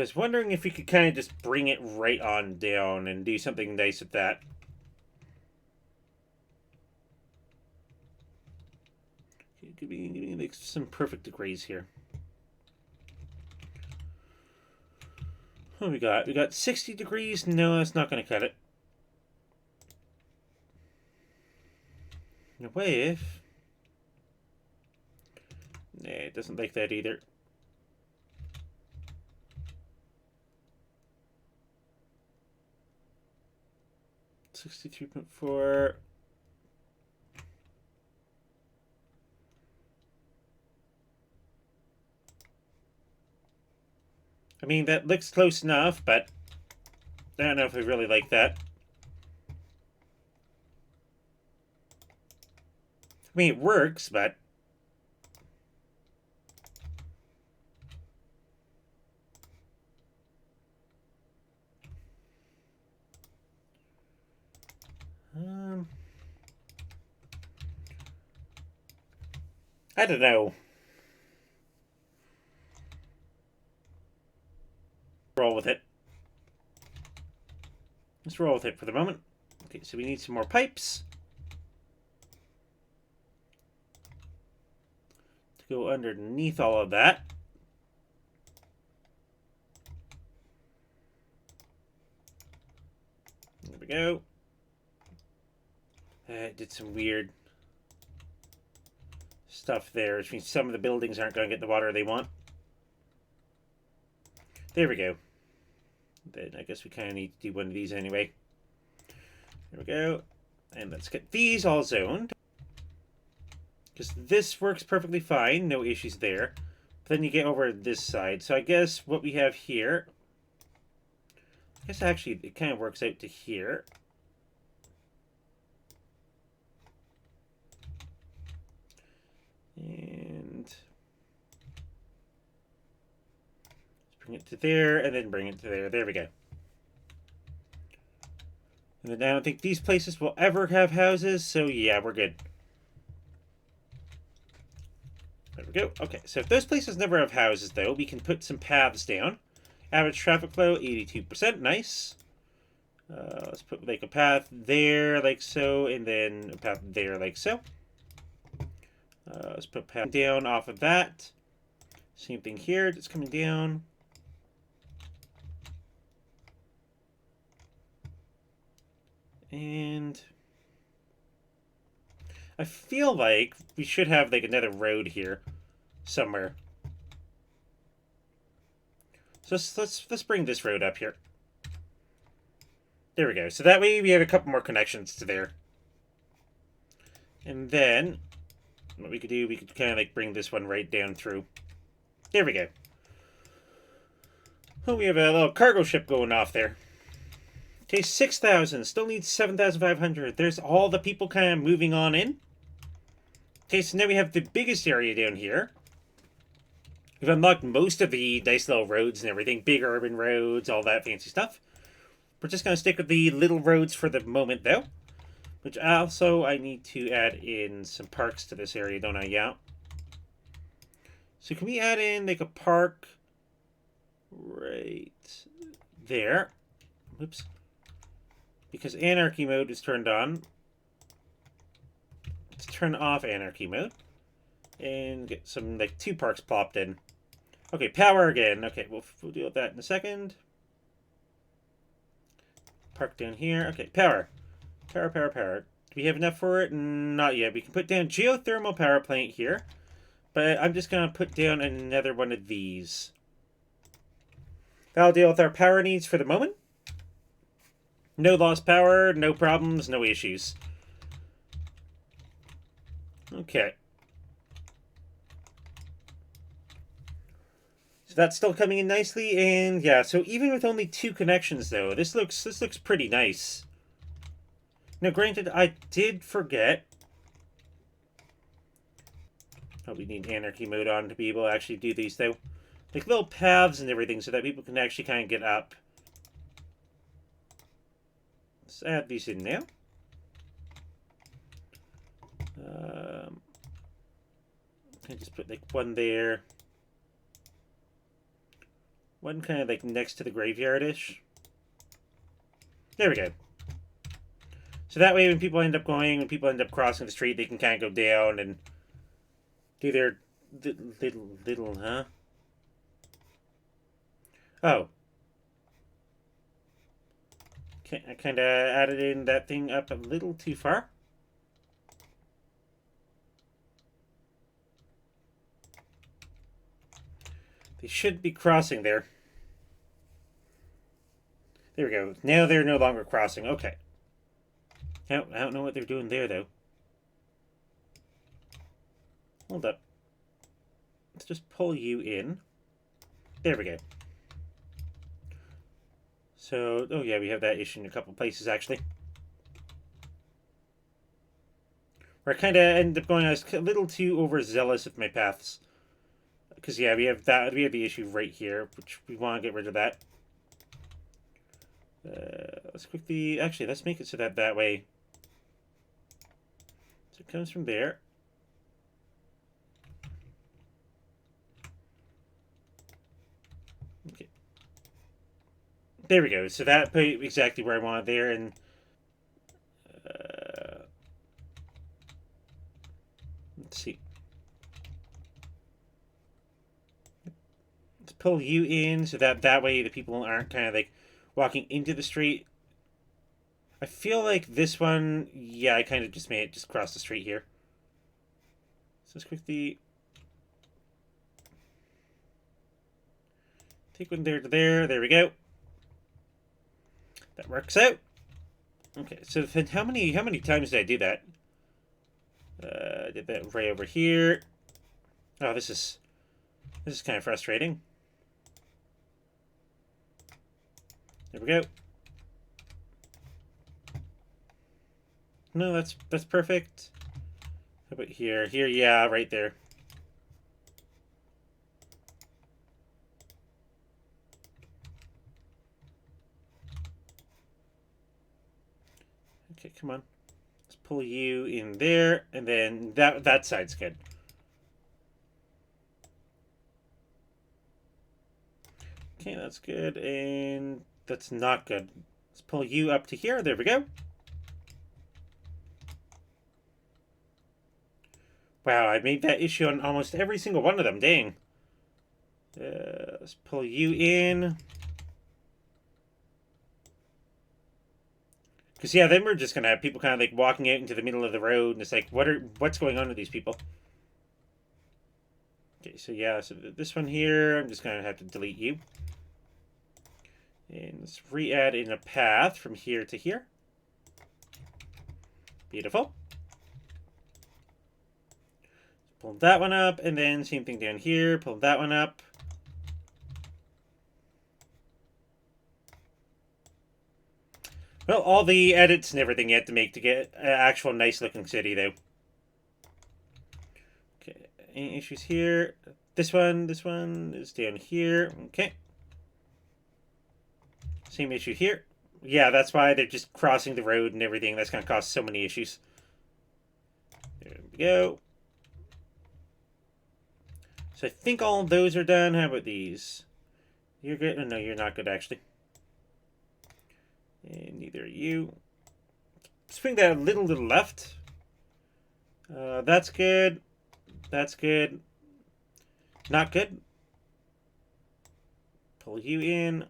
I was wondering if we could kind of just bring it right on down and do something nice with that. Give me like some perfect degrees here. What we got? We got 60 degrees. No, that's not going to cut it. What if? Nah, it doesn't like that either. $63.4. I mean, that looks close enough, but I don't know if I really like that. I mean, it works, but I don't know. Roll with it. Let's roll with it for the moment. Okay, so we need some more pipes to go underneath all of that. There we go. It did some weird stuff there, which means some of the buildings aren't going to get the water they want. There we go. Then I guess we kind of need to do one of these anyway. There we go. And let's get these all zoned. Because this works perfectly fine. No issues there. But then you get over this side. So I guess what we have here. I guess actually it kind of works out to here. And bring it to there, and then bring it to there. There we go. And then I don't think these places will ever have houses, so yeah, we're good. There we go. Okay, so if those places never have houses, though, we can put some paths down. Average traffic flow, 82%. Nice. Let's put like a path there, like so, and then a path there, like so. Let's put a path down off of that. Same thing here, just coming down. And I feel like we should have like another road here somewhere. So let's bring this road up here. There we go. So that way we have a couple more connections to there. And then what we could do, we could kind of like bring this one right down through. There we go. Oh, we have a little cargo ship going off there. Okay, 6,000. Still needs 7,500. There's all the people kind of moving on in. Okay, so now we have the biggest area down here. We've unlocked most of the nice little roads and everything. Big urban roads, all that fancy stuff. We're just going to stick with the little roads for the moment, though. Which also, I need to add in some parks to this area, don't I? Yeah. So can we add in, like, a park right there? Whoops. Because anarchy mode is turned on. Let's turn off anarchy mode. And get some, like, 2 parks plopped in. Okay, power again. Okay, we'll deal with that in a second. Park down here. Okay, power. Power, power, power. Do we have enough for it? Not yet. We can put down geothermal power plant here. But I'm just going to put down another one of these. That'll deal with our power needs for the moment. No lost power, no problems, no issues. Okay. So that's still coming in nicely, and yeah, so even with only 2 connections though, this looks pretty nice. Now granted, I did forget. Oh, we need anarchy mode on to be able to actually do these though. Like little paths and everything so that people can actually kind of get up. Let's add these in now. I just put like one there. One kind of like next to the graveyard-ish. There we go. So that way when people end up crossing the street, they can kind of go down and do their little, huh? Oh. Okay, I kind of added in that thing up a little too far. They should be crossing there. There we go. Now they're no longer crossing. Okay. I don't know what they're doing there, though. Hold up. Let's just pull you in. There we go. So, oh yeah, we have that issue in a couple places, actually. Where I kind of end up going, I was a little too overzealous with my paths. Because, yeah, we have the issue right here, which we want to get rid of that. Let's quickly, actually, let's make it so that way. So it comes from there. Okay. There we go. So that put exactly where I wanted there, and let's see. Let's pull you in so that way the people aren't kind of like walking into the street. I feel like this one, yeah, I kind of just made it just cross the street here. So let's quickly take one there to there. There we go. That works out. Okay, so then how many times did I do that? I did that right over here. Oh, this is kind of frustrating. There we go. No, that's perfect. How about here? Here, yeah, right there. Okay, come on. Let's pull you in there, and then that side's good. Okay, that's good, and that's not good. Let's pull you up to here. There we go. Wow, I made that issue on almost every single one of them. Dang. Let's pull you in. Because, yeah, then we're just going to have people kind of, like, walking out into the middle of the road, and it's like, what's going on with these people? Okay, so, yeah, so this one here, I'm just going to have to delete you. And let's re-add in a path from here to here. Beautiful. Pull that one up, and then same thing down here. Pull that one up. Well, all the edits and everything you have to make to get an actual nice-looking city, though. Okay, any issues here? This one is down here. Okay. Same issue here. Yeah, that's why they're just crossing the road and everything. That's going to cause so many issues. There we go. So I think all of those are done. How about these? You're good? Oh, no, you're not good, actually. And neither are you. Swing that a little to the left. That's good. That's good. Not good. Pull you in.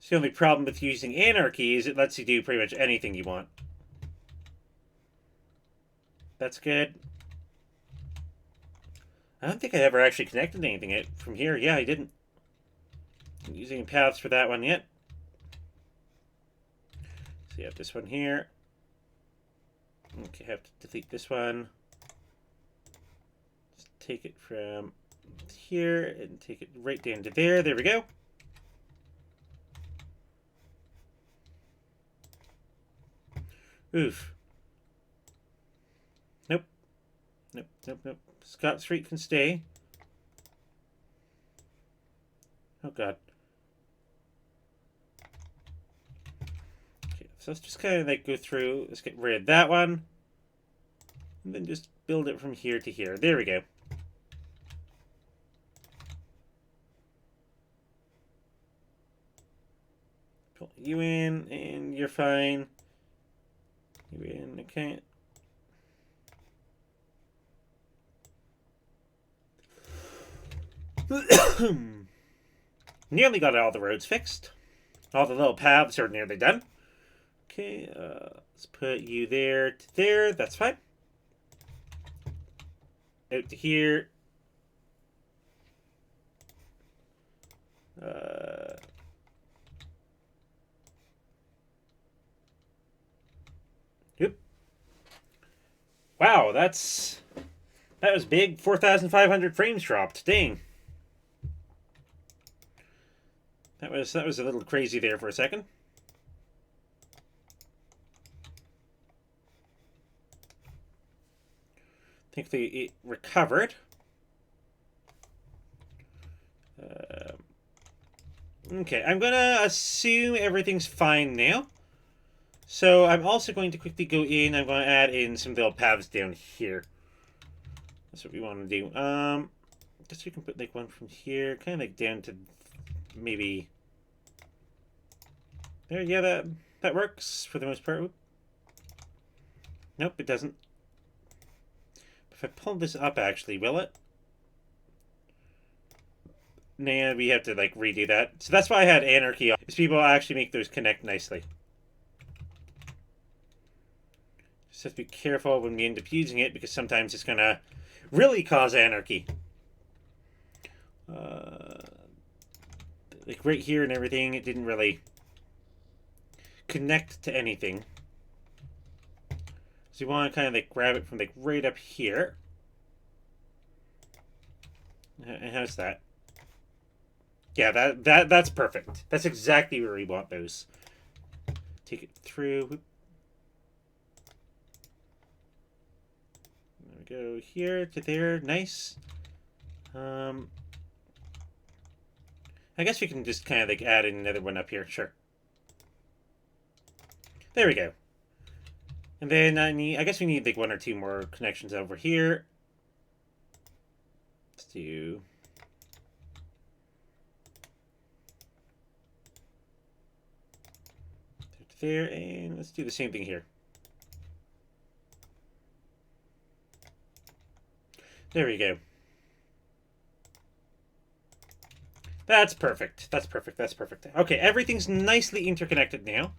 So the only problem with using anarchy is it lets you do pretty much anything you want. That's good. I don't think I ever actually connected anything from here. Yeah, I didn't. I'm using paths for that one yet. So you have this one here. Okay, have to delete this one. Just take it from here and take it right down to there. There we go. Oof. Nope. Nope, nope, nope. Scott Street can stay. Oh, God. Okay, so let's just kind of like go through. Let's get rid of that one. And then just build it from here to here. There we go. Pull you in, and you're fine. You in, okay. Nearly got all the roads fixed. All the little paths are nearly done. Okay, let's put you there to there. That's fine. Out to here. Yep. Wow, that was big. 4,500 frames dropped. Dang. That was a little crazy there for a second. Thankfully, it recovered. Okay, I'm gonna assume everything's fine now. So I'm also going to quickly go in. I'm going to add in some little paths down here. That's what we want to do. Guess we can put like one from here, kind of like down to maybe there. Yeah, that works for the most part. Nope, it doesn't. If I pull this up, actually, will it? Nah, we have to like redo that. So that's why I had anarchy on. Is people actually make those connect nicely. Just have to be careful when we end up using it because sometimes it's gonna really cause anarchy. Like right here and everything, it didn't really connect to anything. So you want to kind of like grab it from like right up here. And how's that? Yeah, that's perfect. That's exactly where we want those. Take it through. There we go. Here to there. Nice. I guess we can just kind of like add in another one up here. Sure. There we go. And then I guess we need like one or two more connections over here. Let's do. There, and let's do the same thing here. There we go. That's perfect. That's perfect. That's perfect. Okay, everything's nicely interconnected now.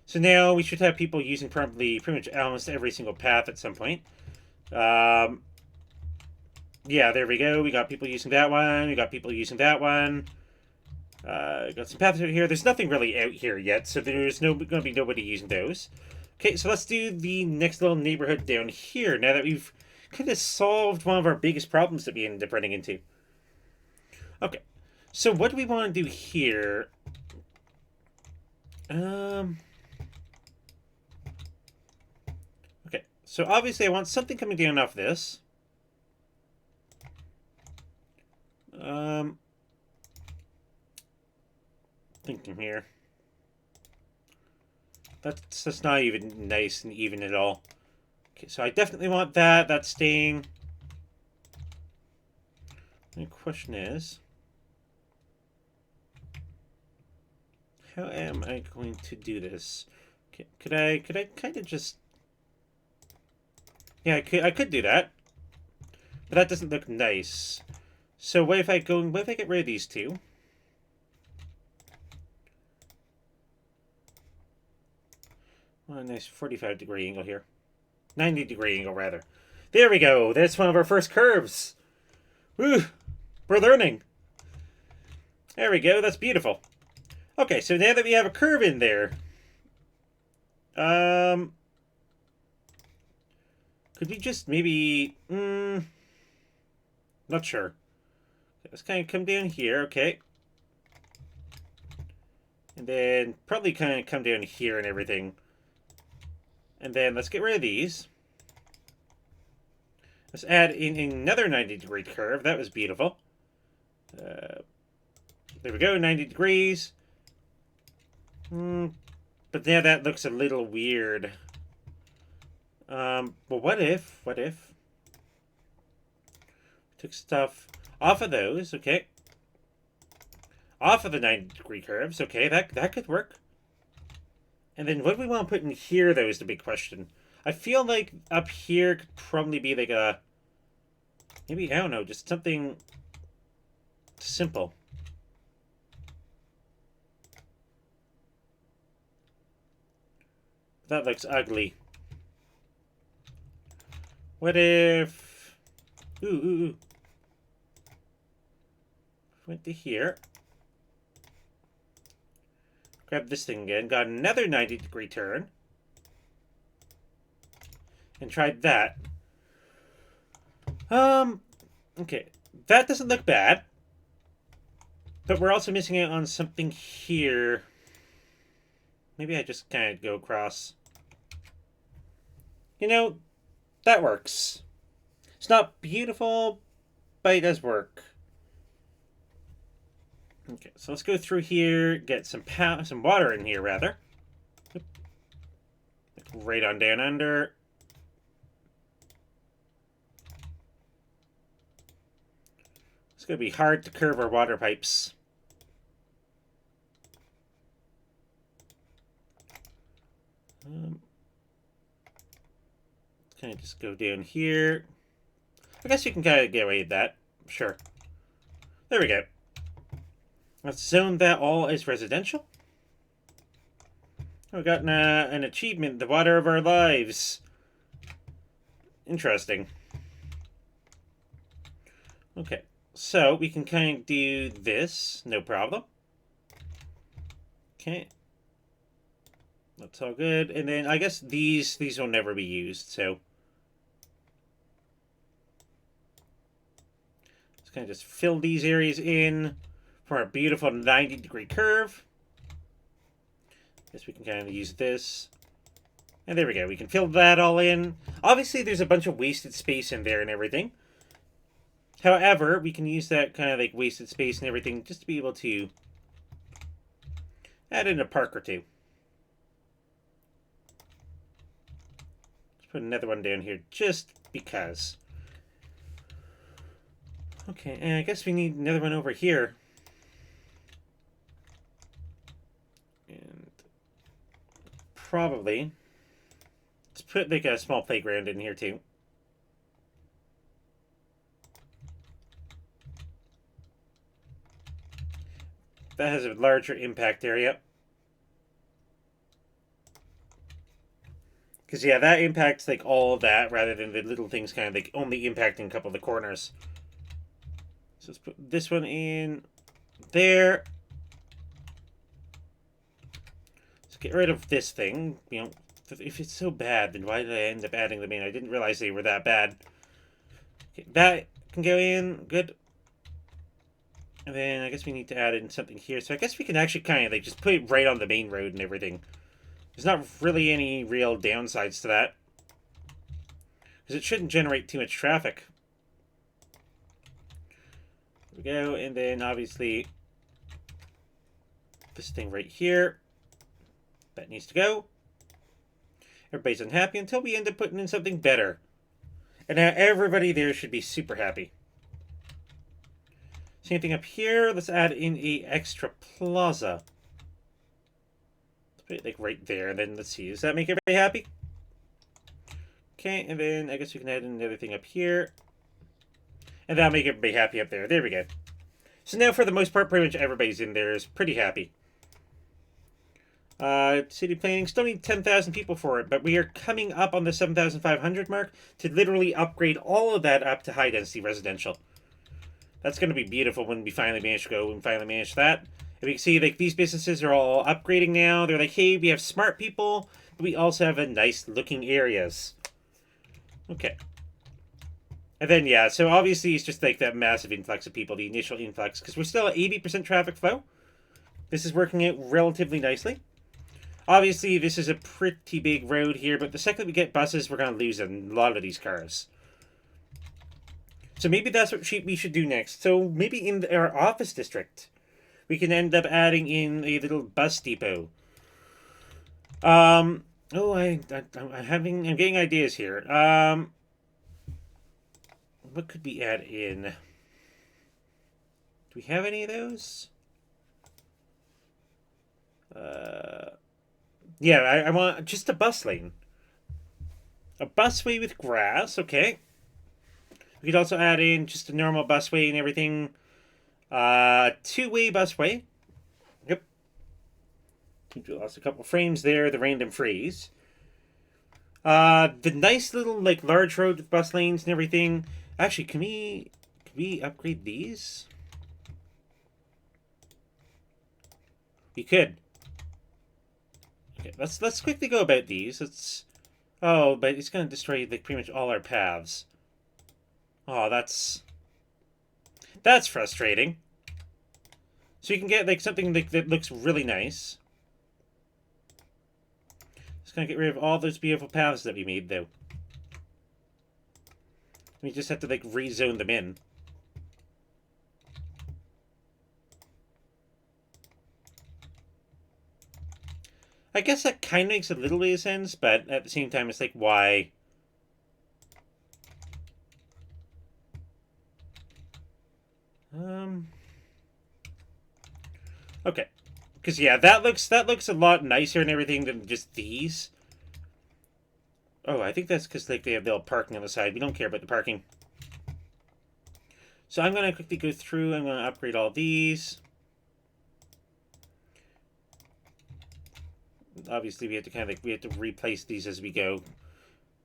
So now we should have people using probably pretty much almost every single path at some point. Yeah, there we go. We got people using that one. We got people using that one. Got some paths out here. There's nothing really out here yet, so there's going to be nobody using those. Okay, so let's do the next little neighborhood down here, now that we've kind of solved one of our biggest problems that we ended up running into. Okay, so what do we want to do here? Okay, so obviously I want something coming down off this. thinking here. That's not even nice and even at all. Okay, so I definitely want that. That's staying. The question is, how am I going to do this? Okay, could I kind of just... Yeah, I could do that. But that doesn't look nice. So what if I get rid of these two? Oh, a nice 45-degree angle here. 90-degree angle, rather. There we go. That's one of our first curves. Woo! We're learning. There we go. That's beautiful. Okay, so now that we have a curve in there, could we just maybe... not sure. Let's kind of come down here, okay. And then probably kind of come down here and everything. And then let's get rid of these. Let's add in another 90-degree curve. That was beautiful. There we go, 90 degrees. But now that looks a little weird. Well, what if... Took stuff off of those, okay. Off of the 90-degree curves, okay, that could work. And then what do we want to put in here, though, is the big question. I feel like up here could probably be like a... Maybe, I don't know, just something simple. That looks ugly. What if... Ooh. Went to here. Grab this thing again. Got another 90-degree turn. And tried that. Okay. That doesn't look bad. But we're also missing out on something here. Maybe I just kind of go across. You know, that works. It's not beautiful, but it does work. Okay, so let's go through here, get some water in here, rather. Right on down under. It's going to be hard to curve our water pipes. Kind of just go down here. I guess you can kind of get away with that. Sure. There we go. Let's zone that all as residential. We got an achievement, the water of our lives. Interesting. Okay, so we can kind of do this, no problem. Okay. That's all good. And then I guess these will never be used, so... Let's kind of just fill these areas in for a beautiful 90-degree curve. Guess we can kind of use this. And there we go. We can fill that all in. Obviously, there's a bunch of wasted space in there and everything. However, we can use that kind of like wasted space and everything just to be able to add in a park or two. Let's put another one down here just because. Okay, and I guess we need another one over here. And probably let's put like a small playground in here too. That has a larger impact area. Because, yeah, that impacts, like, all of that, rather than the little things kind of, like, only impacting a couple of the corners. So let's put this one in there. Let's get rid of this thing. You know, if it's so bad, then why did I end up adding them in? I didn't realize they were that bad. Okay, that can go in. Good. And then I guess we need to add in something here. So I guess we can actually kind of like just put it right on the main road and everything. There's not really any real downsides to that. Because it shouldn't generate too much traffic. There we go. And then obviously This thing right here. That needs to go. Everybody's unhappy until we end up putting in something better. And now everybody there should be super happy. Same thing up here. Let's add in a extra plaza. Let's put it like right there. And then let's see. Does that make everybody happy? Okay, and then I guess we can add in another thing up here. And that'll make everybody happy up there. There we go. So now for the most part, pretty much everybody's in there is pretty happy. City planning, still need 10,000 people for it, but we are coming up on the 7,500 mark to literally upgrade all of that up to high density residential. That's going to be beautiful when we finally manage to go and finally manage that. And we can see like these businesses are all upgrading now. They're like, hey, we have smart people, but we also have a nice looking areas. Okay. And then, yeah, so obviously it's just like that massive influx of people, the initial influx, because we're still at 80% traffic flow. This is working out relatively nicely. Obviously, this is a pretty big road here, but the second we get buses, we're going to lose a lot of these cars. So maybe that's what we should do next. So maybe in our office district, we can end up adding in a little bus depot. I'm getting ideas here. What could we add in? Do we have any of those? Yeah, I want just a bus lane. A busway with grass, okay. We could also add in just a normal busway and everything. Two-way busway. Yep. We lost a couple frames there, the random freeze. The nice little, like, large road with bus lanes and everything. Actually, can we upgrade these? We could. Okay, let's quickly go about these. Oh, but it's gonna destroy like pretty much all our paths. Oh, that's frustrating. So you can get like something like that looks really nice. Just gonna get rid of all those beautiful paths that we made, though. We just have to like rezone them in. I guess that kind of makes a little bit of sense, but at the same time, it's like, why? Okay. Because, yeah, that looks a lot nicer and everything than just these. Oh, I think that's because like they have the parking on the side. We don't care about the parking. So I'm going to quickly go through. I'm going to upgrade all these. Obviously, we have to replace these as we go.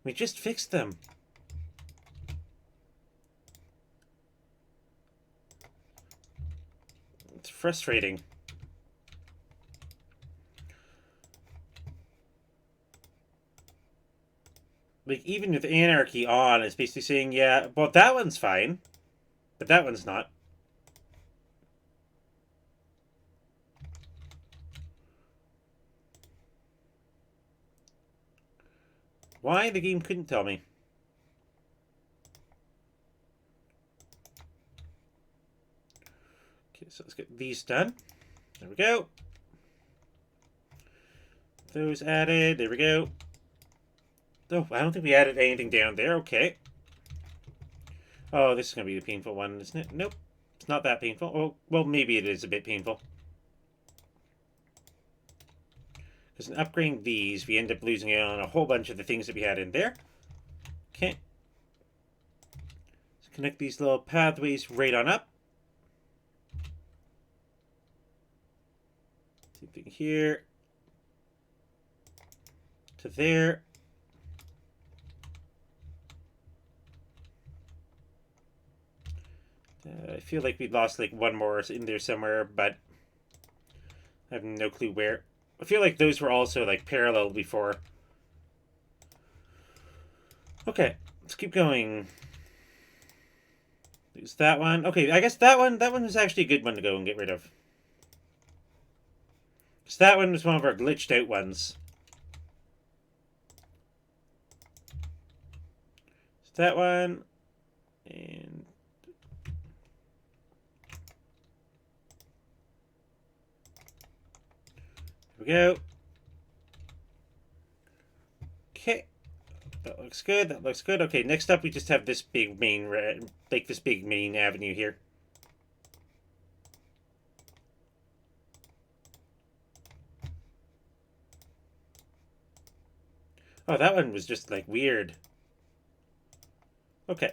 We just fixed them. It's frustrating. Like, even with anarchy on, it's basically saying, yeah, well, that one's fine, but that one's not. Why? The game couldn't tell me. Okay, so let's get these done. There we go. Those added. There we go. Oh, I don't think we added anything down there. Okay. Oh, this is going to be the painful one, isn't it? Nope. It's not that painful. Oh, well, maybe it is a bit painful. Because in upgrading these, we end up losing out on a whole bunch of the things that we had in there. Okay. Let's connect these little pathways right on up. Same thing here. To there. I feel like we lost like one more in there somewhere, but I have no clue where. I feel like those were also like parallel before. Okay, let's keep going. There's that one. Okay, I guess that one was actually a good one to go and get rid of. Because that one was one of our glitched out ones. So that one. And we go. Okay. That looks good. That looks good. Okay, next up we just have this big main, like this big main avenue here. Oh, that one was just like weird. Okay.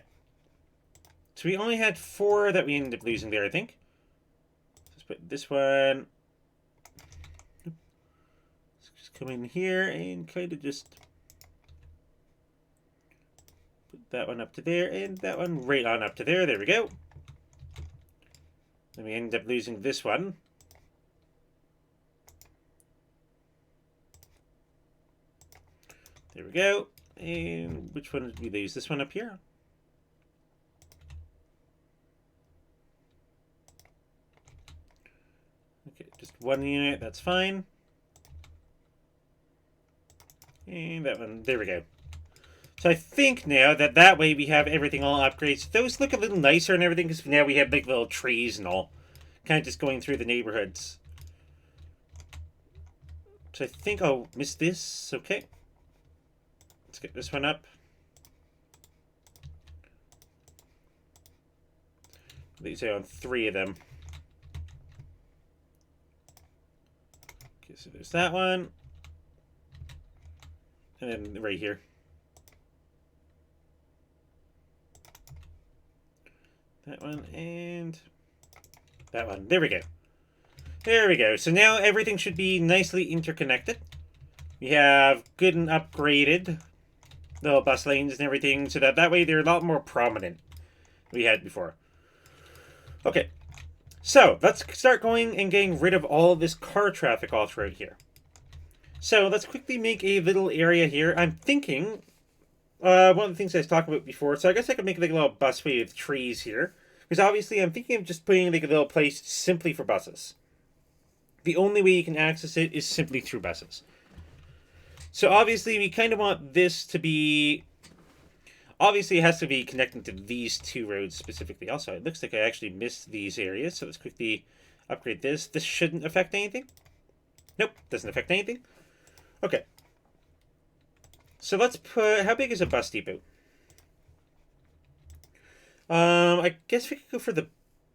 So we only had 4 that we ended up losing there, I think. Let's put this one. Let's just come in here and kind of just put that one up to there and that one right on up to there. There we go. Then we end up losing this one. There we go. And which one did we lose? This one up here? Okay, just 1 unit, that's fine. And that one, there we go. So I think now that way we have everything all upgrades. Those look a little nicer and everything because now we have like little trees and all. Kind of just going through the neighborhoods. So I think I'll miss this. Okay. Let's get this one up. These are on 3 of them. Okay, so there's that one. And then right here. That one and that one. There we go. There we go. So now everything should be nicely interconnected. We have good and upgraded little bus lanes and everything, so that way they're a lot more prominent than we had before. Okay. So let's start going and getting rid of all of this car traffic all throughout here. So let's quickly make a little area here. I'm thinking, one of the things I was talking about before, so I guess I could make like a little busway with trees here. Because obviously I'm thinking of just putting like a little place simply for buses. The only way you can access it is simply through buses. So obviously we kind of want this to be... Obviously it has to be connecting to these 2 roads specifically. Also, it looks like I actually missed these areas, so let's quickly upgrade this. This shouldn't affect anything. Nope, doesn't affect anything. Okay. So let's put... How big is a bus depot? I guess we could go for the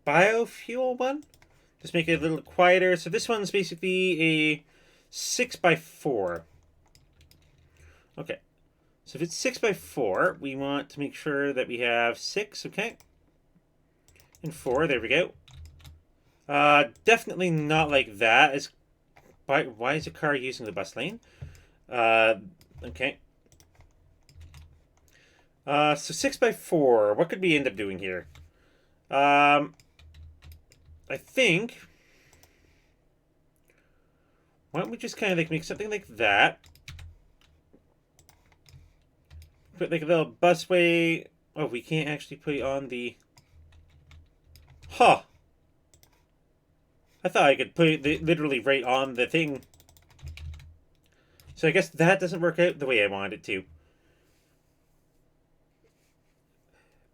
biofuel one. Just make it a little quieter. So this one's basically a 6x4. Okay. So if it's 6x4, we want to make sure that we have 6, okay? And 4, there we go. Definitely not like that. It's, why is a car using the bus lane? Okay. So 6x4, what could we end up doing here? I think... Why don't we just kind of like make something like that? Put like a little busway. Oh, we can't actually put it on the... Huh. I thought I could put it literally right on the thing. So I guess that doesn't work out the way I wanted it to.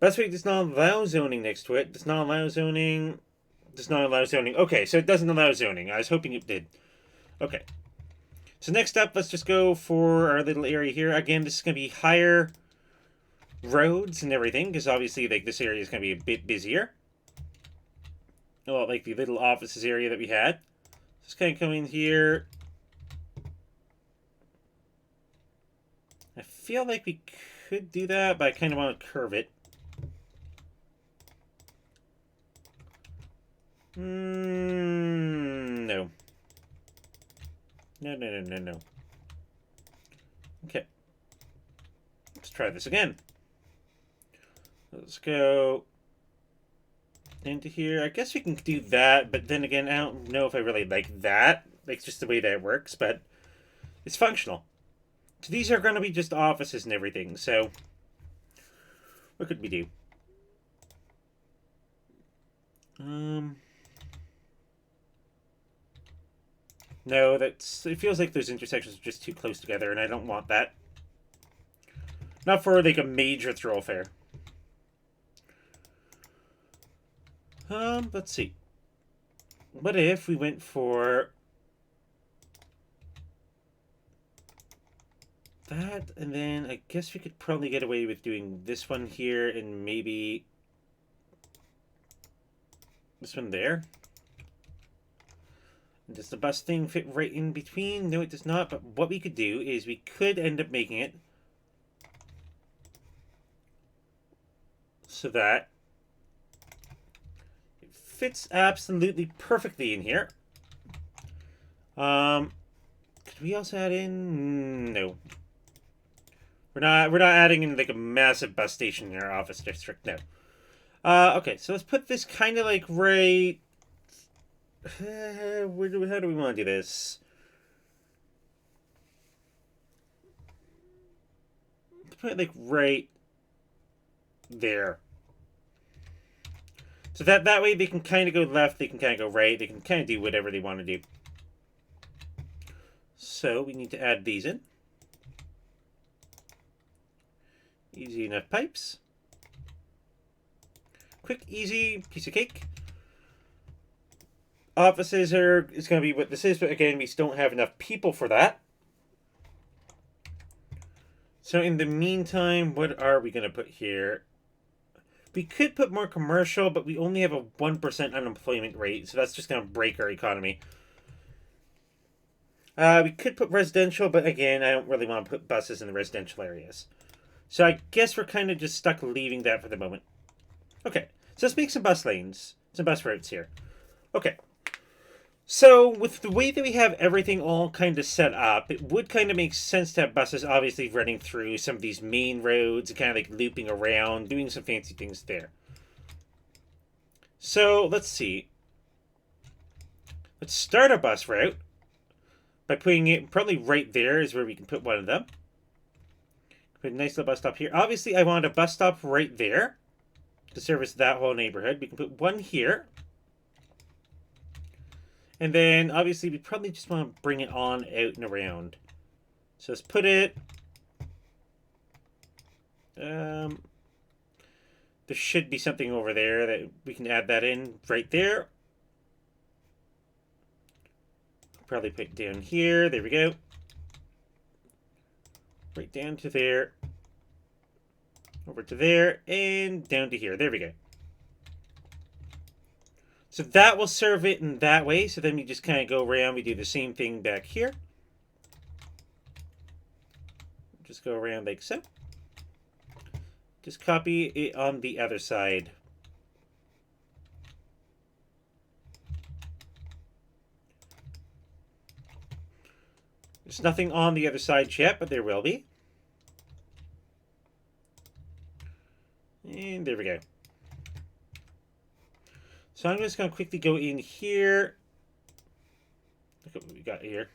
Busway does not allow zoning next to it. Does not allow zoning. Does not allow zoning. Okay, so it doesn't allow zoning. I was hoping it did. Okay. So next up, let's just go for our little area here. Again, this is going to be higher roads and everything, because obviously like this area is going to be a bit busier. Oh, like the little offices area that we had. Just kind of come in here. I feel like we could do that, but I kind of want to curve it. No. No. Okay. Let's try this again. Let's go into here. I guess we can do that, but then again, I don't know if I really like that. Like, just the way that it works, but it's functional. So these are going to be just offices and everything, so what could we do? No, it feels like those intersections are just too close together, and I don't want that. Not for, like, a major thoroughfare. Let's see. What if we went for... that, and then I guess we could probably get away with doing this one here and maybe this one there. Does the bus thing fit right in between? No, it does not, but what we could do is we could end up making it so that it fits absolutely perfectly in here. Could we also add in? No. We're not adding in like a massive bus station in our office district, no. Okay, so let's put this kind of like right. How do we want to do this? Let's put it like right there. So that way they can kind of go left, they can kind of go right, they can kind of do whatever they want to do. So we need to add these in. Easy enough pipes. Quick, easy piece of cake. Offices is going to be what this is, but again, we don't have enough people for that. So in the meantime, what are we going to put here? We could put more commercial, but we only have a 1% unemployment rate, so that's just going to break our economy. We could put residential, but again, I don't really want to put buses in the residential areas. So I guess we're kind of just stuck leaving that for the moment. Okay, so let's make some bus lanes, some bus routes here. Okay. So, with the way that we have everything all kind of set up, it would kind of make sense to have buses obviously running through some of these main roads and kind of like looping around, doing some fancy things there. So, let's see. Let's start a bus route by putting it probably right there is where we can put one of them. Put a nice little bus stop here. Obviously, I want a bus stop right there to service that whole neighborhood. We can put one here. And then, obviously, we probably just want to bring it on out and around. So let's put it... there should be something over there that we can add that in right there. Probably put it down here. There we go. Right down to there. Over to there. And down to here. There we go. So that will serve it in that way. So then we just kind of go around. We do the same thing back here. Just go around like so. Just copy it on the other side. There's nothing on the other side yet, but there will be. And there we go. So I'm just going to quickly go in here. Look at what we got here.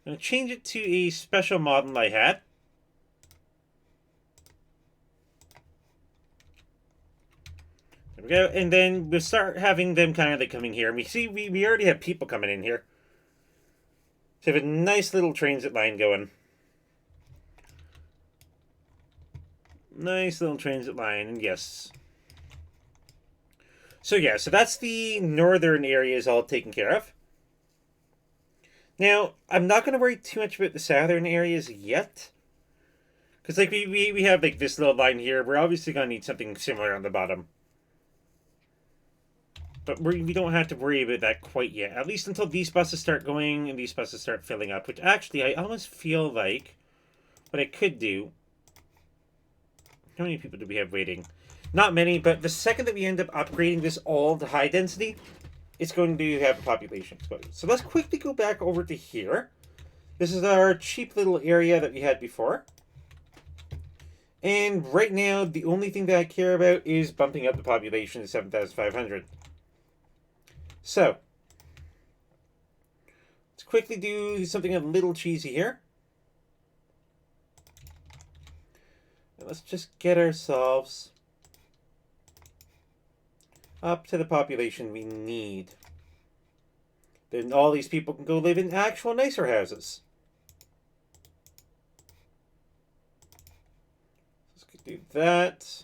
I'm going to change it to a special model I had. There we go. And then we'll start having them kind of like coming here. And we see we already have people coming in here. So we have a nice little transit line going. Nice little transit line, and yes. So yeah, so that's the northern areas all taken care of. Now, I'm not going to worry too much about the southern areas yet. Because like we have like this little line here. We're obviously going to need something similar on the bottom. But we don't have to worry about that quite yet. At least until these buses start going and these buses start filling up. Which actually, I almost feel like what I could do... How many people do we have waiting? Not many, but the second that we end up upgrading this all to high density, it's going to have a population explosion. So let's quickly go back over to here. This is our cheap little area that we had before. And right now, the only thing that I care about is bumping up the population to 7,500. So, let's quickly do something a little cheesy here. And let's just get ourselves up to the population we need. Then all these people can go live in actual nicer houses. Let's do that.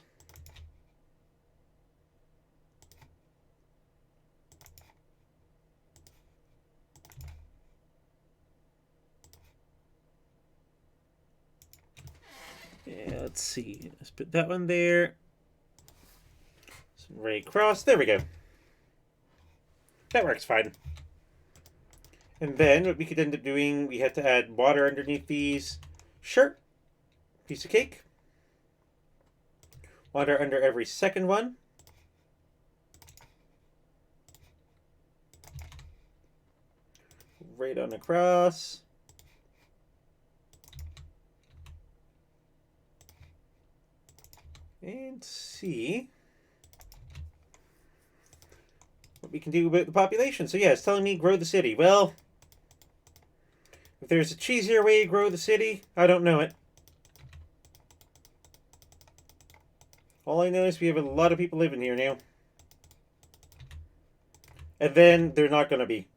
Yeah, let's see. Let's put that one there. Right across. There we go. That works fine. And then what we could end up doing, we had to add water underneath these. Sure. Piece of cake. Water under every second one. Right on across. And see what we can do about the population. So yeah, it's telling me grow the city. Well, if there's a cheesier way to grow the city, I don't know it. All I know is we have a lot of people living here now. And then they're not going to be.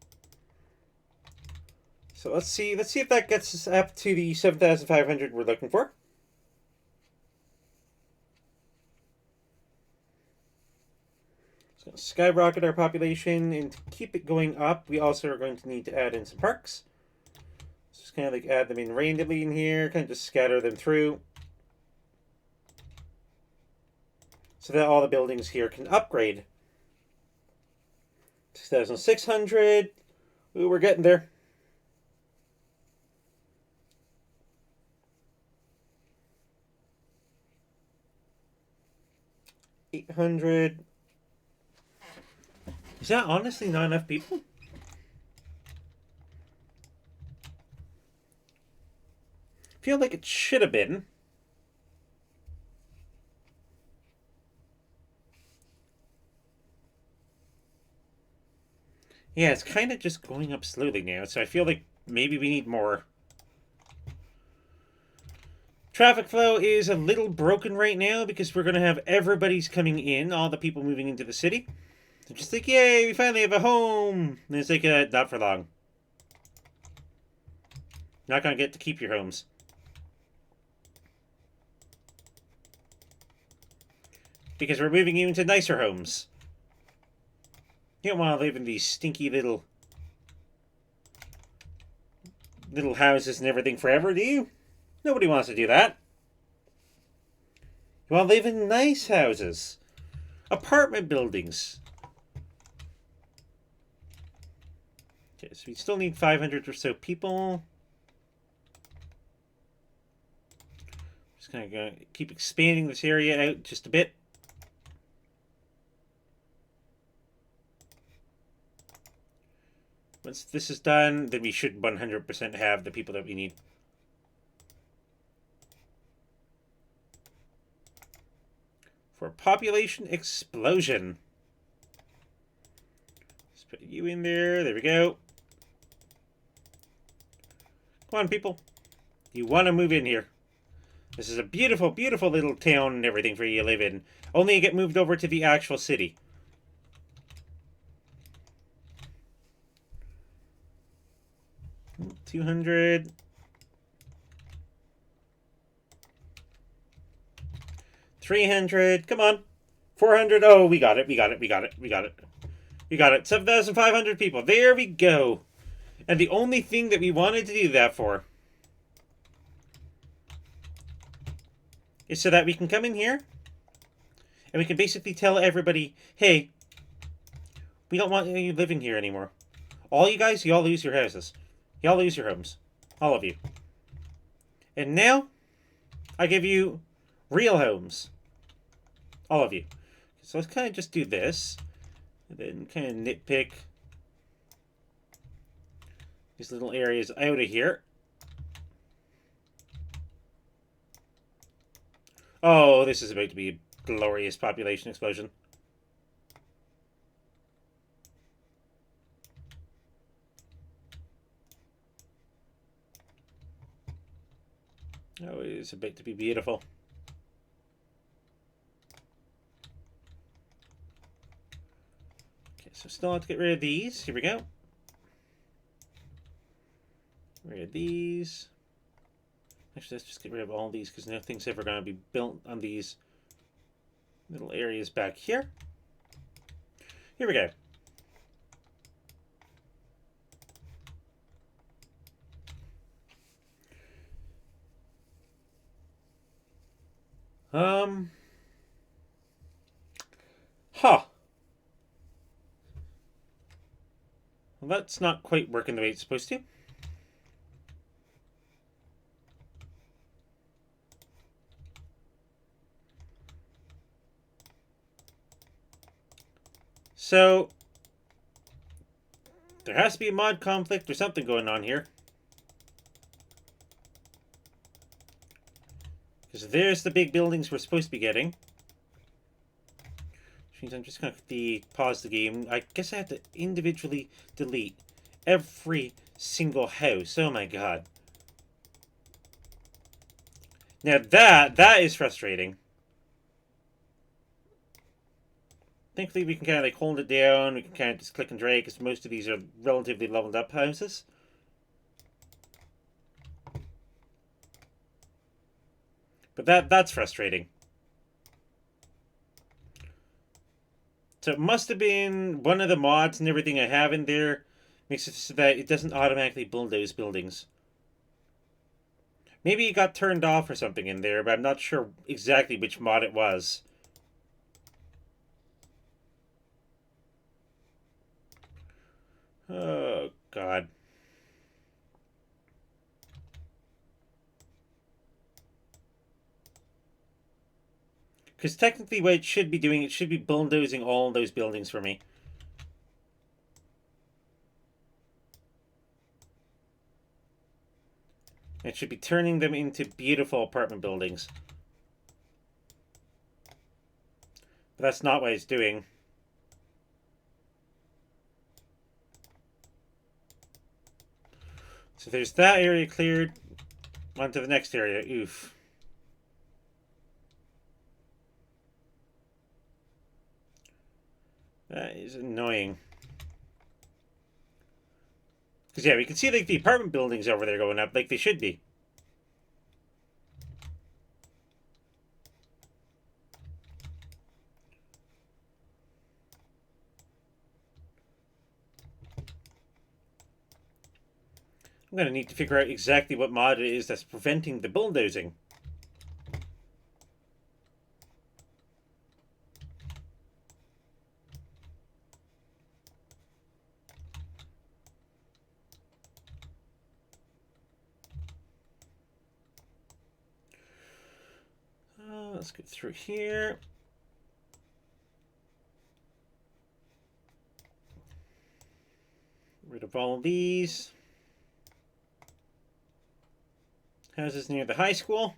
So let's see if that gets us up to the 7,500 we're looking for. It's going to skyrocket our population, and to keep it going up, we also are going to need to add in some parks. Just kind of like add them in randomly in here, kind of just scatter them through. So that all the buildings here can upgrade. 6,600. Ooh, we're getting there. 800. Is that honestly not enough people? Feel like it should have been. Yeah, it's kind of just going up slowly now, so I feel like maybe we need more. Traffic flow is a little broken right now because we're going to have everybody's coming in, all the people moving into the city. They're just like, yay, we finally have a home. And it's like, not for long. Not going to get to keep your homes. Because we're moving you into nicer homes. You don't want to live in these stinky little houses and everything forever, do you? Nobody wants to do that. You want to live in nice houses. Apartment buildings. Okay, so we still need 500 or so people. Just kind of going to keep expanding this area out just a bit. Once this is done, then we should 100% have the people that we need. For population explosion. Let's put you in there. There we go. Come on, people. You want to move in here. This is a beautiful, beautiful little town and everything for you to live in. Only you get moved over to the actual city. $200. 300. Come on. 400. Oh, we got it. We got it. We got it. We got it. We got it. 7,500 people. There we go. And the only thing that we wanted to do that for is so that we can come in here and we can basically tell everybody, hey, we don't want you living here anymore. All you guys, you all lose your houses. You all lose your homes. All of you. And now, I give you real homes. All of you. So let's kind of just do this. And then kind of nitpick these little areas out of here. Oh, this is about to be a glorious population explosion. Oh, it's about to be beautiful. Okay, so still have to get rid of these. Here we go. Rid of these. Actually, let's just get rid of all these because nothing's ever going to be built on these little areas back here. Here we go. Um. Huh. Well, that's not quite working the way it's supposed to. So, there has to be a mod conflict or something going on here. Because there's the big buildings we're supposed to be getting. Which means I'm just going to pause the game. I guess I have to individually delete every single house. Oh my god. Now that is frustrating. Thankfully we can kind of like hold it down. We can kind of just click and drag because most of these are relatively leveled up houses. But that's frustrating. So it must have been one of the mods and everything I have in there makes it so that it doesn't automatically bulldoze buildings. Maybe it got turned off or something in there, but I'm not sure exactly which mod it was. Oh, God. Because technically what it should be doing, it should be bulldozing all those buildings for me. It should be turning them into beautiful apartment buildings. But that's not what it's doing. So there's that area cleared. On to the next area. Oof. That is annoying. Because, yeah, we can see, like, the apartment buildings over there going up like they should be. I'm going to need to figure out exactly what mod it is that's preventing the bulldozing. Let's get through here. Get rid of all of these. Houses near the high school.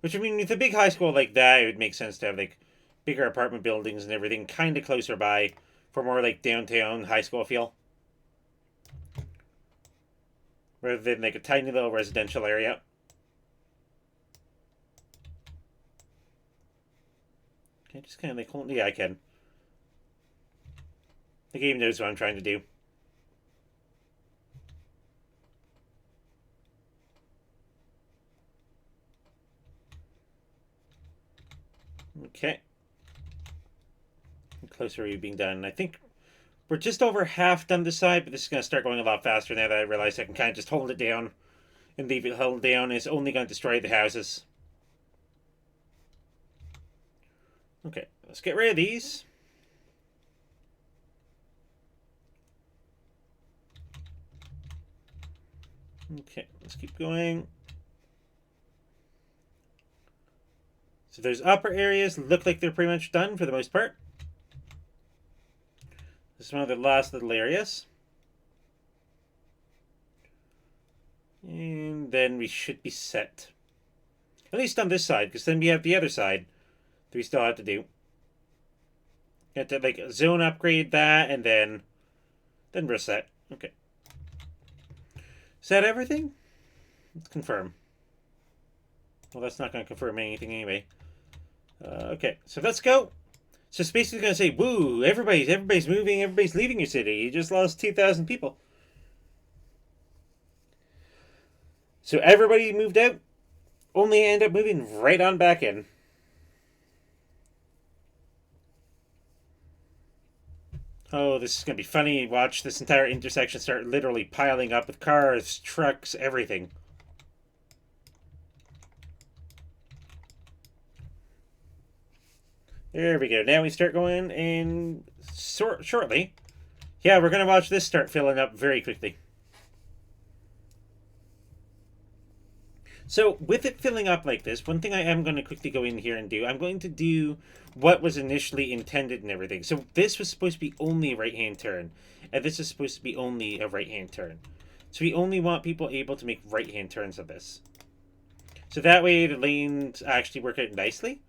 Which, I mean, with a big high school like that, it would make sense to have, like, bigger apartment buildings and everything kind of closer by for more, like, downtown high school feel. Rather than, like, a tiny little residential area. Okay, just kind of, like, hold... Yeah, I can. The game knows what I'm trying to do. Okay. Closer are you being done? I think we're just over half done this side, but this is going to start going a lot faster now that I realize I can kind of just hold it down and leave it held down. It's only going to destroy the houses. Okay, let's get rid of these. Okay, let's keep going. So those upper areas look like they're pretty much done for the most part. This is one of the last little areas. And then we should be set. At least on this side, because then we have the other side that we still have to do. You have to, like, zone upgrade that, and then we're set. Okay. Is that everything? Let's confirm. Well, that's not going to confirm anything anyway. Okay, so let's go. So it's basically going to say, woo, everybody's moving, everybody's leaving your city. You just lost 2,000 people. So everybody moved out, only end up moving right on back in. Oh, this is going to be funny. Watch this entire intersection start literally piling up with cars, trucks, everything. There we go. Now we start going, and shortly, yeah, we're going to watch this start filling up very quickly. So with it filling up like this, one thing I am going to quickly go in here and do, I'm going to do what was initially intended and everything. So this was supposed to be only a right-hand turn, and this is supposed to be only a right-hand turn. So we only want people able to make right-hand turns on this. So that way the lanes actually work out nicely,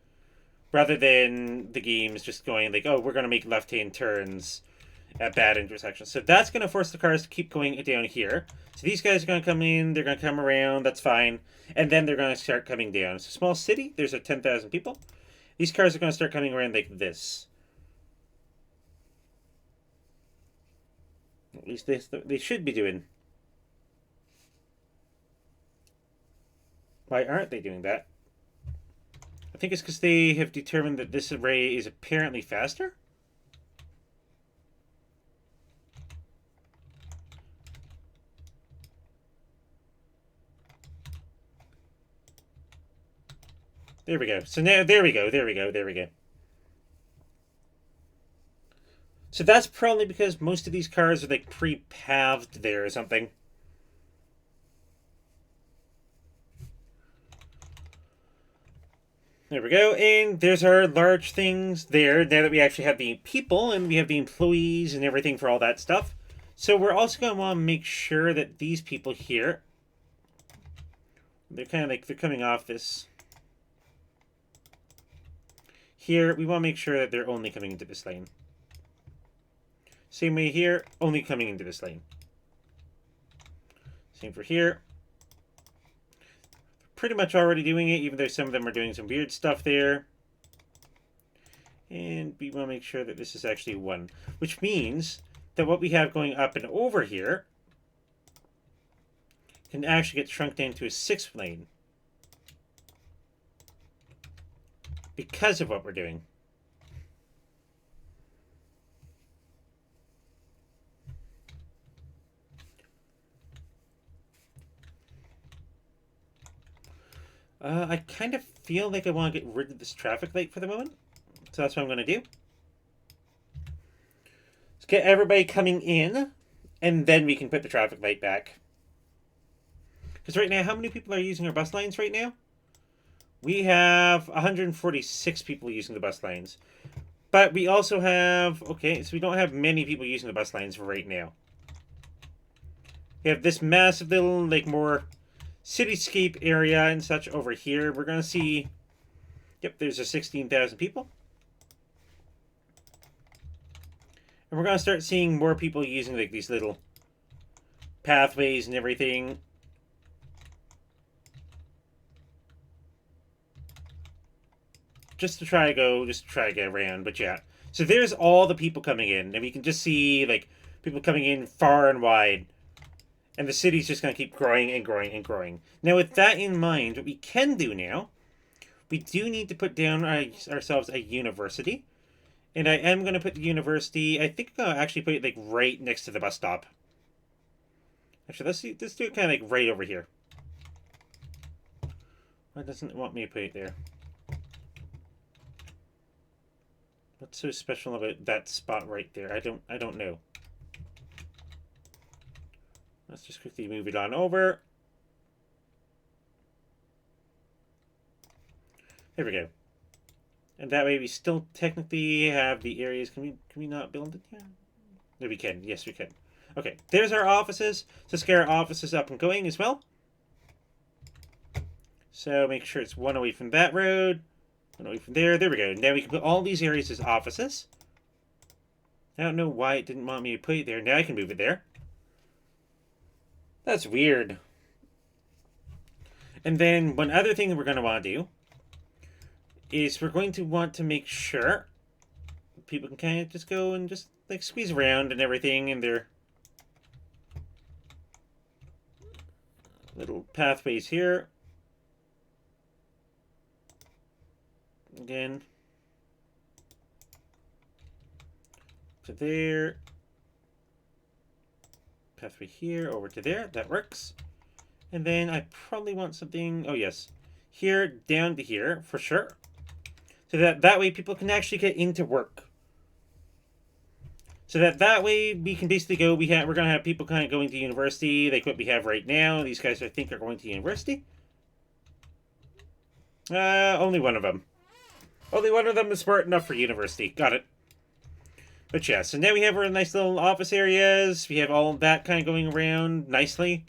rather than the game's just going like, oh, we're going to make left-hand turns at bad intersections. So that's going to force the cars to keep going down here. So these guys are going to come in, they're going to come around, that's fine. And then they're going to start coming down. It's a small city, there's 10,000 people. These cars are going to start coming around like this. At least they should be doing. Why aren't they doing that? I think it's because they have determined that this array is apparently faster. There we go. So now, there we go. So that's probably because most of these cars are like pre-paved there or something. There we go, and there's our large things there, now that we actually have the people, and we have the employees and everything for all that stuff. So we're also going to want to make sure that these people here, they're kind of like, they're coming off this. Here, we want to make sure that they're only coming into this lane. Same way here, only coming into this lane. Same for here. Pretty much already doing it, even though some of them are doing some weird stuff there. And we want to make sure that this is actually 1. Which means that what we have going up and over here can actually get shrunk down to a 6th lane. Because of what we're doing. I kind of feel like I want to get rid of this traffic light for the moment. So that's what I'm going to do. Let's get everybody coming in, and then we can put the traffic light back. Because right now, how many people are using our bus lines right now? We have 146 people using the bus lines. But we also have... Okay, so we don't have many people using the bus lines right now. We have this massive little, like, more cityscape area and such over here. We're going to see... Yep, there's a 16,000 people. And we're going to start seeing more people using, like, these little pathways and everything. Just to try to get around, but yeah. So there's all the people coming in, and we can just see, like, people coming in far and wide. And the city's just going to keep growing and growing and growing. Now, with that in mind, what we can do now, we do need to put down ourselves a university. And I am going to put the university, I think I'm going to actually put it, like, right next to the bus stop. Actually, let's do it kind of, like, right over here. Why doesn't it want me to put it there? What's so special about that spot right there? I don't know. Let's just quickly move it on over. There we go. And that way we still technically have the areas. Can we not build it? Yeah. No, we can. Yes, we can. Okay, there's our offices. Let's get our offices up and going as well. So make sure it's 1 away from that road. 1 away from there. There we go. Now we can put all these areas as offices. I don't know why it didn't want me to put it there. Now I can move it there. That's weird. And then one other thing that we're going to want to do is we're going to want to make sure people can kind of just go and just like squeeze around and everything, and their little pathways here. Again. To there. Pathway here, over to there. That works. And then I probably want something... Oh, yes. Here, down to here, for sure. So that way people can actually get into work. So that way we can basically go. We're gonna have people kind of going to university, like what we have right now. These guys I think are going to university. Only one of them. Only one of them is smart enough for university. Got it. But yeah, so now we have our nice little office areas. We have all of that kind of going around nicely.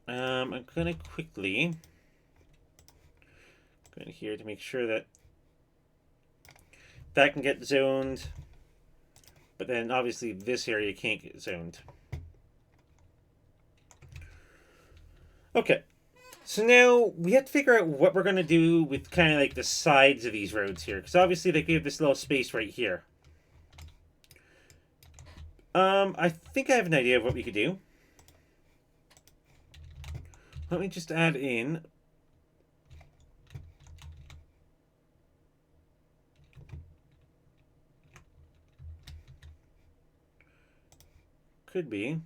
I'm gonna quickly go in here to make sure that that can get zoned. But then obviously this area can't get zoned. Okay. So now we have to figure out what we're going to do with kind of like the sides of these roads here. Because obviously like we have this little space right here. I think I have an idea of what we could do. Let me just add in... Could be.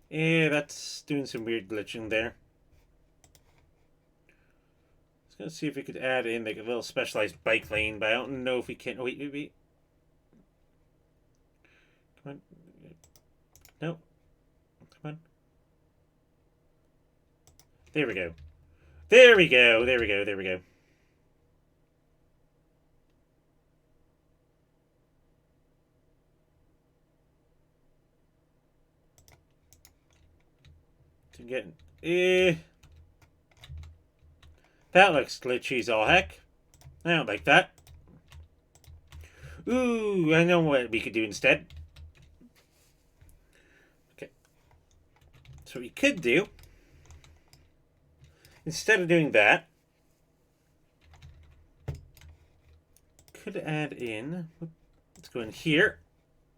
Yeah, that's doing some weird glitching there. Let's go see if we could add in like a little specialized bike lane, but I don't know if we can. Oh, wait. Come on. No. Come on. There we go. There we go. There we go. There we go. To get... That looks glitchy as all heck. I don't like that. Ooh, I know what we could do instead. Okay. So we could do... Instead of doing that... Could add in... Let's go in here.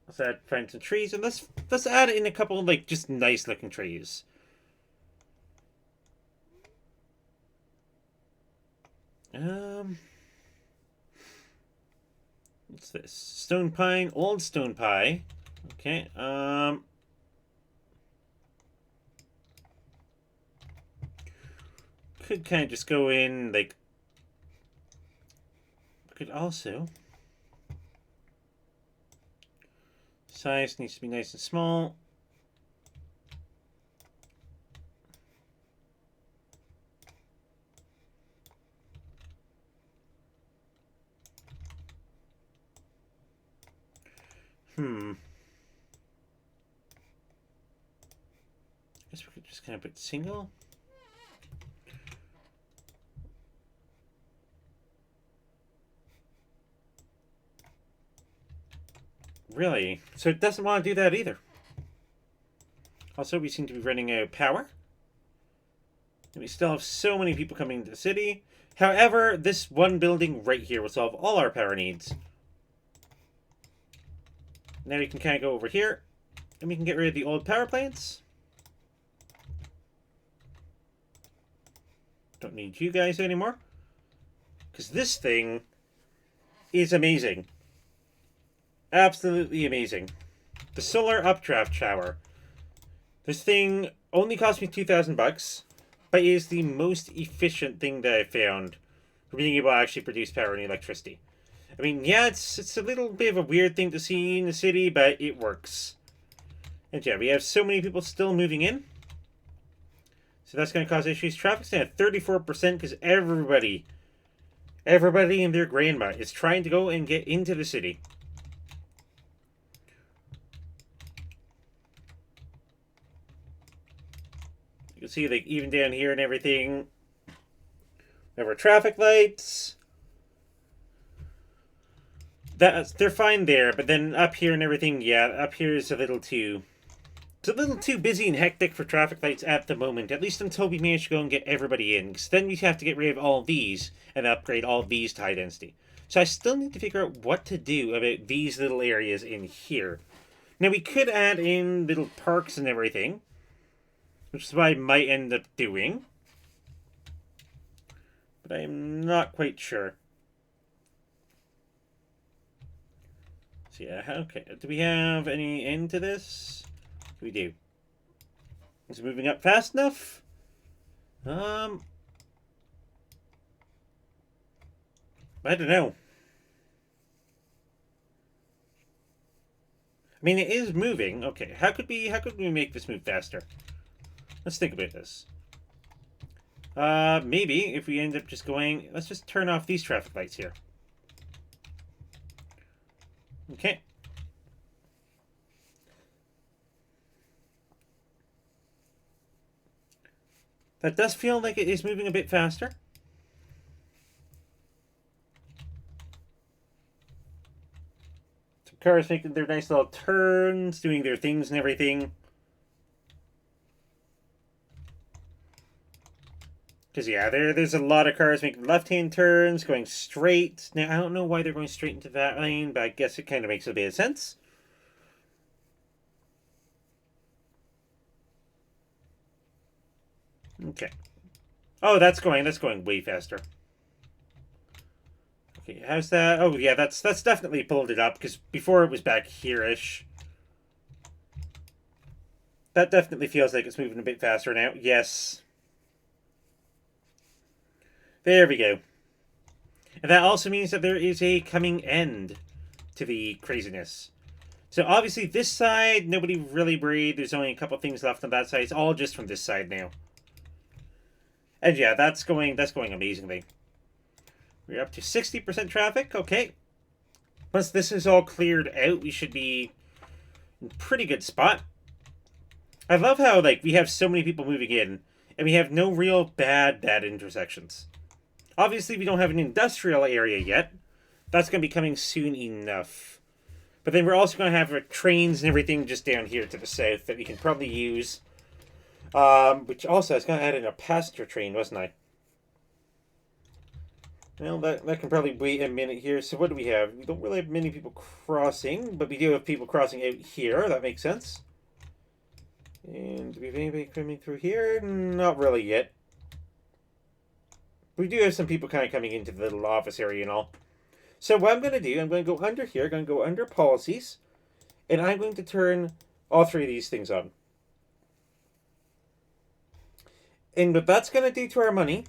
Let's find some trees. And let's add in a couple of, like, just nice looking trees. What's this? Stone pine, old stone pine. Okay, could kind of just go in, like, could also, size needs to be nice and small. I guess we could just kind of put single. Really? So it doesn't want to do that either. Also, we seem to be running out of power. And we still have so many people coming into the city. However, this one building right here will solve all our power needs. Now we can kind of go over here, and we can get rid of the old power plants. Don't need you guys anymore. Because this thing is amazing. Absolutely amazing. The solar updraft shower. This thing only cost me $2,000, but is the most efficient thing that I found for being able to actually produce power and electricity. I mean, yeah, it's a little bit of a weird thing to see in the city, but it works. And yeah, we have so many people still moving in. So that's going to cause issues. Traffic's at 34% because everybody and their grandma is trying to go and get into the city. You can see, like, even down here and everything, we have our traffic lights. They're fine there, but then up here and everything, yeah, up here is a little too... It's a little too busy and hectic for traffic lights at the moment, at least until we manage to go and get everybody in, because then we have to get rid of all of these and upgrade all of these to high density. So I still need to figure out what to do about these little areas in here. Now, we could add in little parks and everything, which is what I might end up doing, but I'm not quite sure. So yeah, okay, do we have any end to this? We do. Is it moving up fast enough? I don't know. I mean, it is moving. Okay, how could we make this move faster? Let's think about this. Maybe if we end up just going, let's just turn off these traffic lights here. Okay. That does feel like it is moving a bit faster. Some cars making their nice little turns, doing their things and everything. Because, yeah, there's a lot of cars making left-hand turns, going straight. Now, I don't know why they're going straight into that lane, but I guess it kind of makes a bit of sense. Okay. Oh, that's going way faster. Okay, how's that? Oh, yeah, that's definitely pulled it up, because before it was back here-ish. That definitely feels like it's moving a bit faster now. Yes. There we go. And that also means that there is a coming end to the craziness. So obviously this side, nobody really worried. There's only a couple things left on that side. It's all just from this side now. And yeah, that's going amazingly. We're up to 60% traffic. Okay. Once this is all cleared out, we should be in a pretty good spot. I love how, like, we have so many people moving in, and we have no real bad intersections. Obviously, we don't have an industrial area yet. That's going to be coming soon enough. But then we're also going to have trains and everything just down here to the south that we can probably use. Which also, I was going to add in a passenger train, wasn't I? Well, that can probably wait a minute here. So what do we have? We don't really have many people crossing, but we do have people crossing out here. That makes sense. And do we have anybody coming through here? Not really yet. We do have some people kind of coming into the little office area and all. So what I'm going to do, I'm going to go under here, I'm going to go under policies, and I'm going to turn all three of these things on. And what that's going to do to our money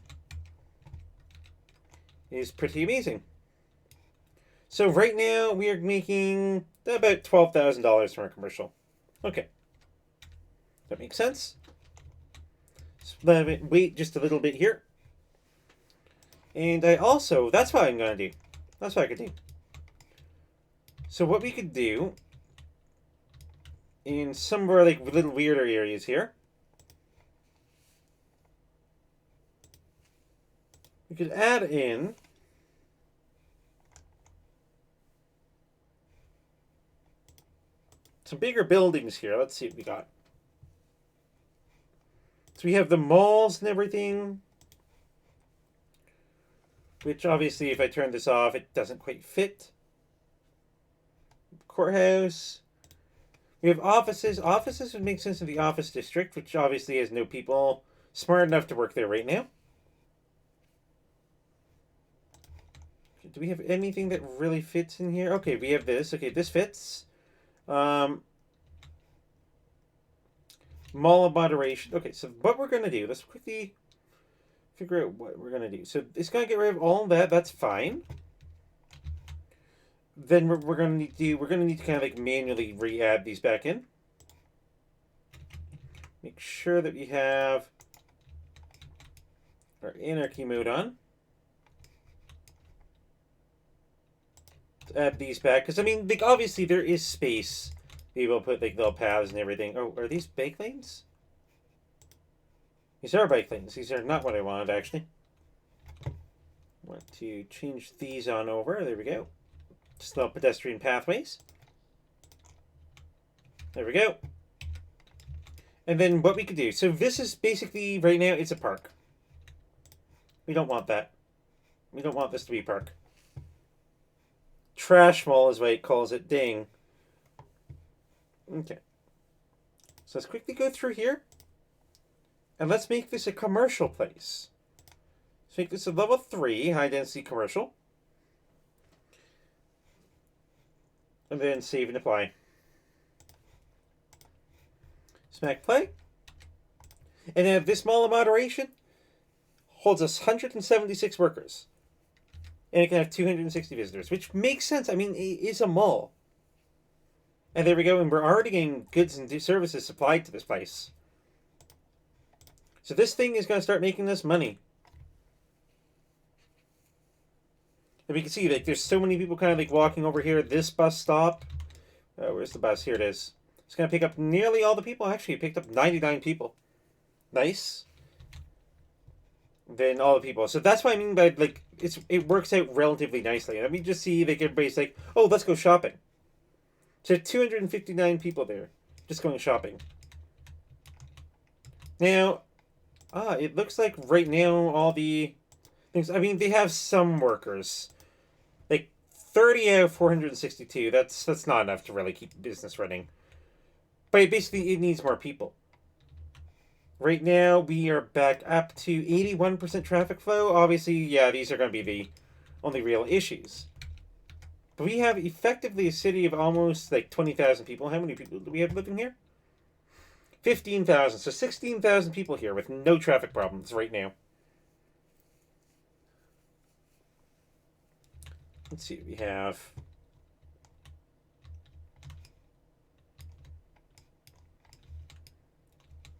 is pretty amazing. So right now, we are making about $12,000 from our commercial. Okay. That makes sense. So let me wait just a little bit here. And I also, that's what I'm going to do. That's what I could do. So what we could do in some of our like little weirder areas here, we could add in some bigger buildings here. Let's see what we got. So we have the malls and everything, which obviously if I turn this off, it doesn't quite fit. Courthouse. We have offices. Offices would make sense in the office district, which obviously has no people smart enough to work there right now. Do we have anything that really fits in here? Okay, we have this. Okay, this fits. Mall of moderation. Okay, so what we're going to do, let's quickly figure out what we're going to do. So it's going to get rid of all that. That's fine. Then we're going to need to kind of like manually re-add these back in. Make sure that we have our anarchy mode on. Let's add these back, because I mean, like, obviously there is space. Be able to put like little paths and everything. Oh, are these bike lanes? These are bike lanes. These are not what I wanted, actually. I want to change these on over. There we go. Just little pedestrian pathways. There we go. And then what we could do. So this is basically, right now, it's a park. We don't want that. We don't want this to be a park. Trash mall is what it calls it. Dang. Okay. So let's quickly go through here. And let's make this a commercial place. Let's make this a level 3 high density commercial. And then save and apply. Smack play. And then this mall of moderation. holds 176 workers. And it can have 260 visitors, which makes sense. I mean, it is a mall. And there we go, and we're already getting goods and services supplied to this place. So this thing is going to start making us money. And we can see, like, there's so many people kind of, like, walking over here. This bus stop. Where's the bus? Here it is. It's going to pick up nearly all the people. Actually, it picked up 99 people. Nice. Then all the people. So that's what I mean by, like, it works out relatively nicely. And we just see, like, everybody's like, oh, let's go shopping. So 259 people there. Just going shopping. Now, it looks like right now all the things, I mean, they have some workers. Like, 30 out of 462. That's not enough to really keep business running. But basically, it needs more people. Right now, we are back up to 81% traffic flow. Obviously, yeah, these are going to be the only real issues. But we have effectively a city of almost, like, 20,000 people. How many people do we have living here? 15,000. So 16,000 people here with no traffic problems right now. Let's see what we have.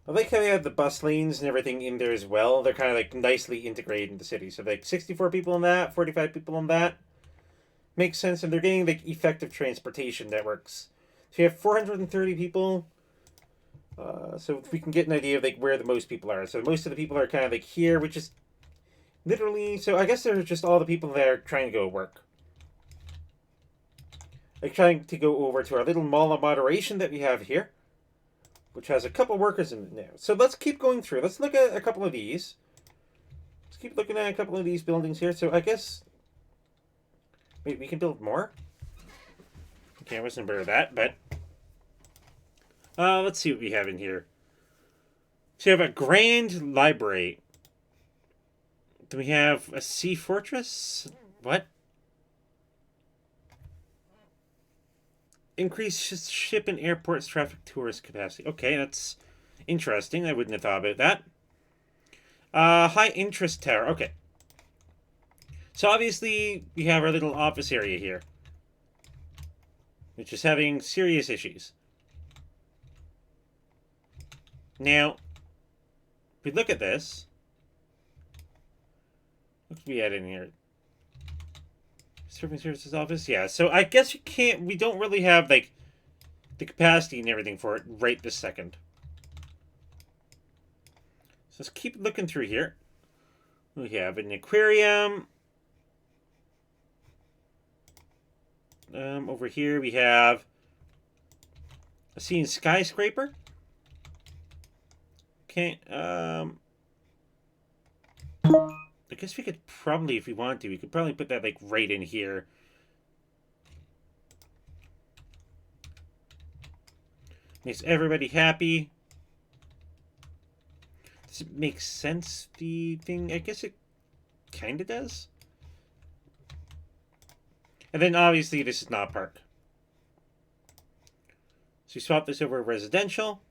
I like how they have the bus lanes and everything in there as well. They're kind of like nicely integrated in the city. So like 64 people in that, 45 people in that. Makes sense. And they're getting like effective transportation networks. So you have 430 people. So we can get an idea of like where the most people are. So most of the people are kind of like here, which is literally, so I guess they're just all the people that are trying to go to work. Like trying to go over to our little mall of moderation that we have here, which has a couple workers in it now. So let's keep going through. Let's look at a couple of these. Let's keep looking at a couple of these buildings here. So I guess, wait, we can build more? Okay, I wasn't aware of that, but let's see what we have in here. So you have a grand library. Do we have a sea fortress? What? Increase ship and airports traffic tourist capacity. Okay, that's interesting. I wouldn't have thought about that. High interest tower. Okay. So obviously we have our little office area here, which is having serious issues. Now, if we look at this, what can we add in here? Serving services office? Yeah, so I guess we don't really have, like, the capacity and everything for it right this second. So let's keep looking through here. We have an aquarium. Over here we have a scene skyscraper. Okay, I guess we could probably, if we want to, we could probably put that, like, right in here. Makes everybody happy. Does it make sense, the thing? I guess it kind of does. And then, obviously, this is not a park. So we swap this over to residential.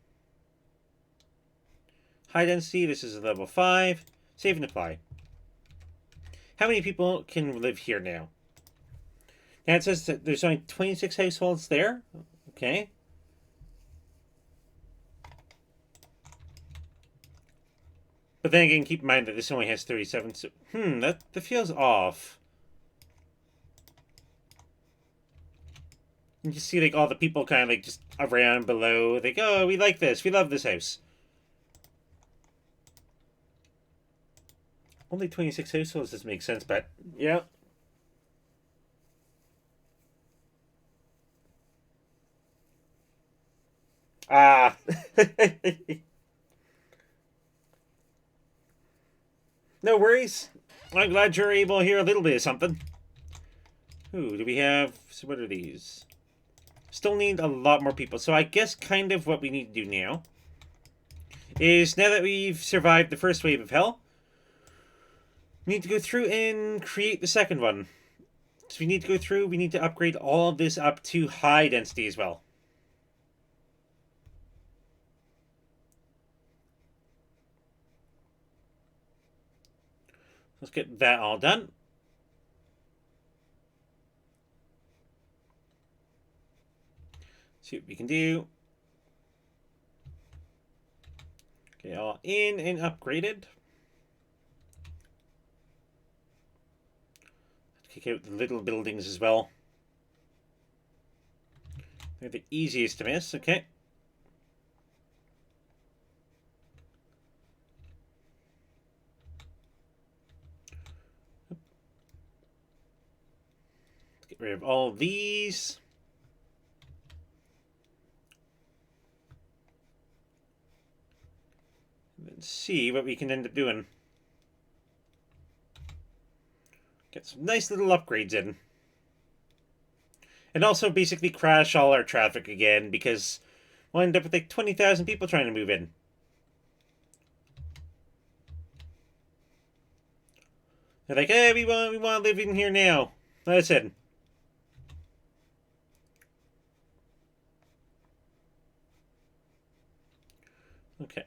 High density, this is a level 5. Save and apply. How many people can live here now? Now it says that there's only 26 households there. Okay. But then again, keep in mind that this only has 37. So, that feels off. You just see, like, all the people kind of, like, just around below. Like, oh, we like this. We love this house. Only 26 households doesn't make sense, but yeah. Ah. No worries. I'm glad you're able to hear a little bit of something. Ooh, do we have... So what are these? Still need a lot more people. So I guess kind of what we need to do now is, now that we've survived the first wave of hell, we need to go through and create the second one. So we need to go through, we need to upgrade all of this up to high density as well. Let's get that all done. See what we can do. Okay, all in and upgraded. Kick out the little buildings as well. They're the easiest to miss, okay. Let's get rid of all of these. And see what we can end up doing. Get some nice little upgrades in. And also basically crash all our traffic again, because we'll end up with like 20,000 people trying to move in. They're like, hey, we want to live in here now. Let us in. Okay.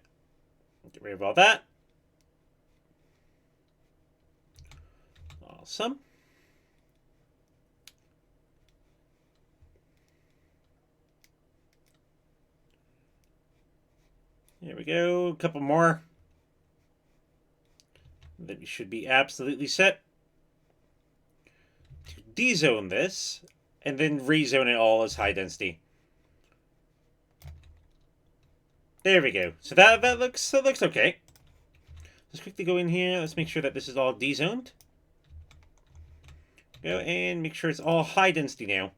Get rid of all that. Awesome. There we go. A couple more. Then we should be absolutely set to dezone this and then rezone it all as high density. There we go. So that looks okay. Let's quickly go in here. Let's make sure that this is all dezoned. Go and make sure it's all high density now.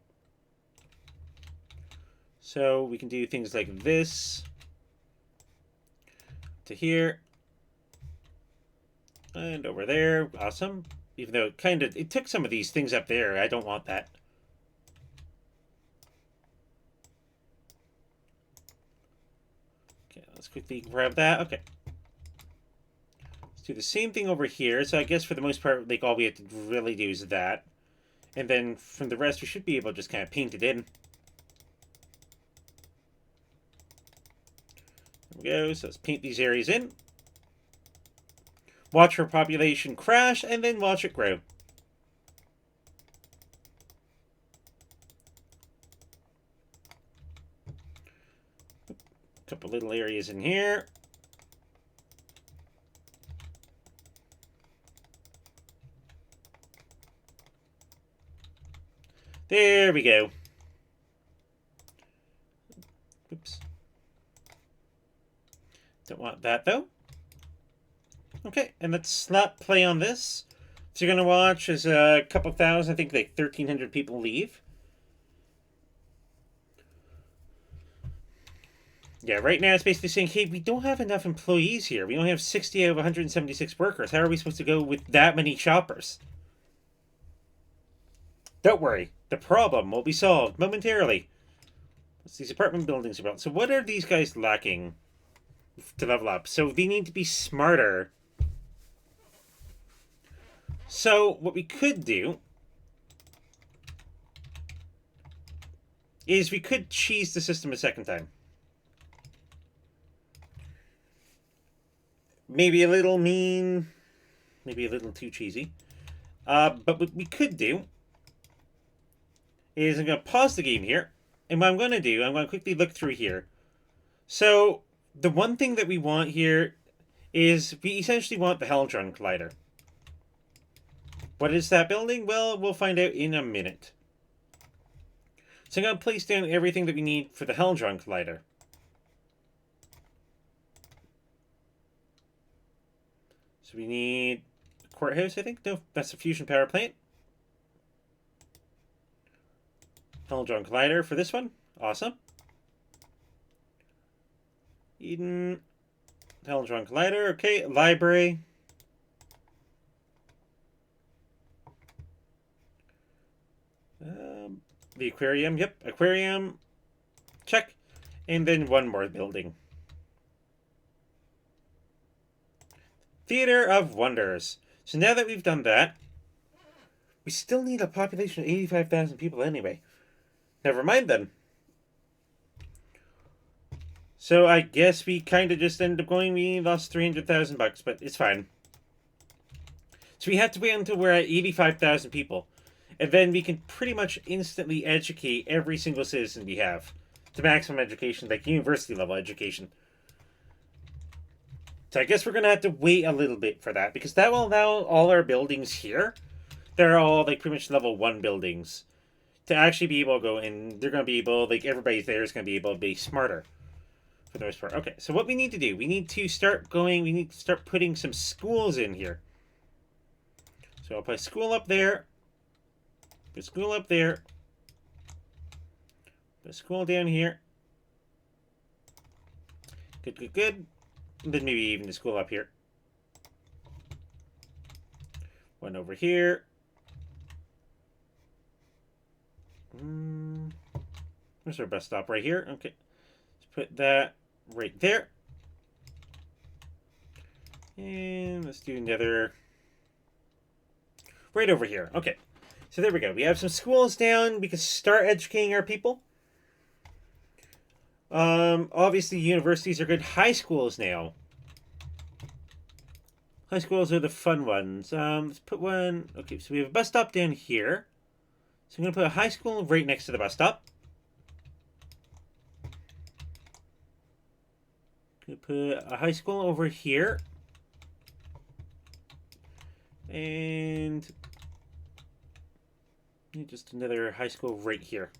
So we can do things like this to here and over there. Awesome. Even though it took some of these things up there. I don't want that. Okay, let's quickly grab that. Okay. Let's do the same thing over here. So I guess for the most part, like, all we have to really do is that. And then from the rest, we should be able to just kind of paint it in. There we go. So let's paint these areas in. Watch our population crash, and then watch it grow. A couple little areas in here. There we go. Oops. Don't want that, though. Okay, and let's slap play on this. So you're going to watch as a couple thousand, I think like 1,300 people leave. Yeah, right now it's basically saying, hey, we don't have enough employees here. We only have 60 out of 176 workers. How are we supposed to go with that many shoppers? Don't worry. The problem will be solved momentarily. What's these apartment buildings about? So what are these guys lacking to level up? So they need to be smarter. So what we could do is we could cheese the system a second time. Maybe a little mean, maybe a little too cheesy. But what we could do is I'm going to pause the game here. And what I'm going to do, I'm going to quickly look through here. So the one thing that we want here is we essentially want the Hadron Collider. What is that building? Well, we'll find out in a minute. So I'm going to place down everything that we need for the Hadron Collider. So we need a courthouse, I think. No, that's a fusion power plant. Hadron Collider for this one. Awesome. Eden. Hadron Collider. Okay, library. The aquarium. Yep, aquarium. Check. And then one more building. Theater of Wonders. So now that we've done that, we still need a population of 85,000 people anyway. Never mind then. So I guess we kind of just ended up going, we lost 300,000 bucks, but it's fine. So So we have to wait until we're at 85,000 people. And then we can pretty much instantly educate every single citizen we have to maximum education, like university level education. So I guess we're going to have to wait a little bit for that, because that will allow all our buildings here, they're all like pretty much level 1 buildings, to actually be able to go, and they're going to be able, like everybody there is going to be able to be smarter for the most part. Okay, so what we need to do, we need to start putting some schools in here. So I'll put a school up there, put a school up there, put a school down here. Good, good, good. And then maybe even the school up here. One over here. Where's our bus stop? Right here. Okay. Let's put that right there. And let's do another right over here. Okay. So there we go. We have some schools down. We can start educating our people. Obviously universities are good. High schools now. High schools are the fun ones. Let's put one. Okay, so we have a bus stop down here. So I'm going to put a high school right next to the bus stop. Going to put a high school over here. And just another high school right here.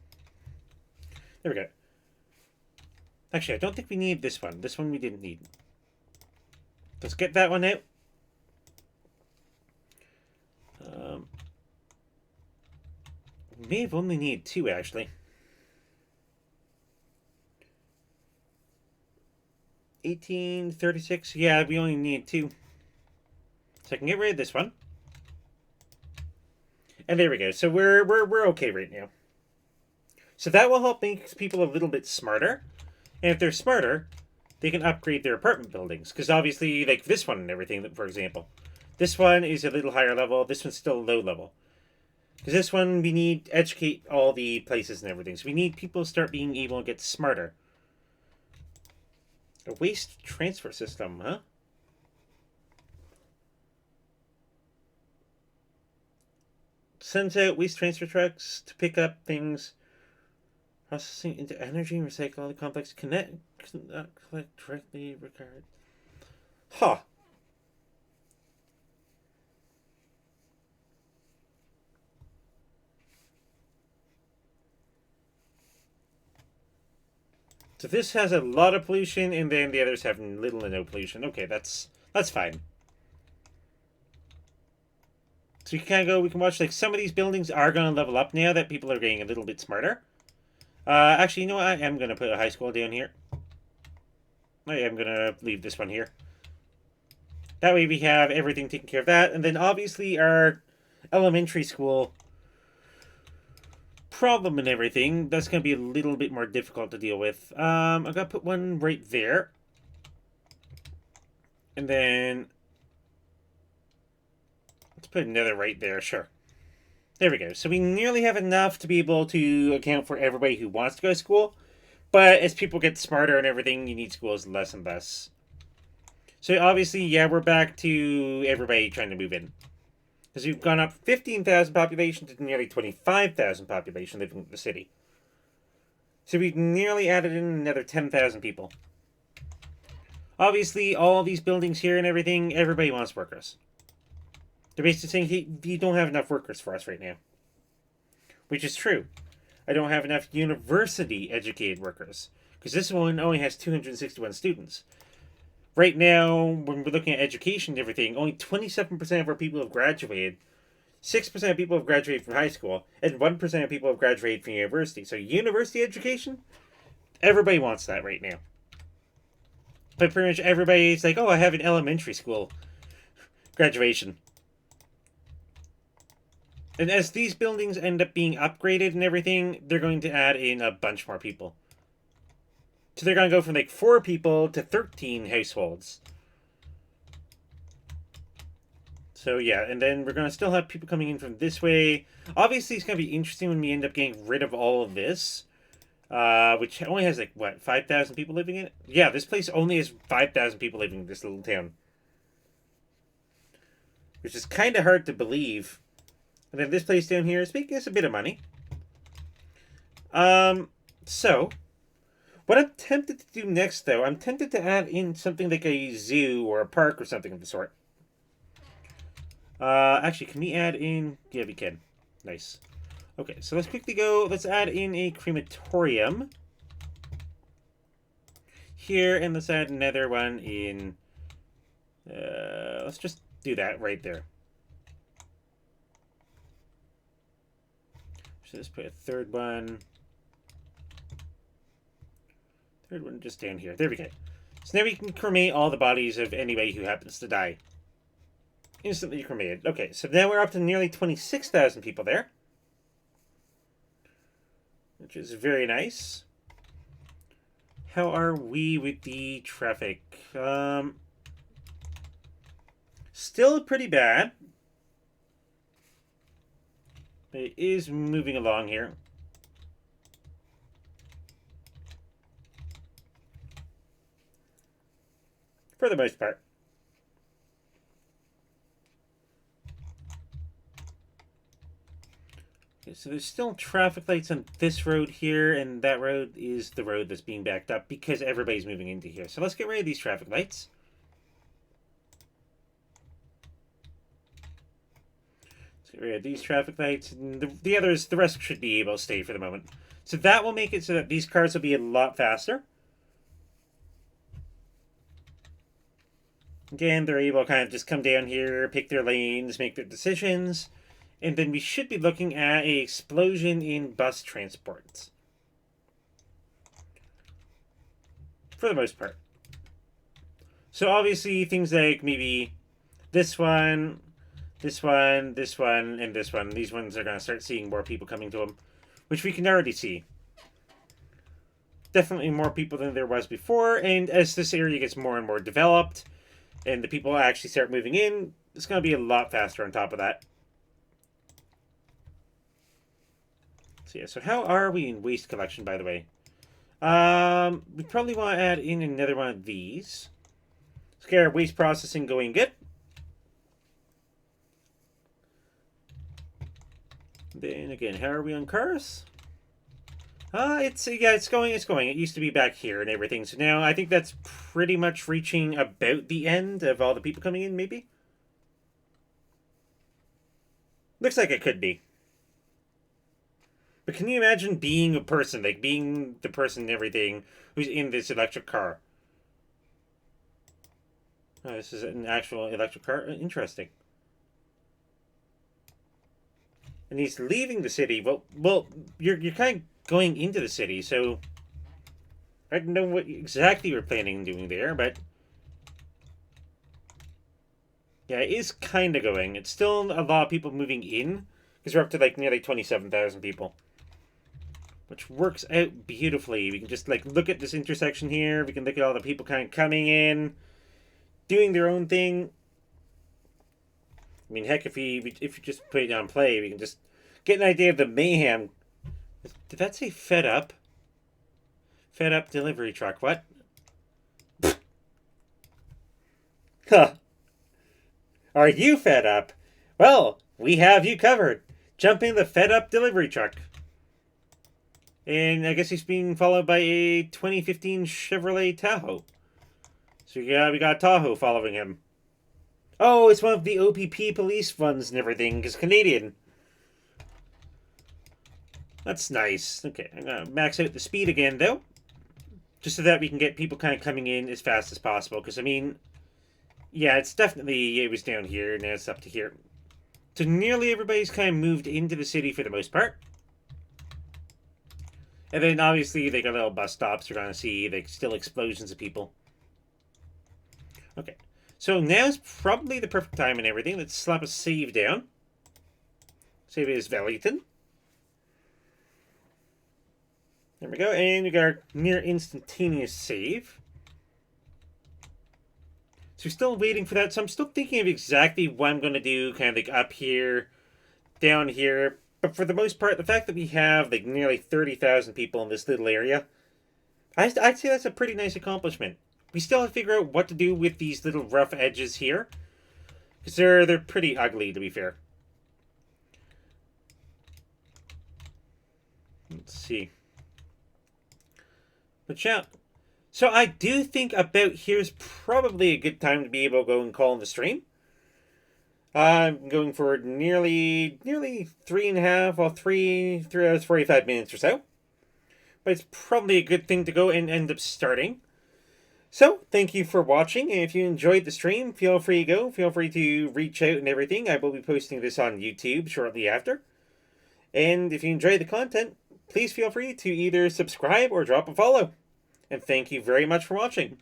There we go. Actually, I don't think we need this one. This one we didn't need. Let's get that one out. We may have only need 2, actually. 1836. Yeah, we only need 2. So I can get rid of this one. And there we go. So we're okay right now. So that will help make people a little bit smarter. And if they're smarter, they can upgrade their apartment buildings. Because obviously, like this one and everything, for example. This one is a little higher level. This one's still low level. Because this one, we need to educate all the places and everything. So we need people to start being able to get smarter. A waste transfer system, huh? Sends out waste transfer trucks to pick up things. Processing into energy and recycle all the complex collect directly regard. Huh. So this has a lot of pollution, and then the others have little or no pollution. Okay, that's fine. So we can kind of go, we can watch, like, some of these buildings are going to level up now that people are getting a little bit smarter. Actually, you know what? I am going to put a high school down here. I am going to leave this one here. That way we have everything taken care of that. And then obviously our elementary school problem and everything, that's going to be a little bit more difficult to deal with. I'm going to put one right there. And then let's put another right there, sure. There we go. So we nearly have enough to be able to account for everybody who wants to go to school. But as people get smarter and everything, you need schools less and less. So obviously, yeah, we're back to everybody trying to move in. Because we've gone up 15,000 population to nearly 25,000 population living in the city. So we've nearly added in another 10,000 people. Obviously, all these buildings here and everything, everybody wants workers. They're basically saying, hey, you don't have enough workers for us right now. Which is true. I don't have enough university-educated workers. Because this one only has 261 students. Right now, when we're looking at education and everything, only 27% of our people have graduated. 6% of people have graduated from high school. And 1% of people have graduated from university. So university education, everybody wants that right now. But pretty much everybody's like, oh, I have an elementary school graduation. And as these buildings end up being upgraded and everything, they're going to add in a bunch more people. So they're going to go from like 4 people to 13 households. So yeah, and then we're going to still have people coming in from this way. Obviously, it's going to be interesting when we end up getting rid of all of this. Which only has like, what, 5,000 people living in it? Yeah, this place only has 5,000 people living in this little town. which is kind of hard to believe. And then this place down here is making us a bit of money. So, what I'm tempted to do next, though, I'm tempted to add in something like a zoo or a park or something of the sort. Actually, can we add in... Yeah, we can. Nice. Okay, so let's quickly go. Let's add in a crematorium here, and let's add another one in... let's just do that right there. So let's put a third one. Third one just down here. There we go. So now we can cremate all the bodies of anybody who happens to die. Instantly cremated. Okay, so now we're up to nearly 26,000 people there. Which is very nice. How are we with the traffic? Still pretty bad. It is moving along here. For the most part. Okay, so there's still traffic lights on this road here, and that road is the road that's being backed up because everybody's moving into here. So let's get rid of these traffic lights. Let's get rid of these traffic lights. And the others, the rest should be able to stay for the moment. So that will make it so that these cars will be a lot faster. Again, they're able to kind of just come down here, pick their lanes, make their decisions. And then we should be looking at an explosion in bus transports. For the most part. So obviously things like maybe this one, this one, this one, and this one. These ones are going to start seeing more people coming to them. Which we can already see. Definitely more people than there was before. And as this area gets more and more developed, and the people actually start moving in, it's going to be a lot faster on top of that. So yeah, so how are we in waste collection, by the way? We probably want to add in another one of these. Let's get our waste processing going good. Then again, how are we on cars? It's going. It used to be back here and everything. So now I think that's pretty much reaching about the end of all the people coming in, maybe? Looks like it could be. But can you imagine being a person, like being the person and everything who's in this electric car? Oh, this is an actual electric car? Interesting. And he's leaving the city. Well, you're kind of going into the city, so I don't know what exactly you're planning on doing there, but yeah, it is kind of going. It's still a lot of people moving in, because we're up to like nearly 27,000 people, which works out beautifully. We can just like look at this intersection here. We can look at all the people kind of coming in, doing their own thing. I mean, heck, if you just put it on play, we can just get an idea of the mayhem. Did that say fed up? Fed up delivery truck, what? Huh. Are you fed up? Well, we have you covered. Jump in the fed up delivery truck. And I guess he's being followed by a 2015 Chevrolet Tahoe. So yeah, we got Tahoe following him. Oh, it's one of the OPP police funds and everything, because Canadian. That's nice. Okay, I'm going to max out the speed again, though. Just so that we can get people kind of coming in as fast as possible. Because, I mean, yeah, it was down here, now it's up to here. So nearly everybody's kind of moved into the city for the most part. And then, obviously, they got little bus stops. You're going to see, like, still explosions of people. Okay. So now's probably the perfect time and everything. Let's slap a save down. Save it as Valleyton. There we go. And we got our near instantaneous save. So we're still waiting for that. So I'm still thinking of exactly what I'm going to do. Kind of like up here, down here. But for the most part, the fact that we have like nearly 30,000 people in this little area, I'd say that's a pretty nice accomplishment. We still have to figure out what to do with these little rough edges here. Because they're pretty ugly, to be fair. Let's see. But yeah. So I do think about here's probably a good time to be able to go and call in the stream. I'm going for nearly 3.5, well, 3 hours 45 minutes or so. But it's probably a good thing to go and end up starting. So, thank you for watching, and if you enjoyed the stream, feel free to reach out and everything. I will be posting this on YouTube shortly after. And if you enjoy the content, please feel free to either subscribe or drop a follow. And thank you very much for watching.